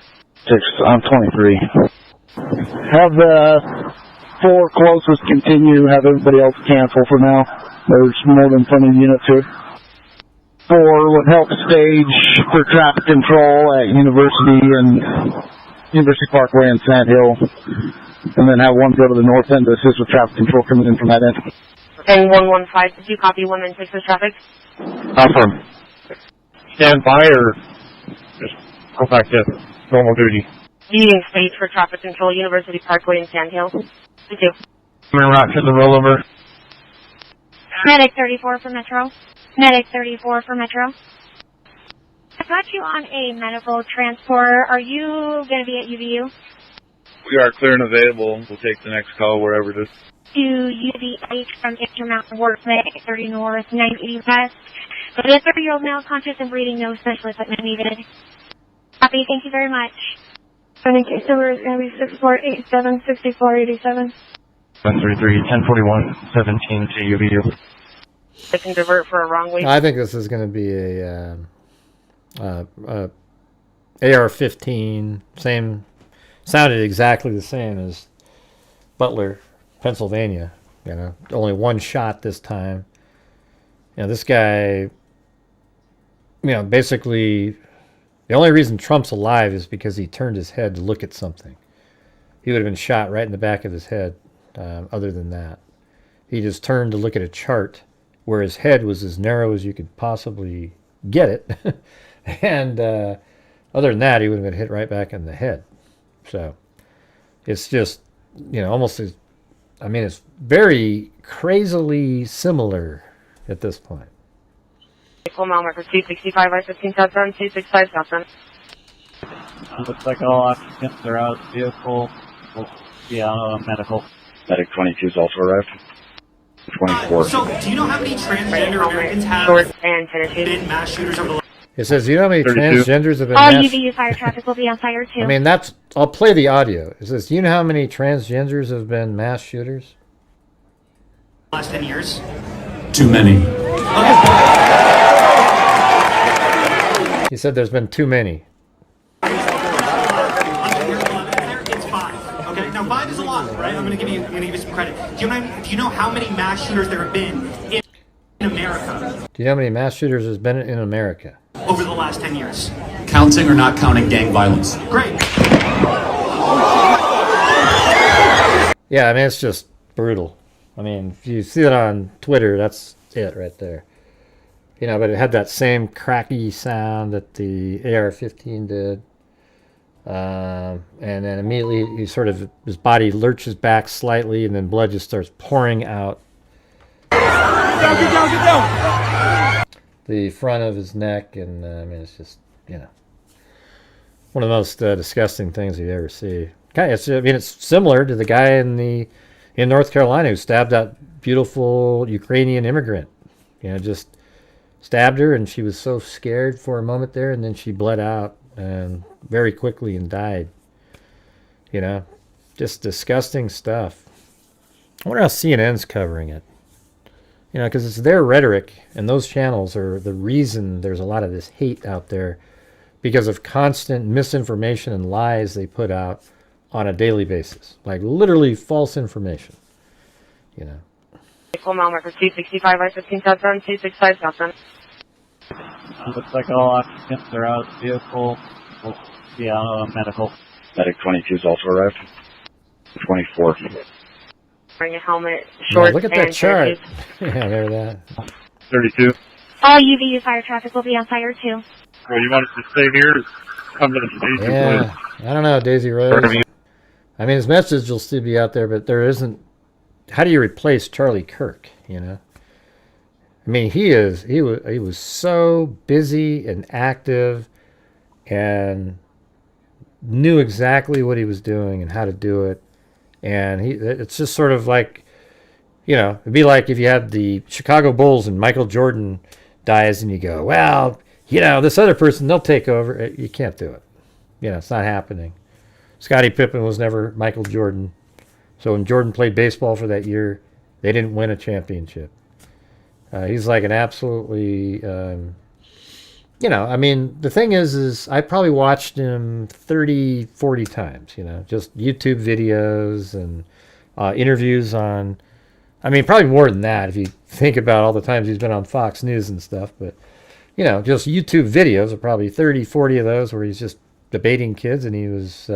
6, I'm 23. Have the 4 closest continue, have everybody else cancel for now. There's more than plenty of units here. 4 would help stage for traffic control at University and University Parkway and Sand Hill. And then have 1 go to the north end to assist with traffic control coming in from that end. And 115, did you copy 116 with traffic? Awesome. Stand by or just go back to normal duty? Leading stage for traffic control, University Parkway and Sand Hill. Thank you. Coming around to the rollover. Medic 34 for Metro. Medic 34 for Metro. I got you on a medical transporter. Are you going to be at UVU? We are clear and available. We'll take the next call wherever it is. To UVH from Intermountain Wharf, Medic 30 North, 980 West. But a 30-year-old male conscious and breathing, no special equipment needed. Copy, thank you very much. Running case number is going to be 6487 6487. 133, 1041, 17 to UVU. They can divert for a wrong way. I think this is going to be a AR-15. Same, sounded exactly the same as Butler, Pennsylvania. You know, only 1 shot this time. You know, this guy, you know, basically the only reason Trump's alive is because he turned his head to look at something. He would have been shot right in the back of his head. Other than that, he just turned to look at a chart where his head was as narrow as you could possibly get it. And other than that, he would have been hit right back in the head. So it's just, you know, almost as, I mean, it's very crazily similar at this point. Full mile marker 265 I-15 southbound, 265 southbound. Looks like all occupants are out of the vehicle. Yeah, medical. Medic 22 is also arrived. 24. So, do you know how many transgender Americans have been mass shooters over the last? It says, you know how many 32? transgenders have been All mass... UVU fire traffic will be on fire too. I mean, that's... I'll play the audio. It says, do you know how many transgenders have been mass shooters? Last 10 years? Too many. He said there's been too many. It's 5. Okay, now 5 is a lot, right? I'm gonna give you some credit. Do you know how many mass shooters there have been in America Do you know how many mass shooters there's been in America? over the last 10 years? Counting or not counting gang violence? Great. Yeah, I mean, it's just brutal. I mean, if you see it on Twitter, that's it right there. You know, but it had that same cracky sound that the AR-15 did. And then immediately he sort of, his body lurches back slightly and then blood just starts pouring out. Get down! The front of his neck, and I mean, it's just, you know, one of the most disgusting things you ever see. I mean, it's similar to the guy in North Carolina who stabbed that beautiful Ukrainian immigrant. You know, just stabbed her, and she was so scared for a moment there, and then she bled out and very quickly and died. You know, just disgusting stuff. I wonder how CNN's covering it. You know, because it's their rhetoric, and those channels are the reason there's a lot of this hate out there because of constant misinformation and lies they put out on a daily basis. Like literally false information. You know. Vehicle mile marker 265 I-15 southbound, 265 southbound. Looks like all occupants are out of the vehicle. Medical. Medic 22 is also arrived. 24. Wearing a helmet, Yeah, shorts, look at and that chart. jerseys. Yeah, there that. 32. All UVU fire traffic will be on fire 2. Well, you want us to stay here or come to the station? Yeah, I don't know, Daisy Rose. I mean, his message will still be out there, but there isn't. How do you replace Charlie Kirk? You know, I mean, he was so busy and active, and knew exactly what he was doing and how to do it, and it's just sort of like, you know, it'd be like if you had the Chicago Bulls and Michael Jordan dies, and you go, well, you know, this other person, they'll take over. You can't do it. You know, it's not happening. Scottie Pippen was never Michael Jordan. So when Jordan played baseball for that year, they didn't win a championship. He's like an absolutely, you know, I mean, the thing is I probably watched him 30, 40 times, you know, just YouTube videos and interviews on, I mean, probably more than that if you think about all the times he's been on Fox News and stuff. But, you know, just YouTube videos are probably 30, 40 of those where he's just debating kids, and he was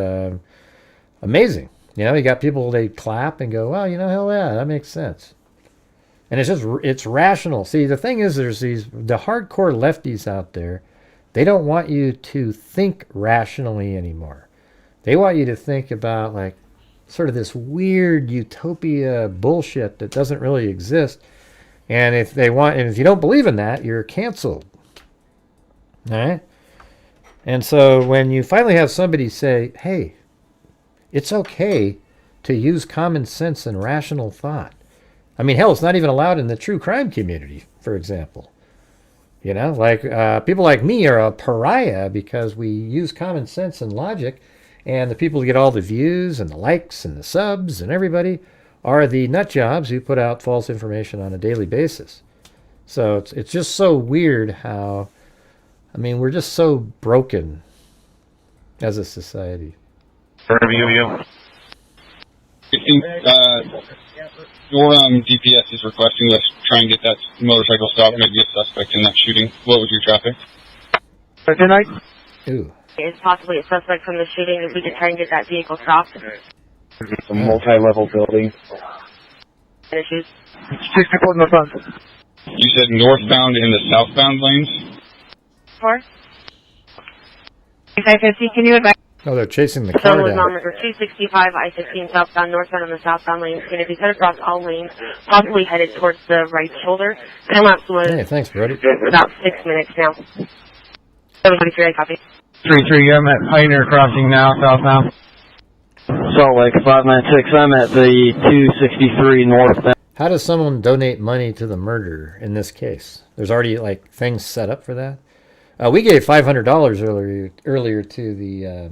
amazing. You know, he got people, they clap and go, well, you know, hell yeah, that makes sense. And it's just, it's rational. See, the thing is, there's the hardcore lefties out there, they don't want you to think rationally anymore. They want you to think about, like, sort of this weird utopia bullshit that doesn't really exist. And if you don't believe in that, you're canceled. All right? And so when you finally have somebody say, hey, it's okay to use common sense and rational thought. I mean, hell, it's not even allowed in the true crime community, for example. You know, like people like me are a pariah because we use common sense and logic, and the people who get all the views and the likes and the subs and everybody are the nut jobs who put out false information on a daily basis. So it's just so weird how, I mean, we're just so broken as a society. Your DPS is requesting us try and get that motorcycle stopped, maybe a suspect in that shooting. What was your traffic? Good night. Ooh. Is possibly a suspect from the shooting. If we could try and get that vehicle stopped. It's a multi-level building. Issues. 64 northbound. You said northbound in the southbound lanes? 4. 550, can you advise? Oh, they're chasing the So car was down. number 265 I-15 southbound, northbound on the southbound lane. It's going to be cut across all lanes, possibly headed towards the right shoulder. Time lapse was Hey, thanks, Brody. about 6 minutes now. 723, I copy. 3-3, I'm at Pioneer Crossing now, southbound. Salt Lake 596, I'm at the 263 northbound. How does someone donate money to the murder in this case? There's already like things set up for that. We gave $500 earlier to the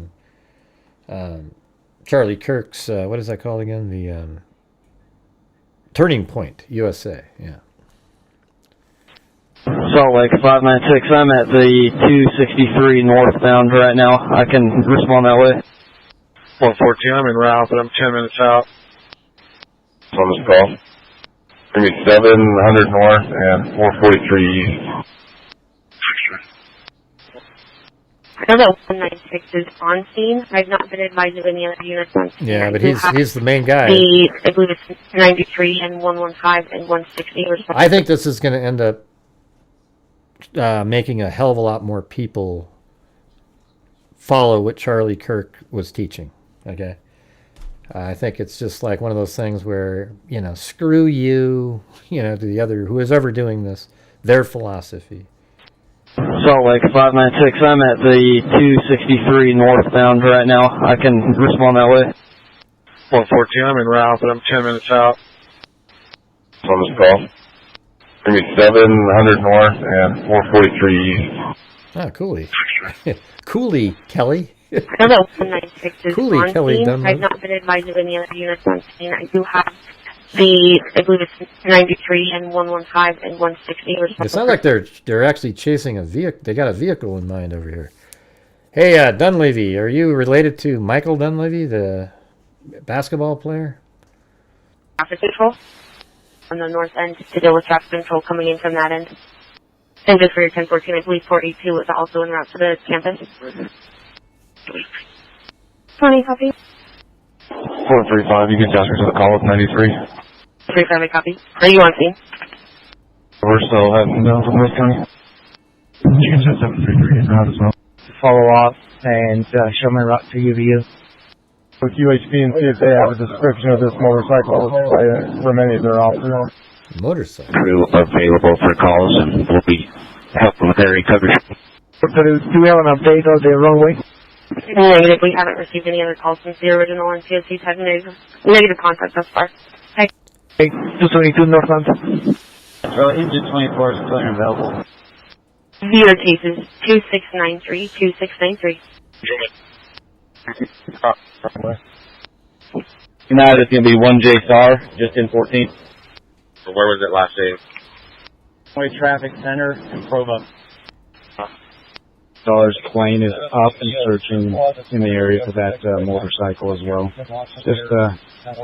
Charlie Kirk's, what is that called again? The Turning Point USA. Yeah. Salt Lake 596, I'm at the 263 northbound right now. I can respond that way. 114, I'm en route, but I'm 10 minutes out. On this call. Give me 700 north and 443 east. I know that 196 is on scene. I've not been advised of any other units on scene. Yeah, but he's the main guy. I believe it's 93 and 115 and 160. I think this is going to end up making a hell of a lot more people follow what Charlie Kirk was teaching. Okay, I think it's just like one of those things where, you know, screw you, you know, to the other, who is ever doing this, their philosophy. Salt Lake 596, I'm at the 263 northbound right now. I can respond that way. 114, I'm en route, but I'm 10 minutes out. On this call. Give me 700 north and 443 east. Ah, Cooley. Cooley, Kelly. I know that 196 is Cooley, on Kelly scene. Dunlop. I've not been advised of any other units on scene. I do have I believe it's 93 and 115 and 160. It sounds like they're actually chasing a vehicle. They got a vehicle in mind over here. Hey, Dunleavy, are you related to Michael Dunleavy, the basketball player? Traffic control on the north end to deal with traffic control coming in from that end. And just for your 1014, I believe 482 is also en route to the campus. 20 copy. 435, you can transfer to the call with 93. 3 copy. Are you on scene? We're still heading down from North County. You can send 733 out as well. Follow up and show my route to UVU. With UHP and see if they have a description of this motorcycle for many of their officers. Motorcycle. Crew available for calls and we'll be helping with area coverage. Do we have an update of the runway? Negative. We haven't received any other calls since the original, and COC's had negative contact thus far. Hey, 222 northbound. Engine 24 is still available. Zero cases. 2693. 2693. United is going to be 1J Star, just in 14. So where was it last day? Traffic Center and Provo. Star's plane is up and searching in the area for that motorcycle as well. Just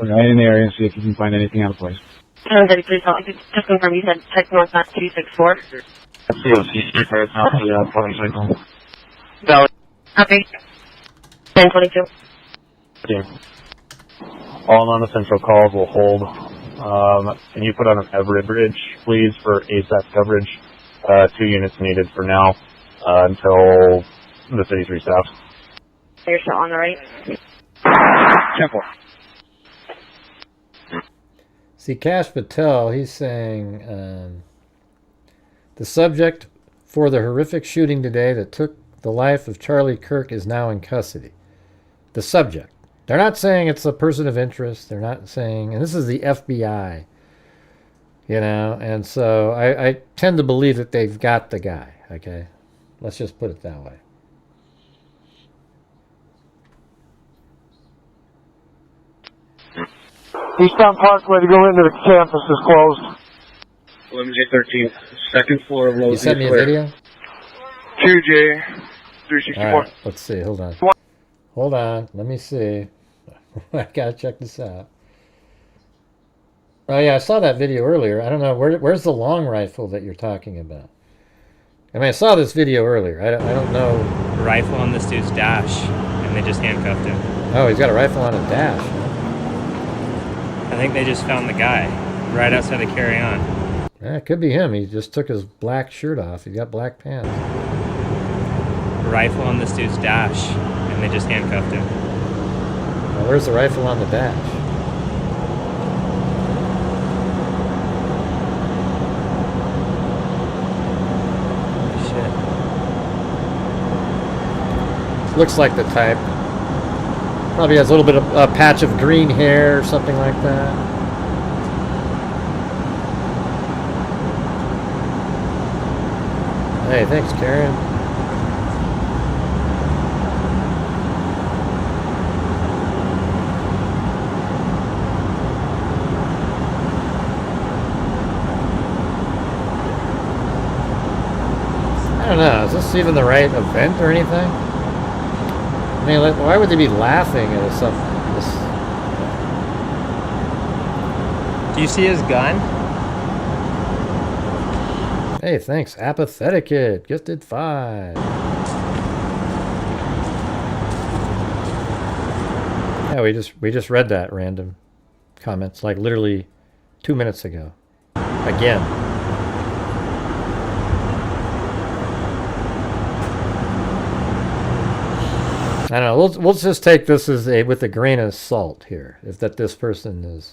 remain in the area and see if you can find anything out of place. 733, just confirm you said check north, not 264. COC, not the motorcycle. Valid. Copy. 1022. All non-essential calls will hold. Can you put on an Everett Bridge, please, for ASAP coverage? 2 units needed for now until the city's restaffed. You're still on the right. Temple. See, Cash Patel, he's saying the subject for the horrific shooting today that took the life of Charlie Kirk is now in custody. The subject. They're not saying it's a person of interest. They're not saying, and this is the FBI, you know, and so I tend to believe that they've got the guy, okay? Let's just put it that way. Eastbound Parkway to go into the campus is closed. 11J13, second floor of Lowe's. You sent me a video? 2J, 364. All right, let's see. Hold on. Hold on. Let me see. I gotta check this out. Oh yeah, I saw that video earlier. I don't know where's the long rifle that you're talking about. I mean, I saw this video earlier. I don't know. Rifle on this dude's dash, and they just handcuffed him. Oh, he's got a rifle on a dash. I think they just found the guy right outside of Carry On. Yeah, it could be him. He just took his black shirt off. He's got black pants. Rifle on this dude's dash, and they just handcuffed him. Well, where's the rifle on the dash? Shit. Looks like the type. Probably has a little bit of a patch of green hair or something like that. Hey, thanks, Karen. I don't know, is this even the right event or anything? I mean, why would they be laughing at something? Do you see his gun? Hey, thanks, Apathetic Kid. Gifted 5. Yeah, we just read that random comments like literally 2 minutes ago. Again. I don't know. We'll just take this as with a grain of salt here. If that this person is.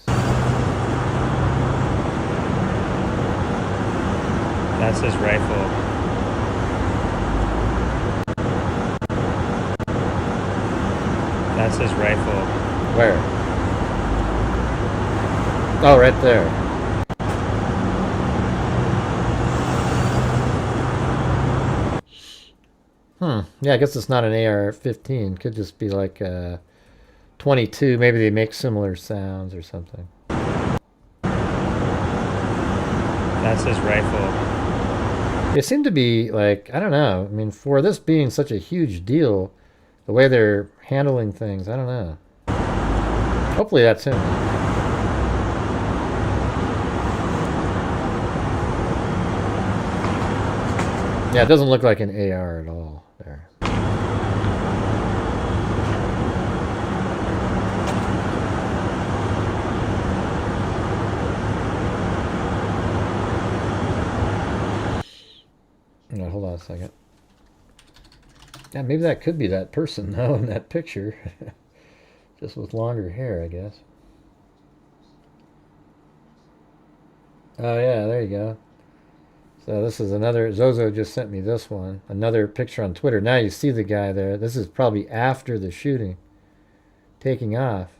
That's his rifle. That's his rifle. Where? Oh, right there. Yeah, I guess it's not an AR-15. Could just be like a 22. Maybe they make similar sounds or something. That's his rifle. They seem to be like, I don't know. I mean, for this being such a huge deal, the way they're handling things, I don't know. Hopefully that's him. Yeah, it doesn't look like an AR at all there. Yeah, hold on a second. Yeah, maybe that could be that person, though, in that picture. Just with longer hair, I guess. Oh, yeah, there you go. So this is another... Zozo just sent me this one. Another picture on Twitter. Now you see the guy there. This is probably after the shooting. Taking off.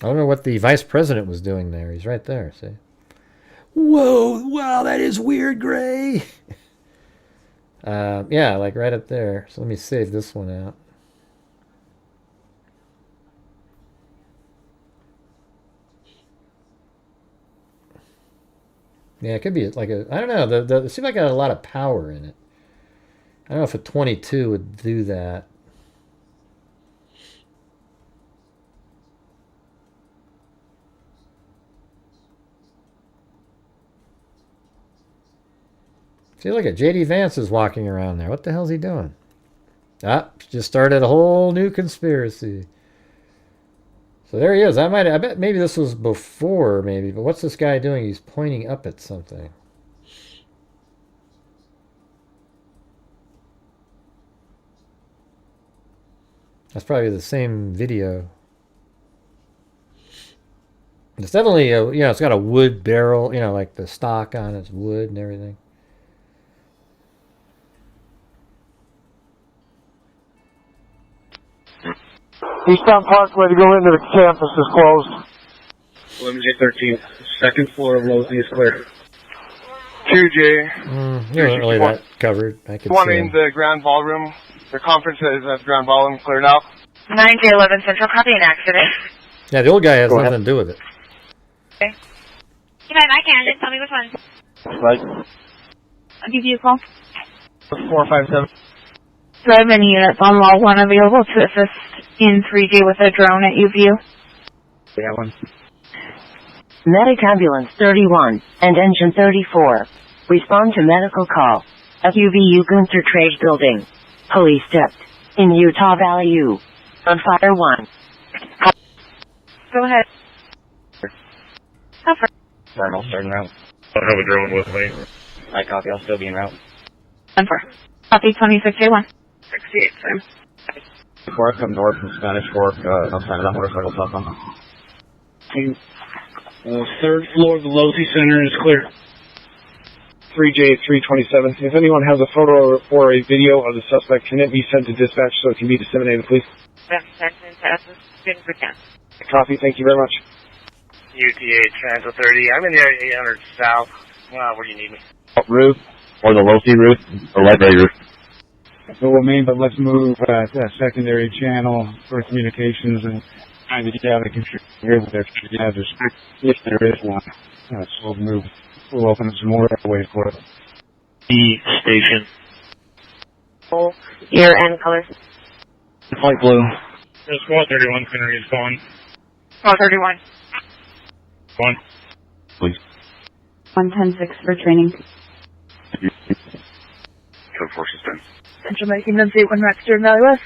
I don't know what the vice president was doing there. He's right there, see? Whoa, wow, that is weird, Gray. Yeah, like right up there. So let me save this one out. Yeah, it could be like a, I don't know, it seems like it had a lot of power in it. I don't know if a 22 would do that. See, look at JD Vance is walking around there. What the hell's he doing? Ah, just started a whole new conspiracy. So there he is. I bet maybe this was before, maybe. But what's this guy doing? He's pointing up at something. That's probably the same video. It's definitely, it's got a wood barrel, like the stock on it's wood and everything. Eastbound Parkway to go into the campus is closed. MJ13, second floor of Losey is clear. 2J. You weren't really that covered. I could One see in him. the Grand Ballroom. The conference is at the Grand Ballroom, cleared out. 9J11 Central, copy an accident. Yeah, the old guy has nothing to do with it. Okay. Can I can, just tell me which one. Right. I'll give you a call. 457. Do I have any units on wall 1 available to assist in 3J with a drone at UVU? We have one. Medic Ambulance 31 and Engine 34. Respond to medical call at UVU Gunther Trade Building. Police stepped in Utah Valley U. On fire 1. Go ahead. How far? Paranormal, starting route. I don't have a drone with me. I copy, I'll still be en route. 10-4. Copy 26J1. 68, sir. Before I come north from Spanish Fork, I'll sign that motorcycle stop on. Third floor of the Losey Center is clear. 3J 327. If anyone has a photo or a video of the suspect, can it be sent to dispatch so it can be disseminated, please? Copy, thank you very much. UTA Transit 30. I'm in the area 800 south. Where do you need me? Roof, or the Losey roof, or library roof. So what I mean, but let's move to that secondary channel for communications and trying to get out of control here with their hazards. If there is one, so we'll move. We'll open up some more ways for it. The station. Year and colors. Light blue. There's 431 center is gone. 431. 1. Please. 110-6 for training. Code 4 sustained. Central making them 81 Rexter Valley West.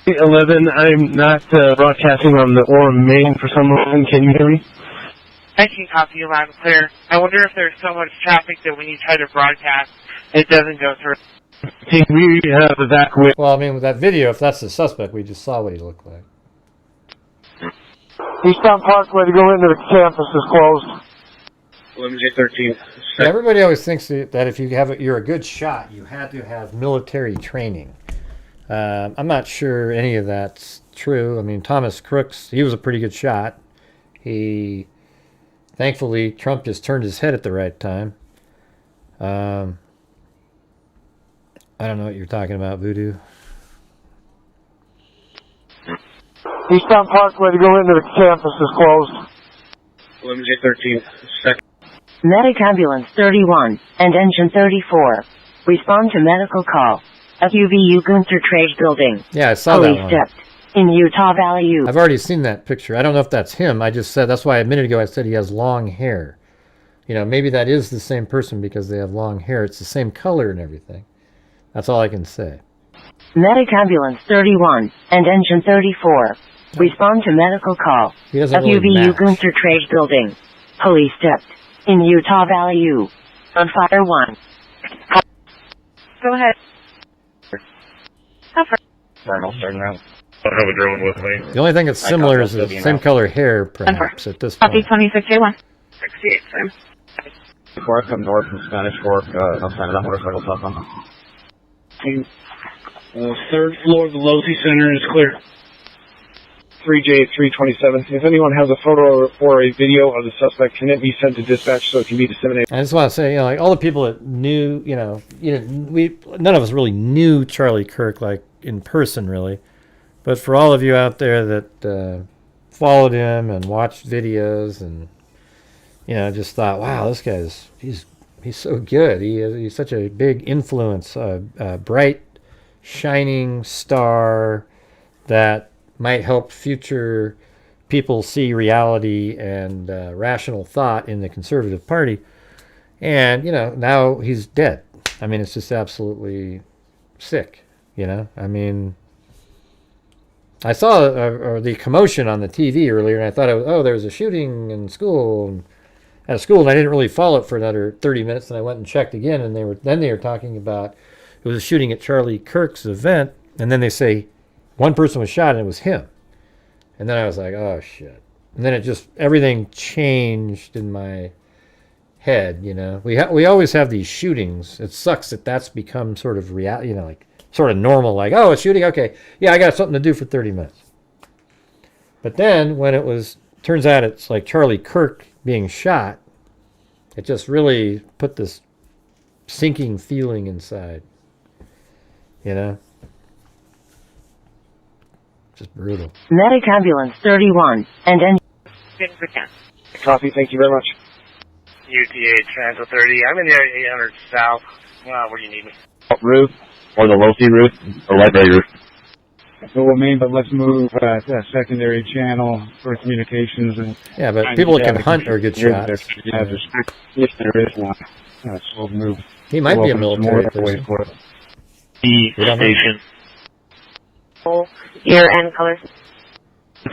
11, I'm not broadcasting on the Orem main for some reason. Can you hear me? I can copy you loud and clear. I wonder if there's so much traffic that when you try to broadcast, it doesn't go through. Can we have evacuate? Well, I mean, with that video, if that's the suspect, we just saw what he looked like. Eastbound Parkway to go into the campus is closed. MJ13. Yeah, everybody always thinks that if you're a good shot, you had to have military training. I'm not sure any of that's true. I mean, Thomas Crooks, he was a pretty good shot. Thankfully, Trump just turned his head at the right time. I don't know what you're talking about, Voodoo. Eastbound Parkway to go into the campus is closed. MJ13. Second. Medic Ambulance 31 and Engine 34. Respond to medical call. FUVU Gunther Trade Building. Yeah, I saw Police that one. Depth. In Utah Valley U. I've already seen that picture. I don't know if that's him. I just said, that's why a minute ago I said he has long hair. You know, maybe that is the same person because they have long hair. It's the same color and everything. That's all I can say. Medic Ambulance 31 and Engine 34. Respond to medical call. He doesn't really FUVU match. Gunther Trade Building. Police Depth. In Utah Valley U. On fire 1. Go ahead. How far? Paranormal starting out. I don't have a drone with me. The only thing that's similar is the same color hair, perhaps, at this point. Copy 26J1. 68, firm. Before I come north from Spanish Fork, outside of that motorcycle stop on. Third floor of the Losey Center is clear. 3J327. If anyone has a photo or a video of the suspect, can it be sent to dispatch so it can be disseminated? I just want to say, you know, like all the people that knew, none of us really knew Charlie Kirk, like in person, really. But for all of you out there that followed him and watched videos and, you know, just thought, wow, this guy's he's so good. He's such a big influence, a bright, shining star that might help future people see reality and rational thought in the Conservative Party. And, you know, now he's dead. I mean, it's just absolutely sick, you know? I mean, I saw the commotion on the TV earlier, and I thought, there was a shooting in school, at a school, and I didn't really follow it for another 30 minutes, and I went and checked again, and they were talking about it was a shooting at Charlie Kirk's event, and then they say one person was shot, and it was him. And then I was like, oh, shit. And then everything changed in my head, you know. We always have these shootings. It sucks that that's become sort of reality, you know, like sort of normal, like, oh, a shooting? Okay, yeah, I got something to do for 30 minutes. But then when turns out it's like Charlie Kirk being shot, it just really put this sinking feeling inside, you know? Just brutal. Medic Ambulance 31 and Engine. Copy, thank you very much. UTA Transit 30. I'm in the area 800 south. Where do you need me? Roof, or the Losey roof, or library roof. So what I mean, but let's move that secondary channel for communications and. Yeah, but people that can hunt or get shot. If there is one, so we'll move. He might be a military person. The station. Year and color.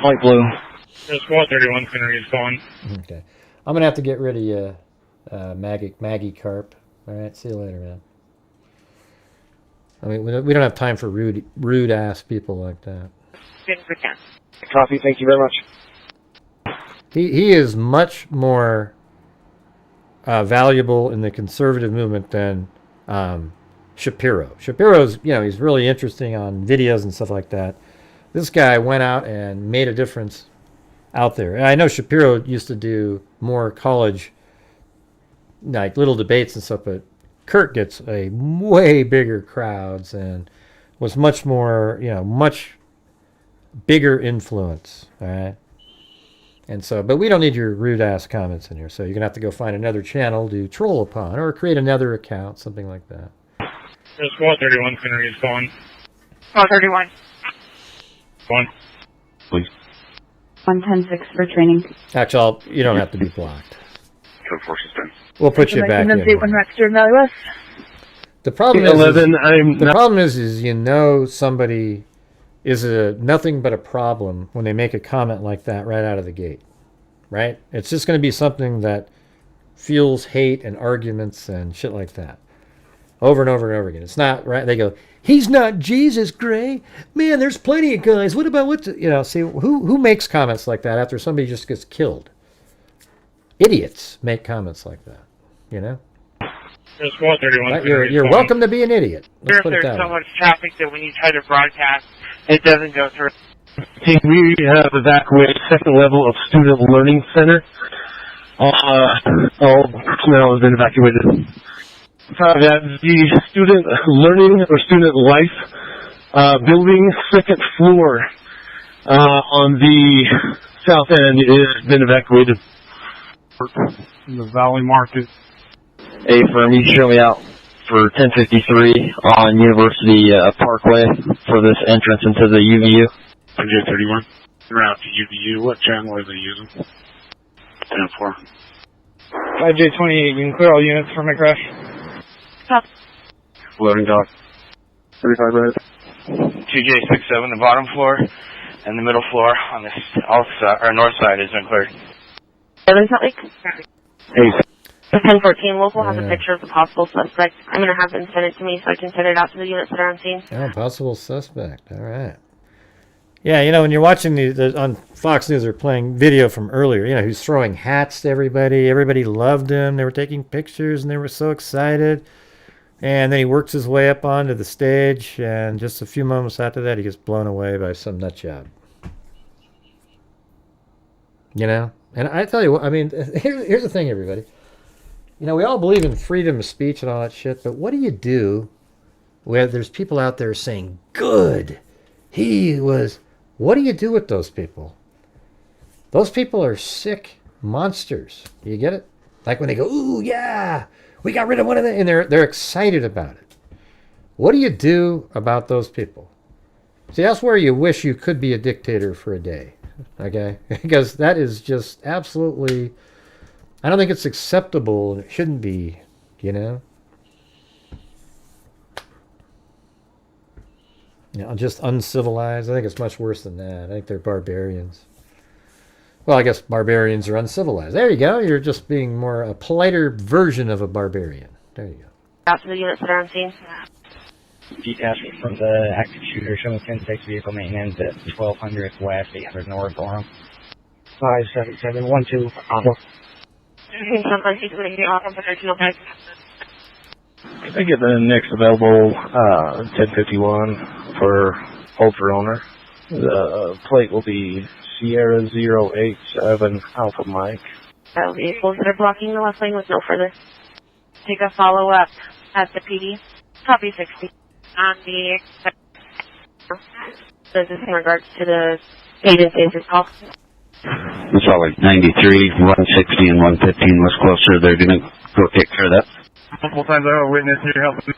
Light blue. There's 431 Center is going. Okay. I'm going to have to get rid of you, Maggie Carp. All right, see you later, man. I mean, we don't have time for rude-ass people like that. Copy, thank you very much. He is much more valuable in the conservative movement than Shapiro. Shapiro's, you know, he's really interesting on videos and stuff like that. This guy went out and made a difference out there. And I know Shapiro used to do more college, like little debates and stuff, but Kirk gets a way bigger crowds and was much more, you know, much bigger influence. All right. And so, but we don't need your rude ass comments in here. So you're going to have to go find another channel to troll upon or create another account, something like that. There's 431 Center is going. 431. One. Please. 110-6 for training. Actually, you don't have to be blocked. Code forces done. We'll put you back in. The problem is you know somebody is nothing but a problem when they make a comment like that right out of the gate, right? It's just going to be something that fuels hate and arguments and shit like that over and over and over again. It's not right. They go, he's not Jesus, Gray. Man, there's plenty of guys. What about see, who makes comments like that after somebody just gets killed? Idiots make comments like that, you know? There's 431 right? You're welcome to be an idiot. Let's put it There's that so way. much traffic that when you try to broadcast, it doesn't go through. We have evacuated second level of student learning center. All personnel has been evacuated. The student learning or student life building, second floor on the south end has been evacuated. in the Valley Market. Hey, firm, you can show me out for 1053 on University Parkway for this entrance into the UVU. MJ31. Route to UVU. What channel are they using? 10-4. 5J28, you can clear all units for my crash. Loading dock. 35 right. 2J67, the bottom floor and the middle floor on the north side has been cleared. Hey. 1014, local has a picture of the possible suspect. I'm going to have them send it to me so I can send it out to the units that are on scene. Oh, possible suspect. All right. Yeah, you know, when you're watching on Fox News, they're playing video from earlier. You know, he's throwing hats to everybody. Everybody loved him. They were taking pictures, and they were so excited. And then he works his way up onto the stage, and just a few moments after that, he gets blown away by some nut job. You know? And I tell you what, I mean, here's the thing, everybody. You know, we all believe in freedom of speech and all that shit, but what do you do where there's people out there saying, good, he was... What do you do with those people? Those people are sick monsters. You get it? Like when they go, ooh, yeah, we got rid of one of them, and they're excited about it. What do you do about those people? See, that's where you wish you could be a dictator for a day, okay? Because that is just absolutely, I don't think it's acceptable, and it shouldn't be, you know? You know, just uncivilized. I think it's much worse than that. I think they're barbarians. Well, I guess barbarians are uncivilized. There you go. You're just being more a politer version of a barbarian. There you go. Out to the units that are on scene. Detachment from the active shooter, showing 10-6 vehicle maintenance at 1200 west, 800 north, Orem. 57712. Can I get the next available 1051 for Ultra owner? The plate will be Sierra 087 Alpha Mike. Vehicles that are blocking the left lane with no further. Take a follow-up at the PD. Copy 60. On the... This is in regards to the agency's call. We saw like 93, 160, and 115 was closer. They're going to go take care of that. Multiple times I have a witness here helping.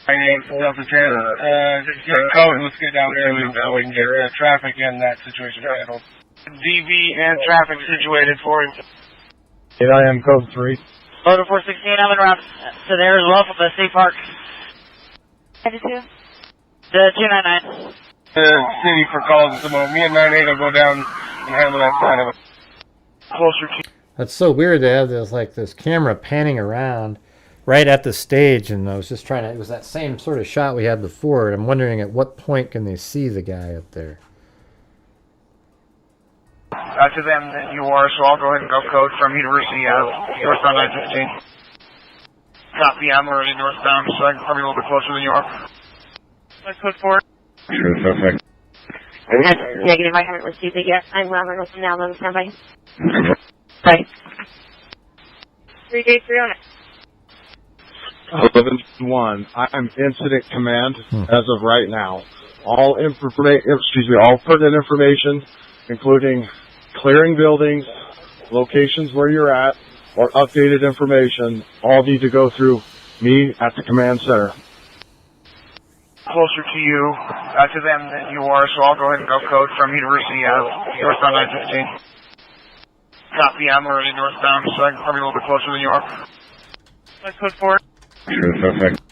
My name's Delta Trans. Just get a code and let's get down there and we can get traffic in that situation handled. DV and traffic situated for him. Here I am, code 3. Photo 468, I'm en route to there as well from the State Park. 92? The 299. City for calls at the moment. Me and 98 will go down and handle that kind of closer to. That's so weird to have this, like, this camera panning around right at the stage, and I was just trying to, it was that same sort of shot we had before, and I'm wondering at what point can they see the guy up there. To them that you are, so I'll go ahead and go code from University northbound 915. Copy, I'm already northbound, so I'm probably a little bit closer than you are. Let's code 4. Sure, perfect. Negative, I haven't received it yet. I'm Robert with now, let me stand by. Bye. 3J3 on it. 11-1. I'm incident command as of right now. All pertinent information, including clearing buildings, locations where you're at, or updated information, all need to go through me at the command center. Closer to you, to them that you are, so I'll go ahead and go code from University northbound 915. Copy, I'm already northbound, so I'm probably a little bit closer than you are. Let's code 4. Sure, perfect.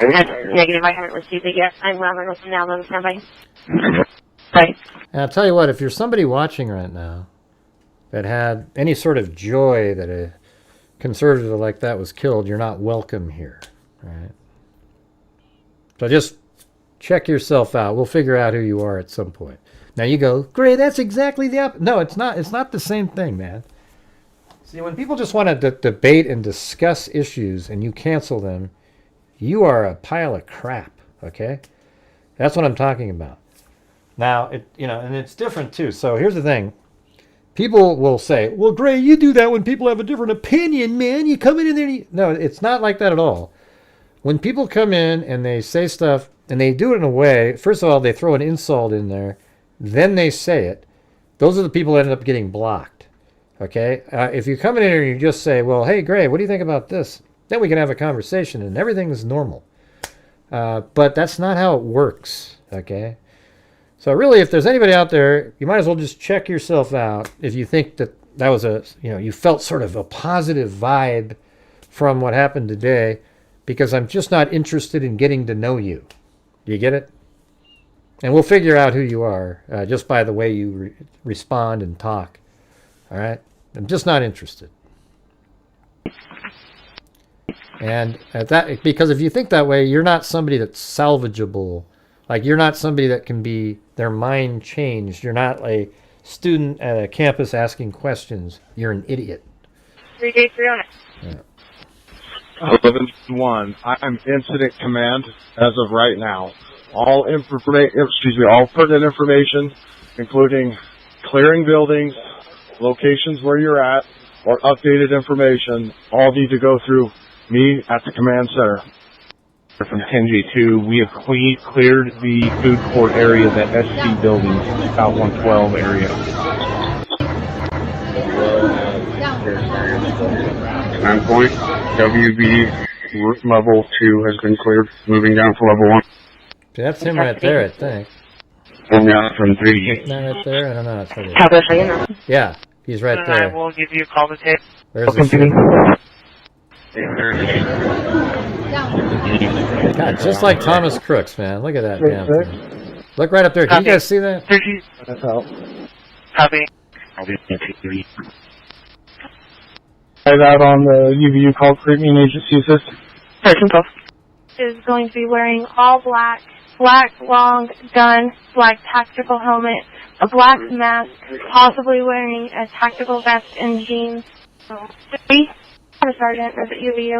Negative, I haven't received it yet. I'm Robert with now, let me stand by. Bye. And I'll tell you what, if you're somebody watching right now that had any sort of joy that a conservative like that was killed, you're not welcome here, right? So just check yourself out. We'll figure out who you are at some point. Now you go, great, that's exactly the opposite. No, it's not. It's not the same thing, man. See, when people just want to debate and discuss issues and you cancel them, you are a pile of crap, okay? That's what I'm talking about. Now, and it's different too. So here's the thing. People will say, well, Gray, you do that when people have a different opinion, man. You come in and then no, it's not like that at all. When people come in and they say stuff, and they do it in a way, first of all, they throw an insult in there, then they say it. Those are the people that end up getting blocked. Okay? If you come in here and you just say, well, hey, Gray, what do you think about this? Then we can have a conversation and everything's normal. But that's not how it works. Okay? So really, if there's anybody out there, you might as well just check yourself out if you think that that was you felt sort of a positive vibe from what happened today, because I'm just not interested in getting to know you. Do you get it? And we'll figure out who you are just by the way you respond and talk. All right? I'm just not interested. And because if you think that way, you're not somebody that's salvageable. Like, you're not somebody that can be their mind changed. You're not a student at a campus asking questions. You're an idiot. 3J3 on it. Yeah. 11-1. I'm incident command as of right now. All pertinent information, including clearing buildings, locations where you're at, or updated information, all need to go through me at the command center. From 10J2, we have cleared the food court area, that SC building, about 112 area. Command point, WB level 2 has been cleared, moving down to level 1. See, that's him right there, I think. And now from 3. Isn't that right there? I don't know. It's right yeah, he's right And there. I will give you a call to take. Where's the ship? God, just like Thomas Crooks, man. Look at that damn thing. Look right up there. Can you guys see that? That's out. Copy. Is that on the UVU called Caribbean Agency Assistant? Is going to be wearing all black, black long gun, black tactical helmet, a black mask, possibly wearing a tactical vest and jeans. Sergeant, is it UVU?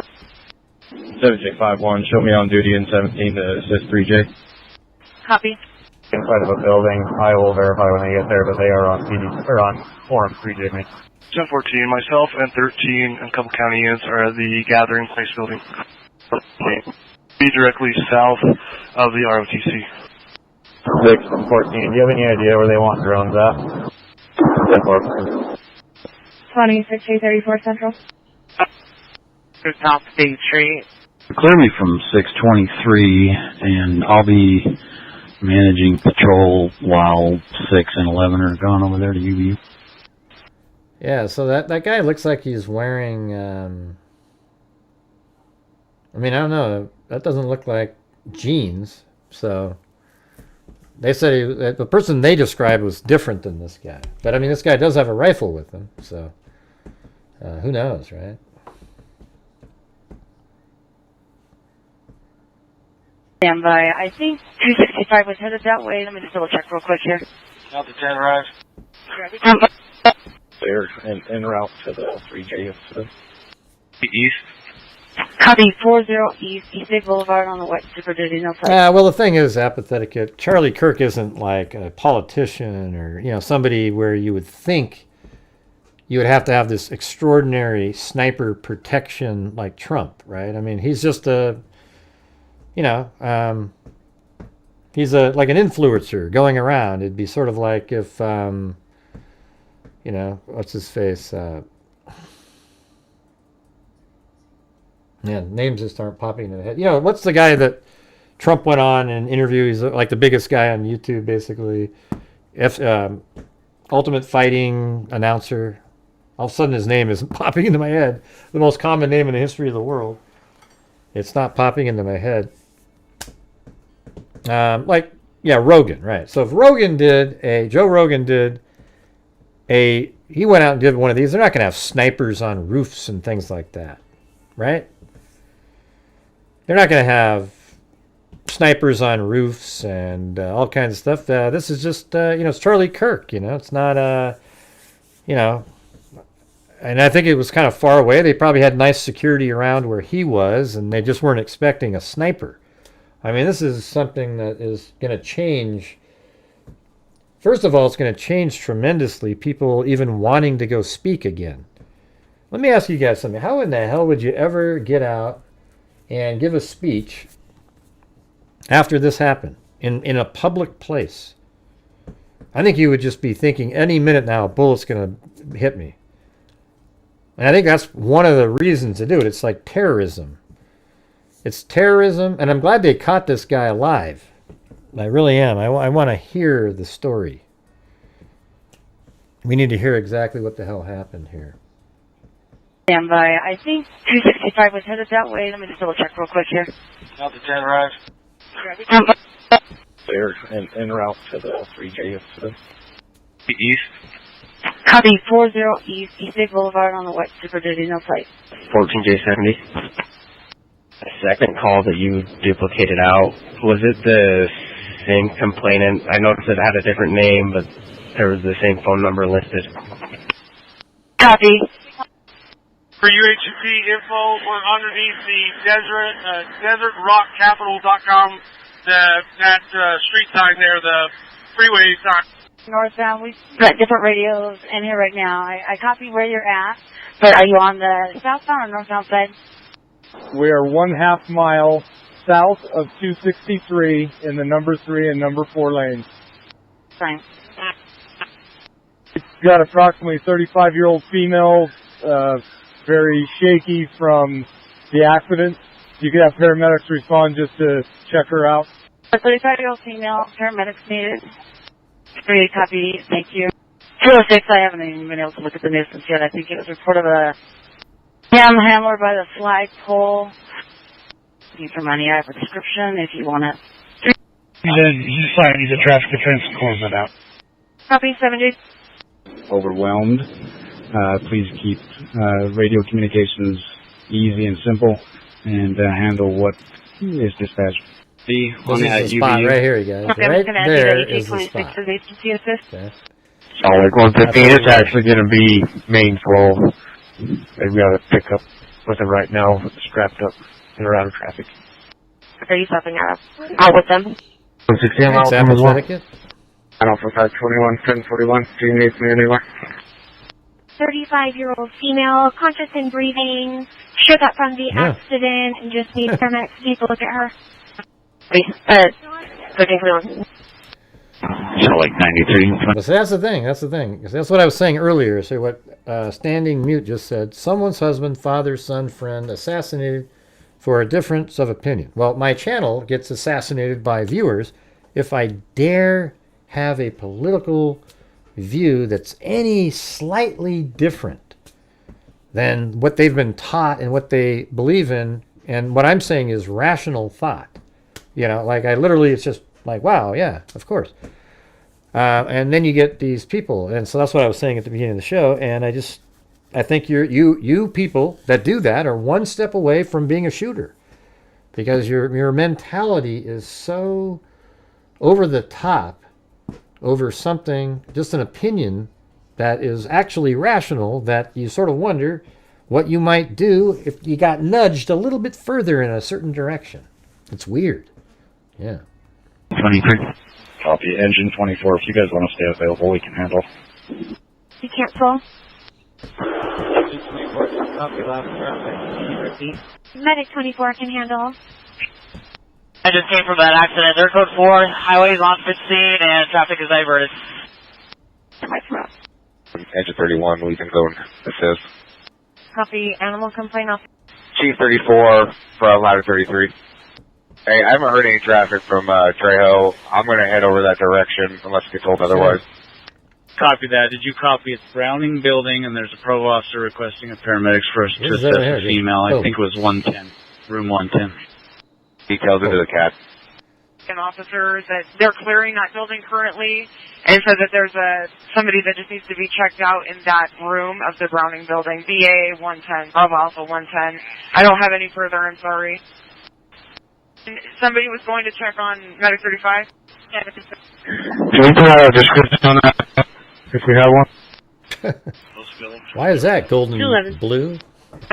7J51, show me on duty in 17 to assist 3J. Copy. Inside of a building, I will verify when I get there, but they are on forum 3J, mate. 1014, myself and 13 and a couple county units are at the gathering place building. Be directly south of the ROTC. 6 and 14, do you have any idea where they want drones at? 26-34 Central. Top State Street. Clear me from 623, and I'll be managing patrol while 6 and 11 are gone over there to UVU. Yeah, so that guy looks like he's wearing, I mean, I don't know. That doesn't look like jeans. So they said the person they described was different than this guy. But, I mean, this guy does have a rifle with him. So who knows, right? Stand by. I think 265 was headed that way. Let me just double check real quick here. Out to 10 arrived. They're en route to the 3J. East. Copy 40 East, East Bay Boulevard on the West Super Duty. No place. Well, the thing is, apathetic. Charlie Kirk isn't like a politician or, somebody where you would think you would have to have this extraordinary sniper protection like Trump, right? I mean, he's just a, he's like an influencer going around. It'd be sort of like if, what's his face? Names just aren't popping in the head. What's the guy that Trump went on and interviewed? He's like the biggest guy on YouTube, basically. Ultimate Fighting announcer. All of a sudden his name isn't popping into my head. The most common name in the history of the world. It's not popping into my head. Rogan, right. So if Joe Rogan he went out and did one of these, they're not going to have snipers on roofs and things like that, right? They're not going to have snipers on roofs and all kinds of stuff. This is just, it's Charlie Kirk, it's not, and I think it was kind of far away. They probably had nice security around where he was, and they just weren't expecting a sniper. I mean, this is something that is going to change. First of all, it's going to change tremendously people even wanting to go speak again. Let me ask you guys something. How in the hell would you ever get out and give a speech after this happened in a public place? I think you would just be thinking any minute now a bullet's going to hit me. And I think that's one of the reasons to do it. It's like terrorism. It's terrorism, and I'm glad they caught this guy alive. I really am. I want to hear the story. We need to hear exactly what the hell happened here. Stand by. I think 265 was headed that way. Let me just double check real quick here. Delta 10 arrived. They're en route to the 3J incident. East. Copy 40 East, East Bay Boulevard on the West Super Duty, no plate. 14J70. The second call that you duplicated out, was it the same complainant? I noticed it had a different name, but there was the same phone number listed. Copy. For UHC info, we're underneath the desertrockcapital.com, that street sign there, the freeway sign. Northbound, we've got different radios in here right now. I copy where you're at, but are you on the southbound or northbound side? We are 1/2 mile south of 263 in the number 3 and number 4 lanes. Fine. It's got approximately 35-year-old female, very shaky from the accident. You could have paramedics respond just to check her out. A 35-year-old female, paramedics needed. 3 copy, thank you. 206, I haven't even been able to look at the nuisance yet. I think it was reported of a handler by the flagpole. Looking for money, I have a description if you want it. He's fine, he's a traffic offense, close it out. Copy, 70. Overwhelmed. Please keep radio communications easy and simple, and handle what is dispatched. This is the spot right here, you guys. Okay, right I'm there add is the spot. as agency assist. Okay. Solid 115, it's actually going to be main flow. Maybe we ought to pick up with him right now, strapped up and around traffic. Are you stopping out with them? 116, Thanks, Apple Connecticut. I don't know, 521, 1041, do you need me anywhere? 35-year-old female, conscious and breathing, shook up from the accident and just needs paramedics to take a look at her. So like 93. But see, that's the thing. That's the thing. That's what I was saying earlier. So what Standing Mute just said. Someone's husband, father, son, friend assassinated for a difference of opinion. Well, my channel gets assassinated by viewers if I dare have a political view that's any slightly different than what they've been taught and what they believe in. And what I'm saying is rational thought. You know, like I literally, it's just like, wow, yeah, of course. And then you get these people. And so that's what I was saying at the beginning of the show. And I think you people that do that are one step away from being a shooter. Because your mentality is so over the top over something, just an opinion that is actually rational, that you sort of wonder what you might do if you got nudged a little bit further in a certain direction. It's weird. Yeah. 23. Copy. Engine 24. If you guys want to stay available, we can handle. You cancel. Medic 24 can handle. I just came from that accident. They're code 4, highways on 15, and traffic is diverted. Engine 31, we can go and assist. Copy. Animal complaint off. Chief 34 from ladder 33. Hey, I haven't heard any traffic from Trejo. I'm going to head over that direction unless we get told otherwise. Copy that. Did you copy it's Browning building and there's a probe officer requesting a paramedics for us to assess a female. I think it was 110, room 110. Details into the cat. An officer that they're clearing that building currently, and said that there's somebody that just needs to be checked out in that room of the Browning building. BA 110, Bravo Alpha 110. I don't have any further, I'm sorry. Somebody was going to check on Medic 35. Can we put out a description on that, if we have one? Why is that golden 211. blue?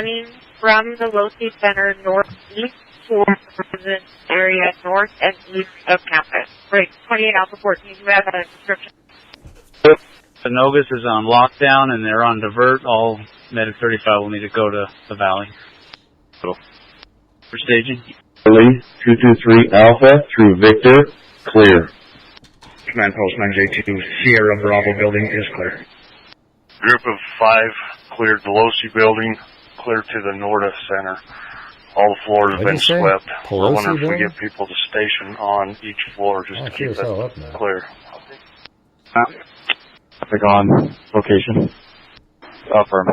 Running from the Low-Speed Center northeast for the area north and east of campus. Right, 28 Alpha 14. You have a description. The Novus is on lockdown and they're on divert. All Medic 35 will need to go to the valley. For staging. 223 Alpha through Victor, clear. Command Post 9J2, Sierra Bravo building is clear. Group of 5 cleared the Losi building, cleared to the Norda Center. All the floors have What'd been you say? swept. I Pelosi wonder if we building? get people to station on each floor just to keep sure as hell up it now. clear. Traffic on location. Affirm.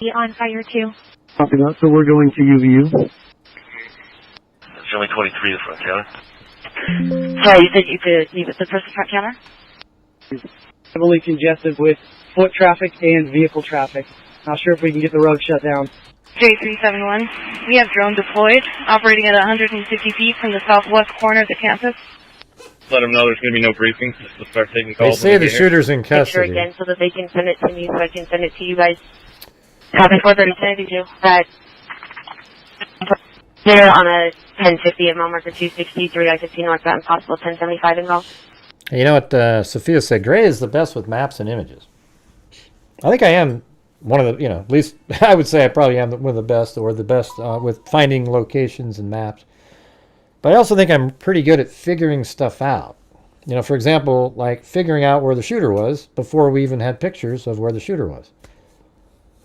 Be on fire too. Copy that, so we're going to UVU. It's only 23 the front counter. Sorry, you said you could leave it the first front counter? Heavily congested with foot traffic and vehicle traffic. Not sure if we can get the road shut down. J371, we have drone deployed, operating at 150 feet from the southwest corner of the campus. Let them know there's going to be no briefing. Just start taking They calls. say the shooter's in Picture custody. again so that they can send it to me so I can send it to you guys. Copy 432. That they're on a 1050 at mile marker 263, I-15 northbound, possible 1075 involved. Hey, you know what Sophia said? Gray is the best with maps and images. I think I am one of the, at least I would say I probably am one of the best, or the best with finding locations and maps. But I also think I'm pretty good at figuring stuff out. For example, like figuring out where the shooter was before we even had pictures of where the shooter was.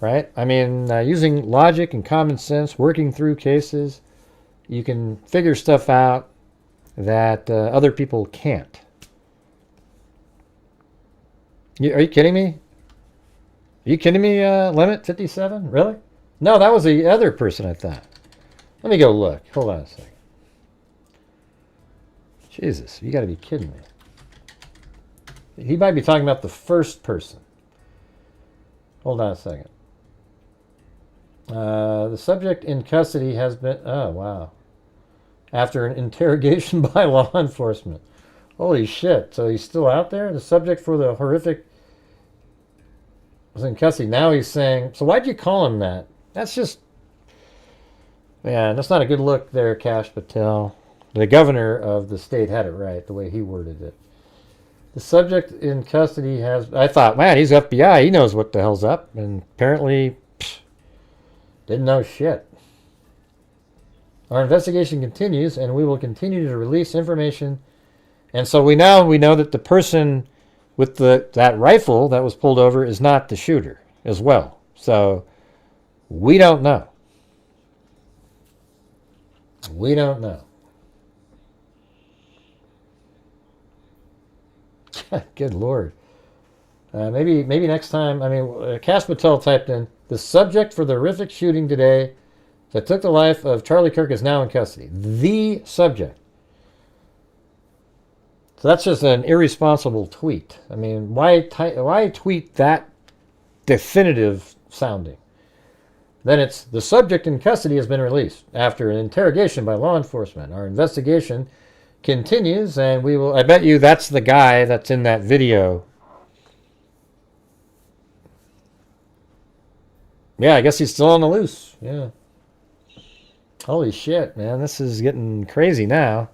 Right? I mean, using logic and common sense, working through cases, you can figure stuff out that other people can't. Are you kidding me? Are you kidding me, Limit 57? Really? No, that was the other person, I thought. Let me go look. Hold on a second. Jesus, you got to be kidding me. He might be talking about the first person. Hold on a second. The subject in custody has been... Oh, wow. After an interrogation by law enforcement. Holy shit. So he's still out there? The subject for the horrific... was in custody. Now he's saying... So why'd you call him that? That's just... Man, that's not a good look there, Kash Patel. The governor of the state had it right, the way he worded it. The subject in custody has... I thought, man, he's FBI. He knows what the hell's up. And apparently, didn't know shit. Our investigation continues, and we will continue to release information. And so we know that the person with that rifle that was pulled over is not the shooter as well. So we don't know. We don't know. Good Lord. Maybe next time. I mean, Cash Patel typed in, the subject for the horrific shooting today that took the life of Charlie Kirk is now in custody. The subject. So that's just an irresponsible tweet. I mean, why tweet that definitive sounding? Then it's, the subject in custody has been released after an interrogation by law enforcement. Our investigation continues, and we will... I bet you that's the guy that's in that video. Yeah, I guess he's still on the loose. Yeah. Holy shit, man. This is getting crazy now.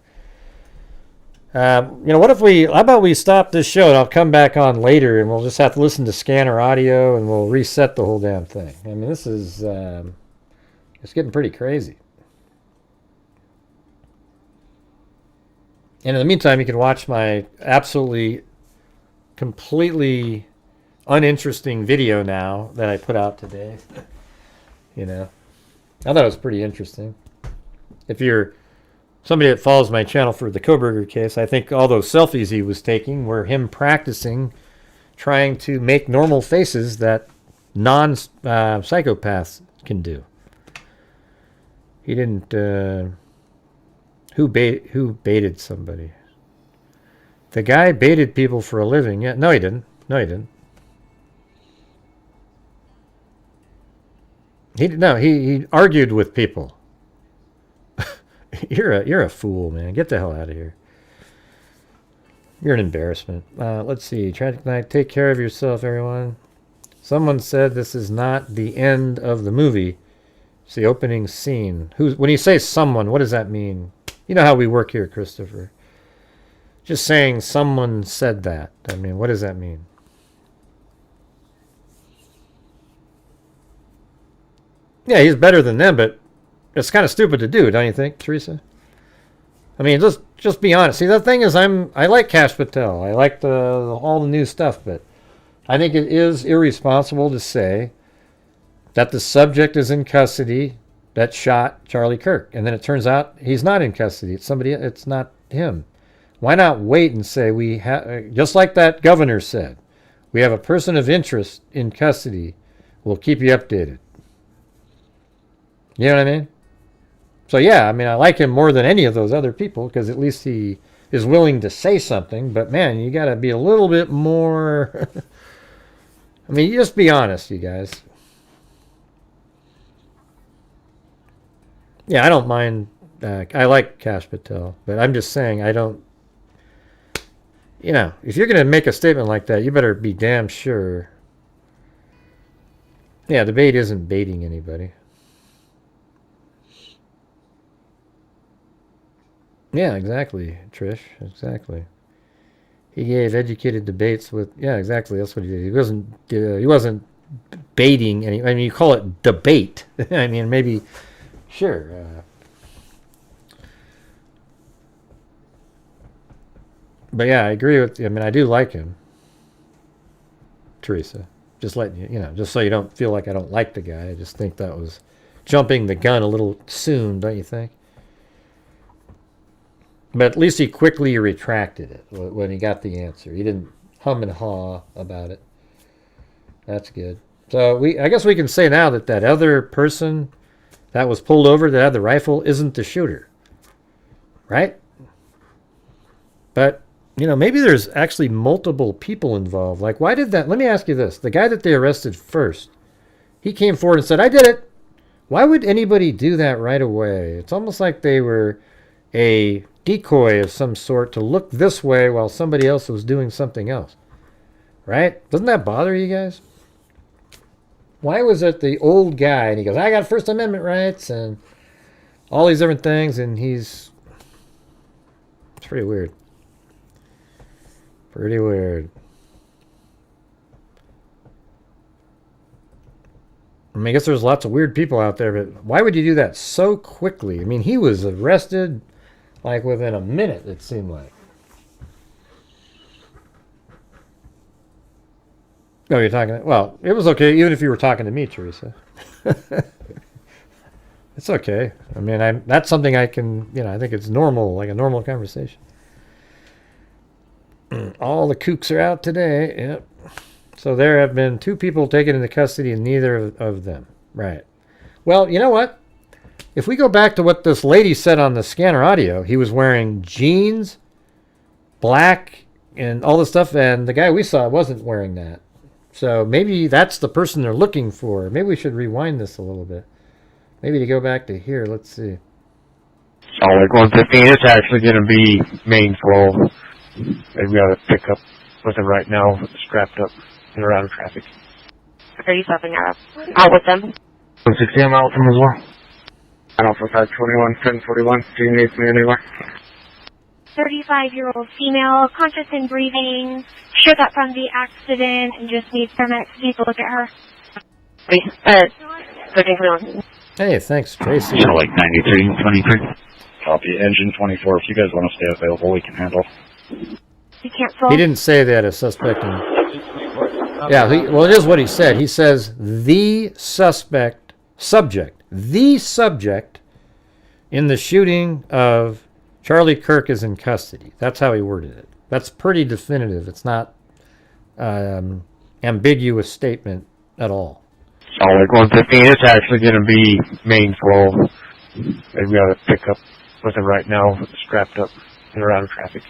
What if how about we stop this show and I'll come back on later and we'll just have to listen to scanner audio and we'll reset the whole damn thing. I mean, this is... it's getting pretty crazy. And in the meantime, you can watch my absolutely, completely uninteresting video now that I put out today. I thought it was pretty interesting. If you're somebody that follows my channel for the Koberger case, I think all those selfies he was taking were him practicing trying to make normal faces that non-psychopaths can do. He didn't... Who baited somebody? The guy baited people for a living. Yeah, no, he didn't. He argued with people. You're a fool, man. Get the hell out of here. You're an embarrassment. Let's see. Try to take care of yourself, everyone. Someone said this is not the end of the movie. It's the opening scene. When you say someone, what does that mean? You know how we work here, Christopher. Just saying someone said that. I mean, what does that mean? Yeah, he's better than them, but it's kind of stupid to do, don't you think, Teresa? I mean, just be honest. See, the thing is, I like Kash Patel. I like all the new stuff, but I think it is irresponsible to say that the subject is in custody that shot Charlie Kirk, and then it turns out he's not in custody. It's somebody. It's not him. Why not wait and say we have, just like that governor said, we have a person of interest in custody. We'll keep you updated. You know what I mean? So yeah, I mean, I like him more than any of those other people because at least he is willing to say something. But man, you got to be a little bit more. I mean, just be honest, you guys. Yeah, I don't mind. I like Kash Patel, but I'm just saying I don't. You know, if you're going to make a statement like that, you better be damn sure. Yeah, the bait isn't baiting anybody. Yeah, exactly, Trish. Exactly. He gave educated debates with. Yeah, exactly. That's what he did. He wasn't baiting any. I mean, you call it debate. I mean, maybe. Sure. But yeah, I agree with. I mean, I do like him, Teresa. Just letting you know, just so you don't feel like I don't like the guy. I just think that was jumping the gun a little soon, don't you think? But at least he quickly retracted it when he got the answer. He didn't hum and haw about it. That's good. So I guess we can say now that that other person that was pulled over that had the rifle isn't the shooter, right? But you know, maybe there's actually multiple people involved. Like, why did that? Let me ask you this: the guy that they arrested first, he came forward and said, "I did it." Why would anybody do that right away? It's almost like they were a decoy of some sort to look this way while somebody else was doing something else, right? Doesn't that bother you guys? Why was it the old guy and he goes, I got First Amendment rights and all these different things, and it's pretty weird. Pretty weird. I mean, I guess there's lots of weird people out there, but why would you do that so quickly? I mean, he was arrested like within a minute, it seemed like. No, you're talking. Well, it was okay, even if you were talking to me, Teresa. It's okay. I mean, that's something I can, you know, I think it's normal, like a normal conversation. All the kooks are out today. Yep. So there have been 2 people taken into custody and neither of them. Right. Well, you know what? If we go back to what this lady said on the scanner audio, he was wearing jeans, black, and all this stuff, and the guy we saw wasn't wearing that. So maybe that's the person they're looking for. Maybe we should rewind this a little bit. Maybe to go back to here. Let's see. Solid 115, it's actually going to be main flow. They've got to pick up with it right now, strapped up and around traffic. Are you stopping out with them? 160, I'm out from as well. And Alpha 521, 1041, do you need me anywhere? 35-year-old female, conscious and breathing, shook up from the accident and just needs paramedics to take a look at her. Hey, thanks, Tracy. Like 93, 23. Copy, engine 24. If you guys want to stay available, we can handle. You cancel. He didn't say that a suspect. Yeah, well, it is what he said. He says the subject in the shooting of Charlie Kirk is in custody. That's how he worded it. That's pretty definitive. It's not ambiguous statement at all. Solid 115, it's actually going to be main flow. They've got to pick up with it right now, strapped up and around traffic.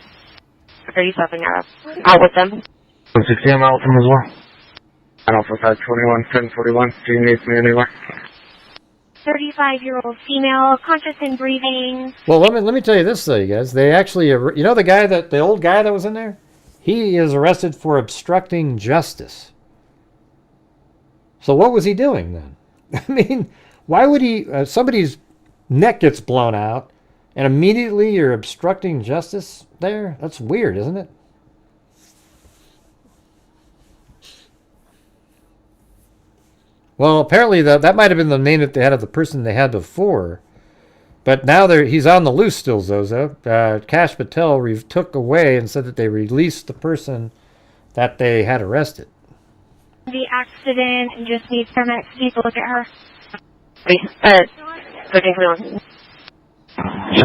Are you stopping out with them? 160, I'm out from as well. And Alpha 521, 1041, do you need me anywhere? 35-year-old female, conscious and breathing. Well, let me tell you this, though, you guys. They actually, you know, the old guy that was in there? He is arrested for obstructing justice. So what was he doing then? I mean, why would he, somebody's neck gets blown out, and immediately you're obstructing justice there? That's weird, isn't it? Well, apparently that might have been the name that they had of the person they had before. But now he's on the loose still, Zozo. Cash Patel took away and said that they released the person that they had arrested. The accident and just need paramedics to take a look at her. So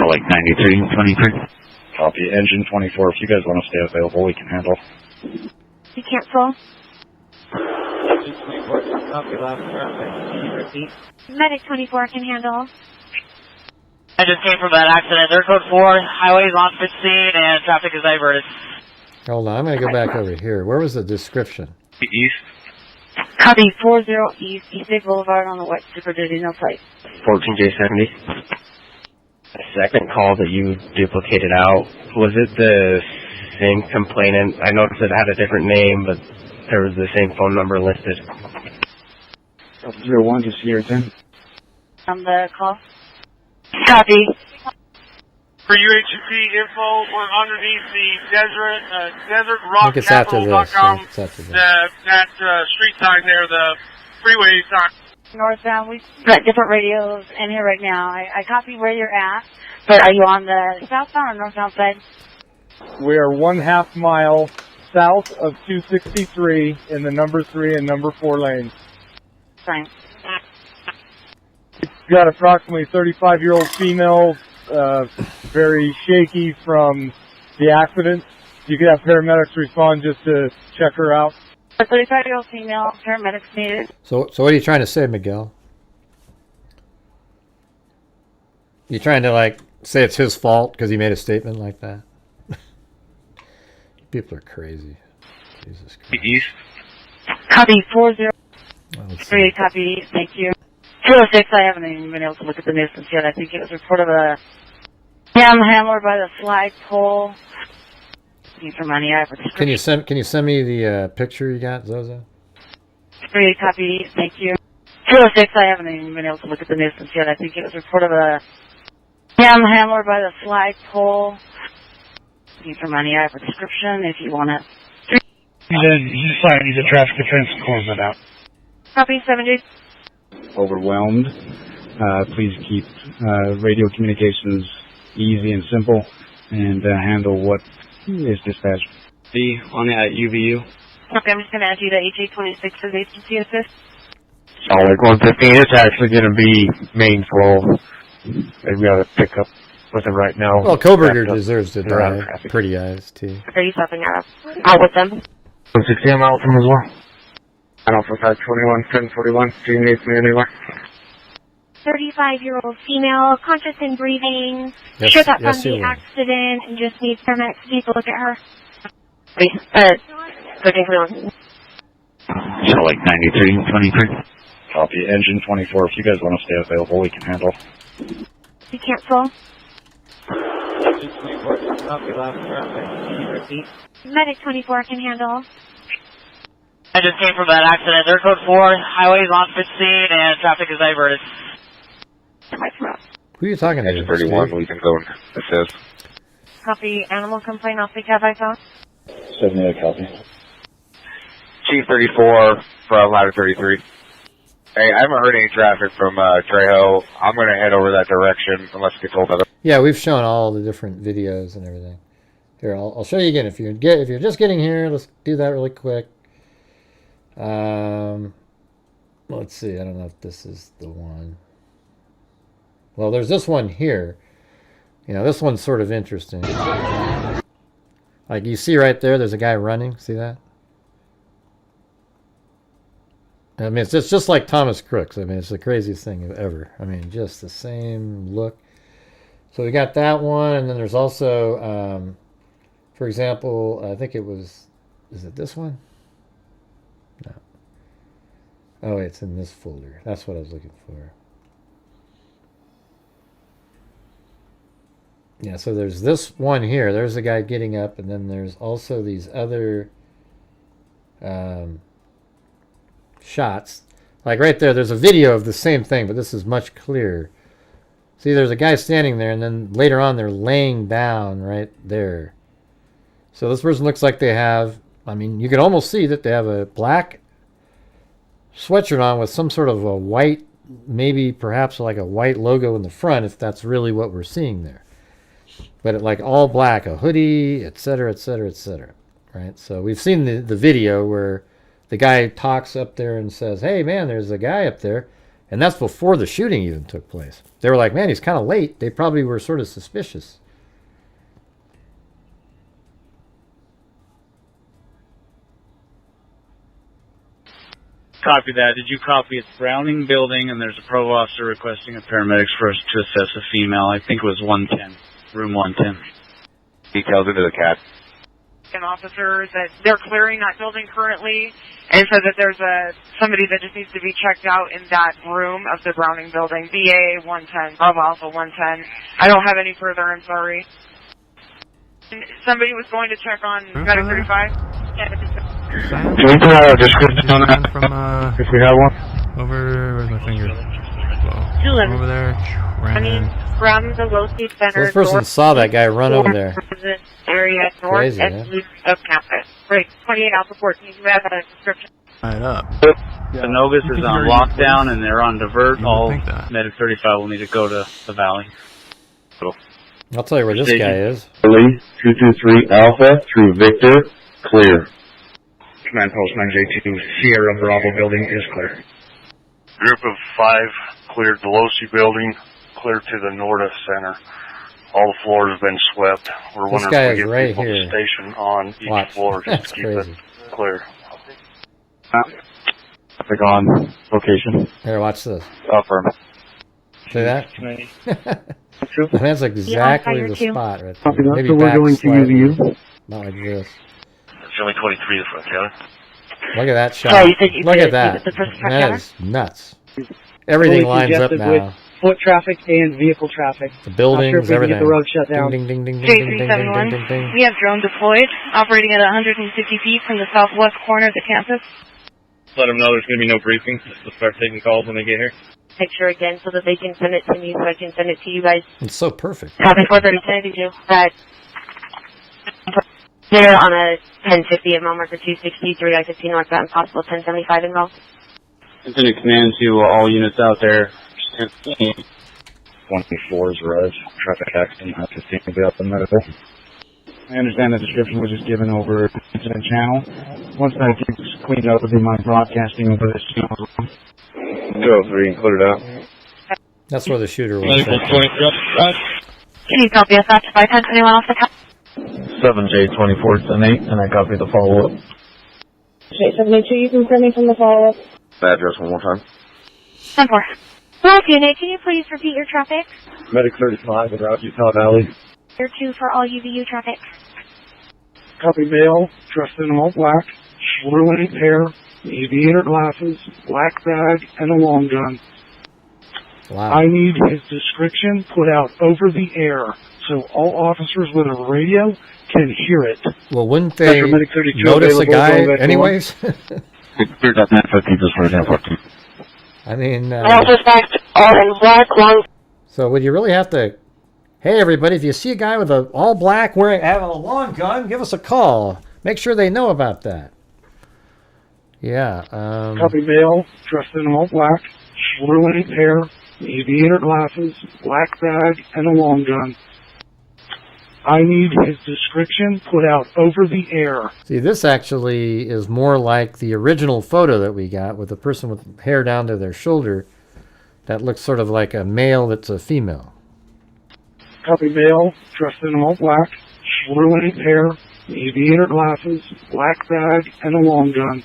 like 93, 23. Copy. Engine 24. If you guys want to stay available, we can handle. You cancel. Medic 24 can handle. I just came from that accident. They're code 4. Highway's on 15 and traffic is diverted. Hold on, I'm going to go back over here. Where was the description? East. Copy 40 East, East Bay Boulevard on the White Super Duty, no plate. 14J70. The second call that you duplicated out, was it the same complainant? I noticed it had a different name, but there was the same phone number listed. 01 to Sierra 10. On the call. Copy. For UHP info, we're underneath the desertrockcapital.com. That street sign there, the freeway sign. Northbound, we've got different radios in here right now. I copy where you're at, but are you on the southbound or northbound side? We are 1/2 mile south of 263 in the number 3 and number 4 lanes. Fine. We've got approximately 35-year-old female, very shaky from the accident. You could have paramedics respond just to check her out. A 35-year-old female, paramedics needed. So what are you trying to say, Miguel? You trying to, like, say it's his fault because he made a statement like that? People are crazy. Jesus Christ. East. Copy 40. Copy, thank you. 206, I haven't even been able to look at the nuisance yet. I think it was reported of a handler by the flagpole. Looking for money. I have a description. Can you send me the picture you got, Zozo? 3 copy, thank you. 206, I haven't even been able to look at the nuisance yet. I think it was reported of a handler by the flagpole. Looking for money. I have a description if you want it. He's fine. He's a traffic offense. Close it out. Copy 70. Overwhelmed. Please keep radio communications easy and simple, and handle what is dispatched. B on the UVU. Okay, I'm just going to add you to HA26 as agency assist. Solid 115. It's actually going to be main flow. They've got to pick up with it right now. Well, Koberger deserves to drive. Pretty eyes, too. Are you stopping out with them? 160, I'm out from as well. I know for 521, 1041. Do you need me anywhere? 35-year-old female, conscious and breathing. Yes, Shook up from yes, the you will. accident and just needs paramedics to take a look at her. So like 93, 23. Copy. Engine 24. If you guys want to stay available, we can handle. You cancel. Medic 24 can handle. I just came from that accident. They're code 4. Highway's on 15 and traffic is diverted. Who are you talking to? Engine 31, we can go and assist. Copy animal complaint off the cab I found. 78, copy. Chief 34 from ladder 33. Hey, I haven't heard any traffic from Trejo. I'm going to head over that direction unless it gets told other. Yeah, we've shown all the different videos and everything. Here, I'll show you again. If you're just getting here, let's do that really quick. Let's see. I don't know if this is the one. Well, there's this one here. You know, this one's sort of interesting. Like you see right there, there's a guy running. See that? I mean, it's just like Thomas Crooks. I mean, it's the craziest thing ever. I mean, just the same look. So we got that one, and then there's also, for example, I think it was, is it this one? No. Oh, wait, it's in this folder. That's what I was looking for. Yeah, so there's this one here. There's a guy getting up, and then there's also these other shots. Like right there, there's a video of the same thing, but this is much clearer. See, there's a guy standing there, and then later on they're laying down right there. So this person looks like they have, I mean, you can almost see that they have a black sweatshirt on with some sort of a white maybe perhaps like a white logo in the front if that's really what we're seeing there. But it, like all black, a hoodie, etc., etc., etc. Right? So we've seen the video where the guy talks up there and says, hey, man, there's a guy up there. And that's before the shooting even took place. They were like, man, he's kind of late. They probably were sort of suspicious. Copy that. Did you copy it's Browning building and there's a probe officer requesting a paramedics for us to assess a female. I think it was 110, room 110. Details into the cat. An officer that they're clearing that building currently, and said that there's somebody that just needs to be checked out in that room of the Browning building, BA 110, Bravo Alpha 110. I don't have any further, I'm sorry. Somebody was going to check on Medic 35. Can we put out a description on that if we have one? Where's my finger? Over there. From the Low-Speed Center. So this person saw that guy run over there. Area north Crazy, and east of campus. Break 28 Alpha 14. You have a description. Right up. The Novus is on lockdown and they're on divert. All Medic 35 will need to go to the valley. I'll tell you where this guy is. 223 Alpha through Victor, clear. Command Post 9J2, Sierra Bravo building is clear. Group of 5 cleared the Losi building, clear to the Norda Center. All the floors have been swept. We're This wondering guy if is we get right people here. stationed on each Watch. floor just That's to keep crazy. it clear. Traffic on location. Here, watch this. Affirm. See that? That's exactly the spot right Copy there. that. Maybe So we're back going to slightly. UVU. Not like this. It's only 23 the front counter. Look at that shot. Yeah, you said you Look did- at that. you did the first front That counter? is nuts. Everything lines up now. With foot traffic and vehicle traffic. The buildings, Not sure if we can everything. get the road shut down. Ding, ding, ding, ding, ding, ding, ding, ding, ding, ding, ding. We have drone deployed, operating at 150 feet from the southwest corner of the campus. Let them know there's going to be no briefing. We'll start taking calls when they get here. Picture again so that they can send it to me so I can send it to you guys. It's so perfect. Copy 432. That they're on a 1050 at mile marker 263, I-15 northbound, possible 1075 involved. Continue command to all units out there. 24 is res. Traffic accident. I-15 will be up in medical. I understand the description was just given over the incident channel. Once that gets cleaned up, it'll be my broadcasting over this channel. 203, clear it out. That's where the shooter was. Medical right there. 23. Can you copy us after 510 off the top? 7J24 and I copy the follow-up. Okay, 782, you confirming from the follow-up? Address one more time. 10-4. Wolf Unit, can you please repeat your traffic? Medic 35, route Utah Valley. Tier 2 for all UVU traffic. Copy male, dressed in all black, fluent hair, aviator glasses, black bag, and a long gun. Wow. I need his description put out over the air so all officers with a radio can hear it. Well, wouldn't they Medic 32 notice a available, guy going back to anyways? Cleared up 950 just for 1014. I mean, All dispatch, all in black, long. so would you really have to, hey everybody, if you see a guy with a all black wearing having a long gun, give us a call. Make sure they know about that. Yeah. Copy male, dressed in all black, fluent hair, aviator glasses, black bag, and a long gun. I need his description put out over the air. See, this actually is more like the original photo that we got with a person with hair down to their shoulder that looks sort of like a male that's a female. Copy male, dressed in all black, fluent hair, aviator glasses, black bag, and a long gun.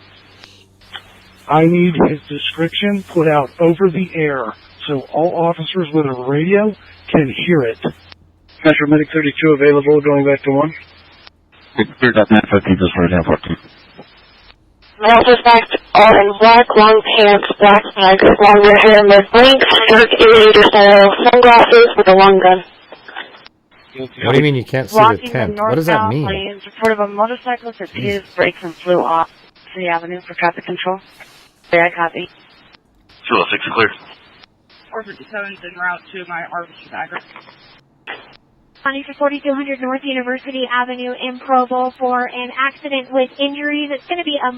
I need his description put out over the air so all officers with a radio can hear it. Metro Medic 32 available, going back to 1. Cleared up 950 just for 1014. Male dispatch, all in black, long pants, black bag, longer hair, mid-length, shirt, aviator style, sunglasses with a long gun. What do you mean you can't see the Blocking tent? the What does that northbound mean? lanes, report of a motorcyclist that hit his brakes and flew off the avenue for traffic control. There, I copy. 206 clear. 457 is en route to my arbiter bagger. County for 4200 North University Avenue in Provo for an accident with injuries. It's going to be a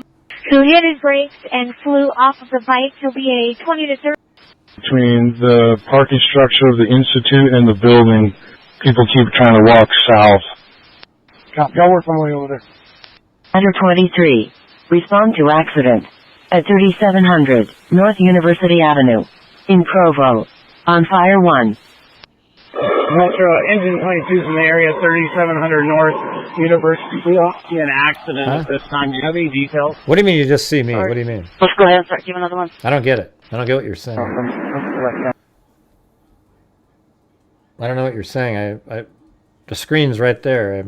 who hit his brakes and flew off of the bike. He'll be a 20 to 30. Between the parking structure of the Institute and the building, people keep trying to walk south. Y'all work my way over there. Under 23. Respond to accident. At 3700 North University Avenue. In Provo. On fire 1. Metro, engine 22's in the area, 3700 North University. We all see an accident at this time. Do you have any details? What do you mean you just see me? What do you mean? Let's go ahead and start giving another one. I don't get it. I don't get what you're saying. I don't know what you're saying. The screen's right there.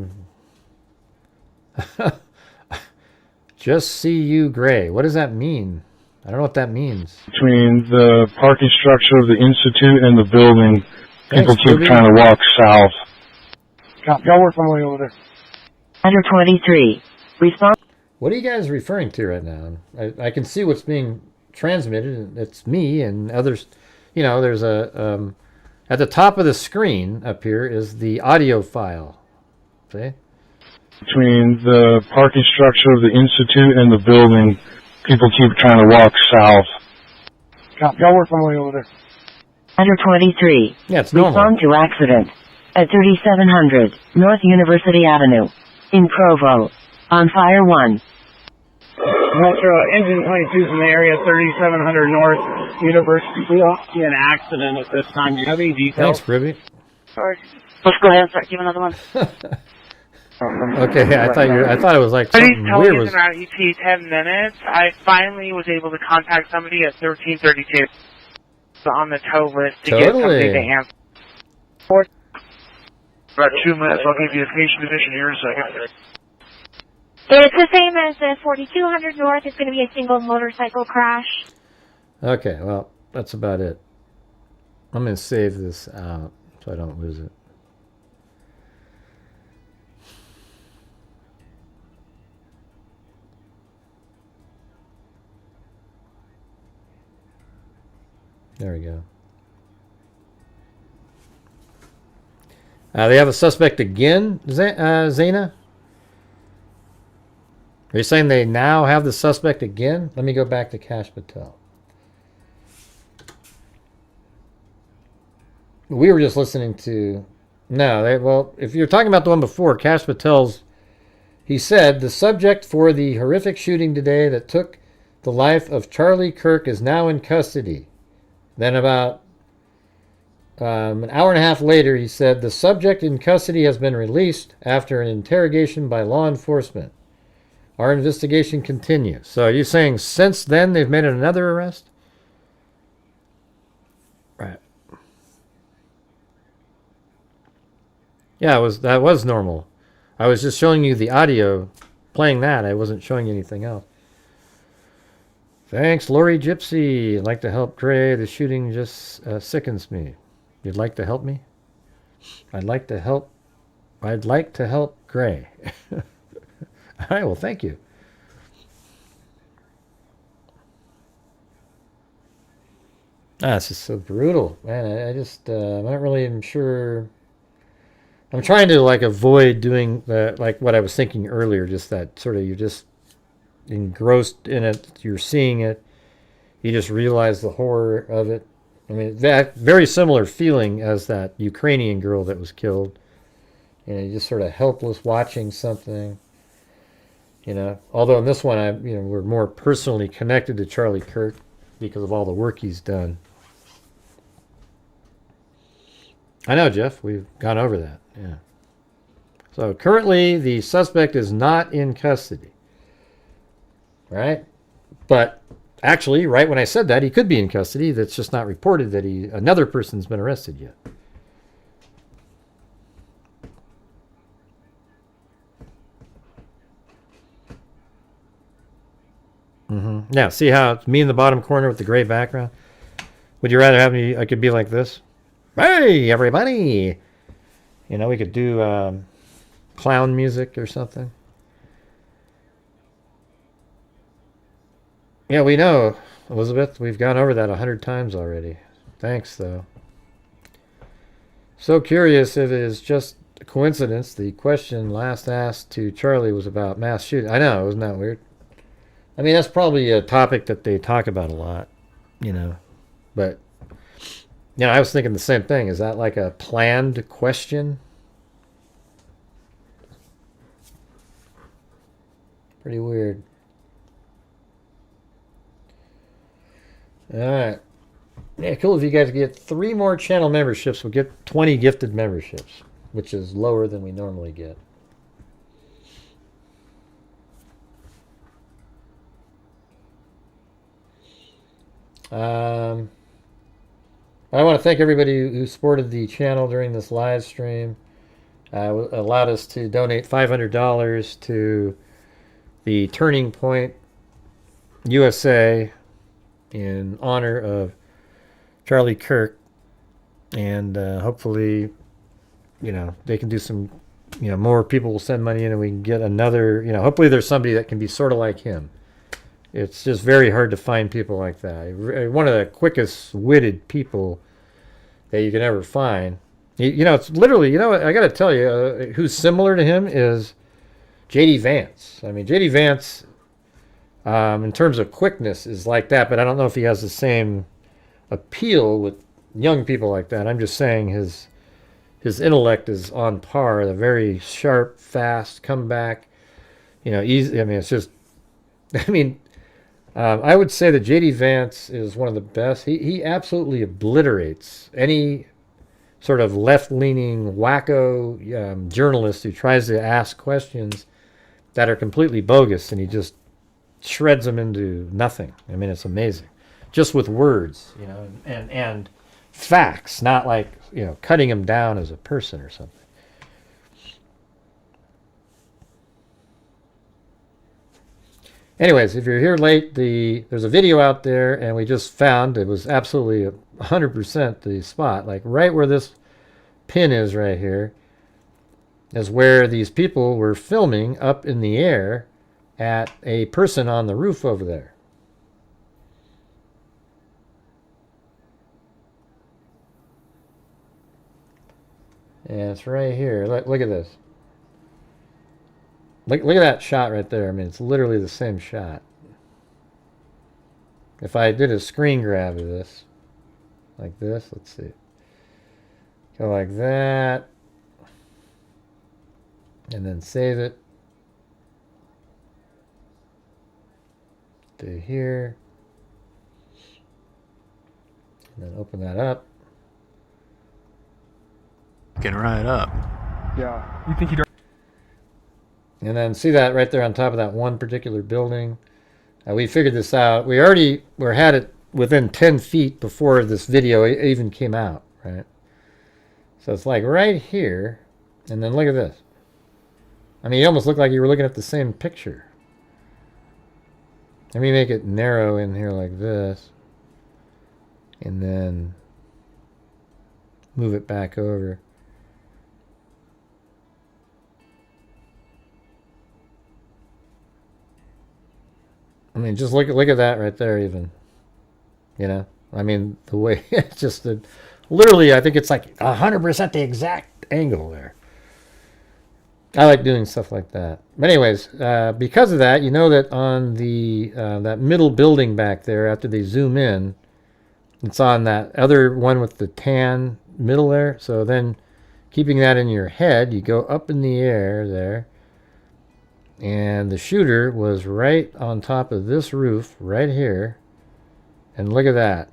Just see you gray. What does that mean? I don't know what that means. Between the parking structure of the Institute and the building, people keep Ruby. trying to walk south. Y'all work my way over there. Under 23. Respond. What are you guys referring to right now? I can see what's being transmitted, and it's me and others. You know, there's a at the top of the screen up here is the audio file. See? Between the parking structure of the Institute and the building, people keep trying to walk south. Y'all work my way over there. Under 23. Yeah, it's normal. Respond to accident. At 3700 North University Avenue. In Provo. On fire 1. Metro, engine 22's in the area, 3700 North University. We all see an accident at this time. Do you have any details? Thanks, Ruby. Sorry. Let's go ahead and start giving another one. Okay, I thought it was like something weird was. About ET 10 minutes. I finally was able to contact somebody at 1332 on the tow list to get somebody to answer. About 2 minutes. I'll give you a patient position here in a second. It's the same as the 4200 North. It's going to be a single motorcycle crash. Okay, well, that's about it. I'm going to save this out so I don't lose it. There we go. They have a suspect again, Zaina? Are you saying they now have the suspect again? Let me go back to Cash Patel. We were just listening to... No, well, if you're talking about the one before, Cash Patel's... He said, the subject for the horrific shooting today that took the life of Charlie Kirk is now in custody. Then about an hour and a half later, he said, the subject in custody has been released after an interrogation by law enforcement. Our investigation continues. So are you saying since then they've made another arrest? Right. Yeah, that was normal. I was just showing you the audio playing that. I wasn't showing you anything else. Thanks, Lori Gypsy. I'd like to help Gray. The shooting just sickens me. You'd like to help me? I'd like to help Gray. All right, well, thank you. It's just so brutal, man. I just, I'm not really even sure. I'm trying to, like, avoid doing, like, what I was thinking earlier, just that sort of, you're just engrossed in it, you're seeing it, you just realize the horror of it. I mean, that very similar feeling as that Ukrainian girl that was killed. You know, you're just sort of helpless watching something. You know, although in this one, we're more personally connected to Charlie Kirk because of all the work he's done. I know, Jeff. We've gone over that. Yeah. So currently, the suspect is not in custody. Right? But actually, right when I said that, he could be in custody. That's just not reported that another person's been arrested yet. Yeah, see how it's me in the bottom corner with the gray background? Would you rather have me, I could be like this? Hey, everybody! You know, we could do clown music or something. Yeah, we know, Elizabeth. We've gone over that 100 times already. Thanks, though. So curious if it is just a coincidence. The question last asked to Charlie was about mass shooting. I know, isn't that weird? I mean, that's probably a topic that they talk about a lot, you know. But Yeah, I was thinking the same thing. Is that like a planned question? Pretty weird. All right. Yeah, cool. If you guys get 3 more channel memberships, we'll get 20 gifted memberships, which is lower than we normally get. I want to thank everybody who supported the channel during this live stream. Allowed us to donate $500 to the Turning Point USA in honor of Charlie Kirk, and hopefully, you know, they can do some, you know, more people will send money in and we can get another, you know, hopefully there's somebody that can be sort of like him. It's just very hard to find people like that. One of the quickest witted people that you can ever find. You know, it's literally, you know, I got to tell you, who's similar to him is J.D. Vance. I mean, J.D. Vance, in terms of quickness, is like that, but I don't know if he has the same appeal with young people like that. I'm just saying his intellect is on par. The very sharp, fast comeback, you know, easy. I mean, it's just, I mean, I would say that J.D. Vance is one of the best. He absolutely obliterates any sort of left-leaning wacko journalist who tries to ask questions that are completely bogus, and he just shreds them into nothing. I mean, it's amazing. Just with words, you know, and facts, not like, you know, cutting him down as a person or something. Anyways, if you're here late, there's a video out there, and we just found it was absolutely 100% the spot. Like right where this pin is right here is where these people were filming up in the air at a person on the roof over there. And it's right here. Look at this. Look at that shot right there. I mean, it's literally the same shot. If I did a screen grab of this, like this, let's see. Go like that. And then save it. To here. And then open that up. Getting right up. Yeah. You think you don't? And then see that right there on top of that one particular building. We figured this out. We already had it within 10 feet before this video even came out, right? So it's like right here. And then look at this. I mean, you almost look like you were looking at the same picture. Let me make it narrow in here like this. And then move it back over. I mean, just look at that right there even. You know? I mean, the way it's just literally, I think it's like 100% the exact angle there. I like doing stuff like that. But anyways, because of that, you know that on the that middle building back there, after they zoom in, it's on that other one with the tan middle there. So then keeping that in your head, you go up in the air there. And the shooter was right on top of this roof right here. And look at that.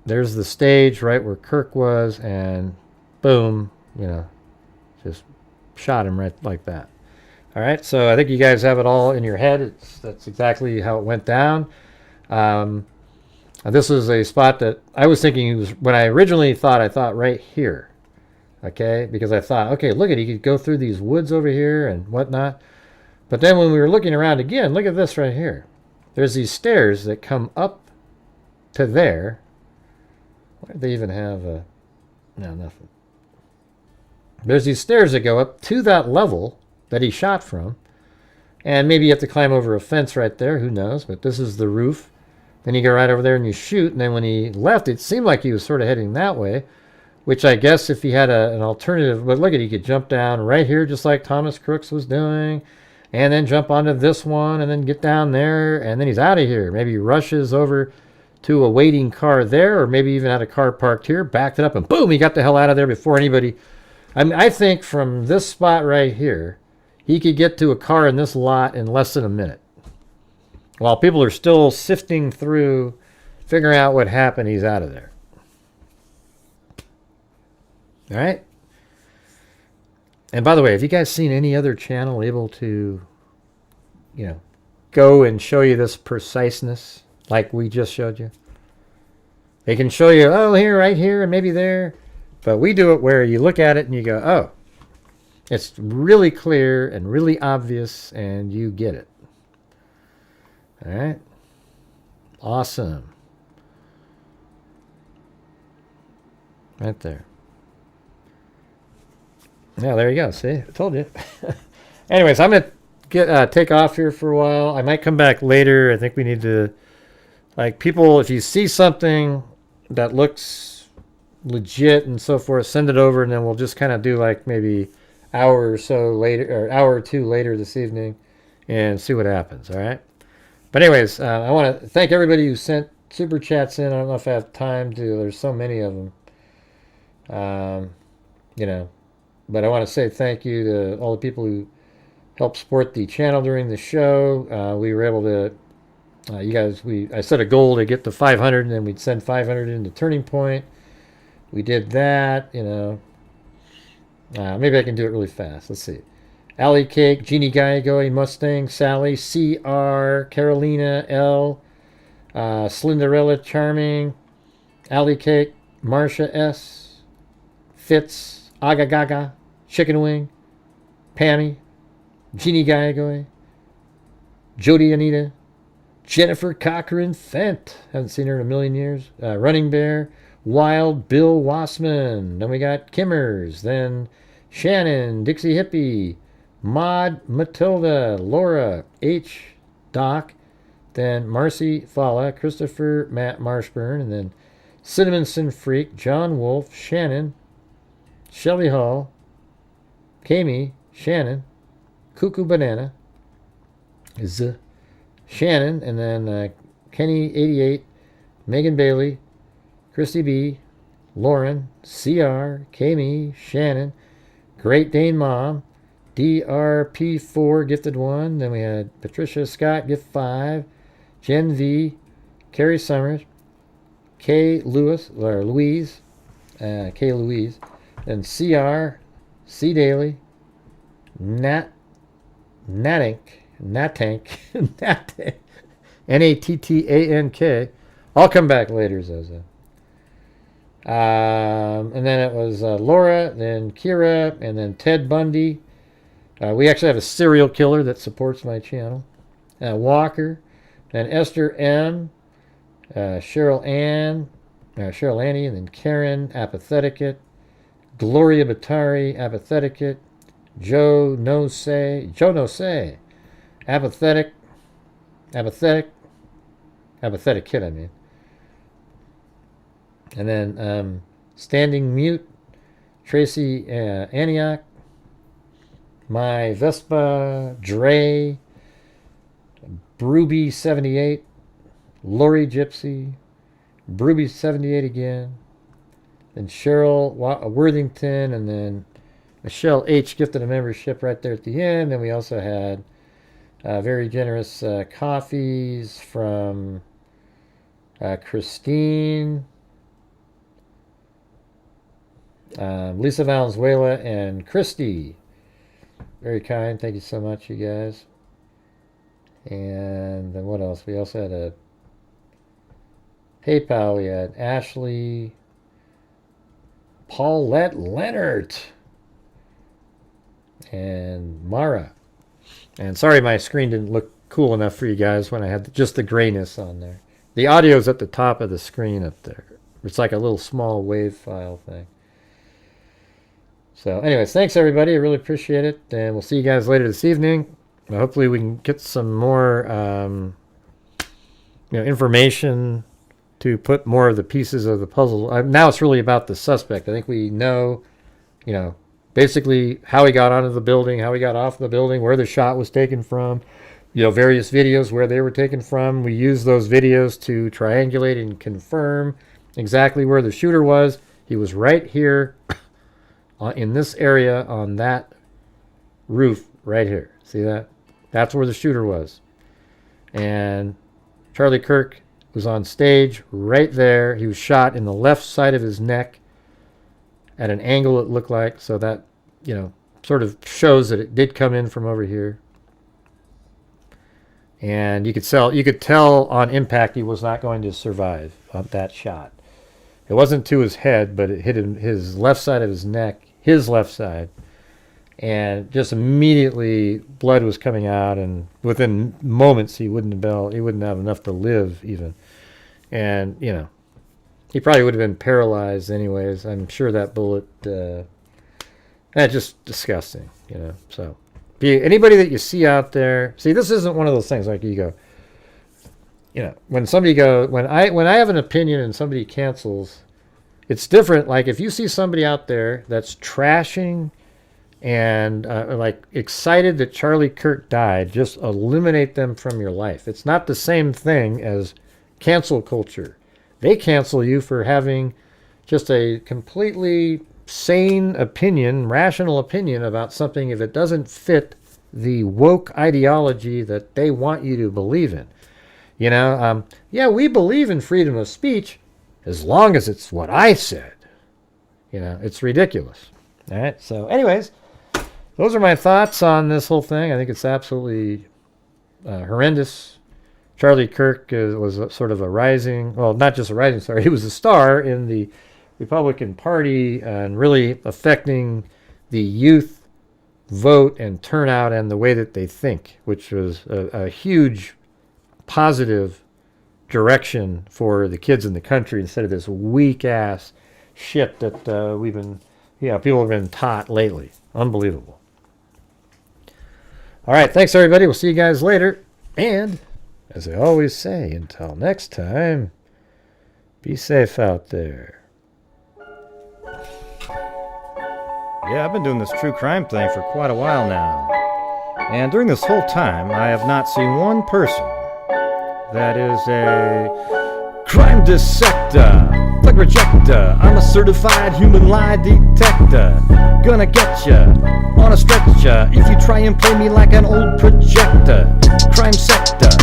There's the stage right where Kirk was, and boom, you know, just shot him right like that. All right, so I think you guys have it all in your head. That's exactly how it went down. This was a spot that I was thinking it was, when I originally thought, I thought right here. Okay, because I thought, okay, look at, he could go through these woods over here and whatnot. But then when we were looking around again, look at this right here. There's these stairs that come up to there. Why do they even have a... No, nothing. There's these stairs that go up to that level that he shot from. And maybe you have to climb over a fence right there. Who knows? But this is the roof. Then you go right over there and you shoot. And then when he left, it seemed like he was sort of heading that way. Which I guess if he had an alternative... But look at, he could jump down right here just like Thomas Crooks was doing. And then jump onto this one and then get down there. And then he's out of here. Maybe he rushes over to a waiting car there, or maybe even had a car parked here, backed it up, and boom, he got the hell out of there before anybody. I mean, I think from this spot right here, he could get to a car in this lot in less than a minute. While people are still sifting through, figuring out what happened, he's out of there. All right? And by the way, have you guys seen any other channel able to, you know, go and show you this preciseness like we just showed you? They can show you, oh, here, right here, and maybe there. But we do it where you look at it and you go, oh, it's really clear and really obvious, and you get it. All right? Awesome. Right there. Yeah, there you go. See? I told you. Anyways, I'm going to take off here for a while. I might come back later. I think we need to, like, people, if you see something that looks legit and so forth, send it over, and then we'll just kind of do like maybe hour or so later, or hour or two later this evening, and see what happens. All right. But anyways, I want to thank everybody who sent super chats in. I don't know if I have time to. There's so many of them. You know, but I want to say thank you to all the people who helped support the channel during the show. We were able to. You guys, I set a goal to get to 500, and then we'd send 500 into Turning Point. We did that. You know. Maybe I can do it really fast. Let's see. Alley Cake, Jeannie Gaigoy, Mustang, Sally, CR, Carolina L, Slenderella Charming, Alley Cake, Marsha S, Fitz, Aga Gaga, Chicken Wing, Pammy, Jeannie Gaigoy, Jody Anita, Jennifer Cochran Fent, haven't seen her in a million years, Running Bear, Wild Bill Wassman, then we got Kimmers, then Shannon, Dixie Hippie, Maud, Matilda, Laura, H, Doc, then Marcy Fala, Christopher, Matt Marshburn, and then Cinnamon Sin Freak, John Wolf, Shannon, Shelly Hall, Kami, Shannon, Cuckoo Banana, Shannon, and then Kenny88, Megan Bailey, Christy B, Lauren, CR, Kami, Shannon, Great Dane Mom, DRP4 gifted 1. Then we had Patricia Scott gift 5, Jen V, Carrie Summers, K Lewis or Louise, K Louise, then CR, C Daly, Natank, Nattank. I'll come back later, Zozo. And then it was Laura, then Kira, and then Ted Bundy. We actually have a serial killer that supports my channel. Walker, then Esther M, Cheryl Ann, Cheryl Annie, and then Karen, Apatheticate, Gloria Batari, Apatheticate, Joe No Say, Apathetic Kid, I mean. And then Standing Mute, Tracy Antioch, My Vespa, Dre, Bruby78, Lori Gypsy, Bruby78 again, then Cheryl Worthington, and then Michelle H gifted a membership right there at the end. Then we also had very generous coffees from Christine, Lisa Valenzuela, and Christy. Very kind. Thank you so much, you guys. And then what else? We also had a PayPal. We had Ashley, Paulette Leonard, and Mara. And sorry my screen didn't look cool enough for you guys when I had just the grayness on there. The audio's at the top of the screen up there. It's like a little small wave file thing. So anyways, thanks everybody. I really appreciate it. And we'll see you guys later this evening. Hopefully we can get some more information to put more of the pieces of the puzzle. Now it's really about the suspect. I think we know, basically how he got onto the building, how he got off the building, where the shot was taken from, various videos where they were taken from. We used those videos to triangulate and confirm exactly where the shooter was. He was right here in this area on that roof right here. See that? That's where the shooter was. And Charlie Kirk was on stage right there. He was shot in the left side of his neck at an angle, it looked like. So that, sort of shows that it did come in from over here. And you could tell on impact he was not going to survive that shot. It wasn't to his head, but it hit him, his left side of his neck, his left side. And just immediately blood was coming out, and within moments he wouldn't have enough to live even. And, he probably would have been paralyzed anyways. I'm sure that bullet, that's just disgusting, So, anybody that you see out there, see, this isn't one of those things like you go, when I have an opinion and somebody cancels, it's different. Like if you see somebody out there that's trashing and like excited that Charlie Kirk died, just eliminate them from your life. It's not the same thing as cancel culture. They cancel you for having just a completely sane opinion, rational opinion about something if it doesn't fit the woke ideology that they want you to believe in. Yeah, we believe in freedom of speech as long as it's what I said. It's ridiculous. All right, so anyways, those are my thoughts on this whole thing. I think it's absolutely horrendous. Charlie Kirk was sort of not just a rising star, he was a star in the Republican Party and really affecting the youth vote and turnout and the way that they think, which was a huge positive direction for the kids in the country instead of this weak-ass shit that people have been taught lately. Unbelievable. All right, thanks everybody. We'll see you guys later. And as I always say, until next time, be safe out there. Yeah, I've been doing this true crime thing for quite a while now. And during this whole time, I have not seen one person that is a crime dissector, plug rejector. I'm a certified human lie detector. Gonna get ya on a stretcher if you try and play me like an old projector. Crime sector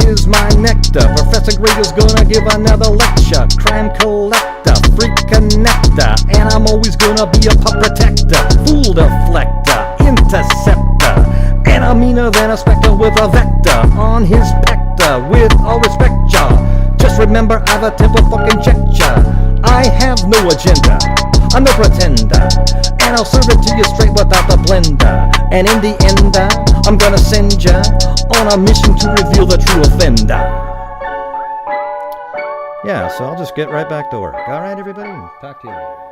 is my nectar. Professor Grader's gonna give another lecture. Crime collector, freak connector, and I'm always gonna be a pup protector. Fool deflector, interceptor, and I'm meaner than a spectre with a vector on his pector. With all respect, y'all, just remember I've a temple fucking checked ya. I have no agenda, I'm no pretender, and I'll serve it to you straight without the blender. And in the end, I'm gonna send ya on a mission to reveal the true offender. Yeah, so I'll just get right back to work. Alright, everybody? Talk to you later.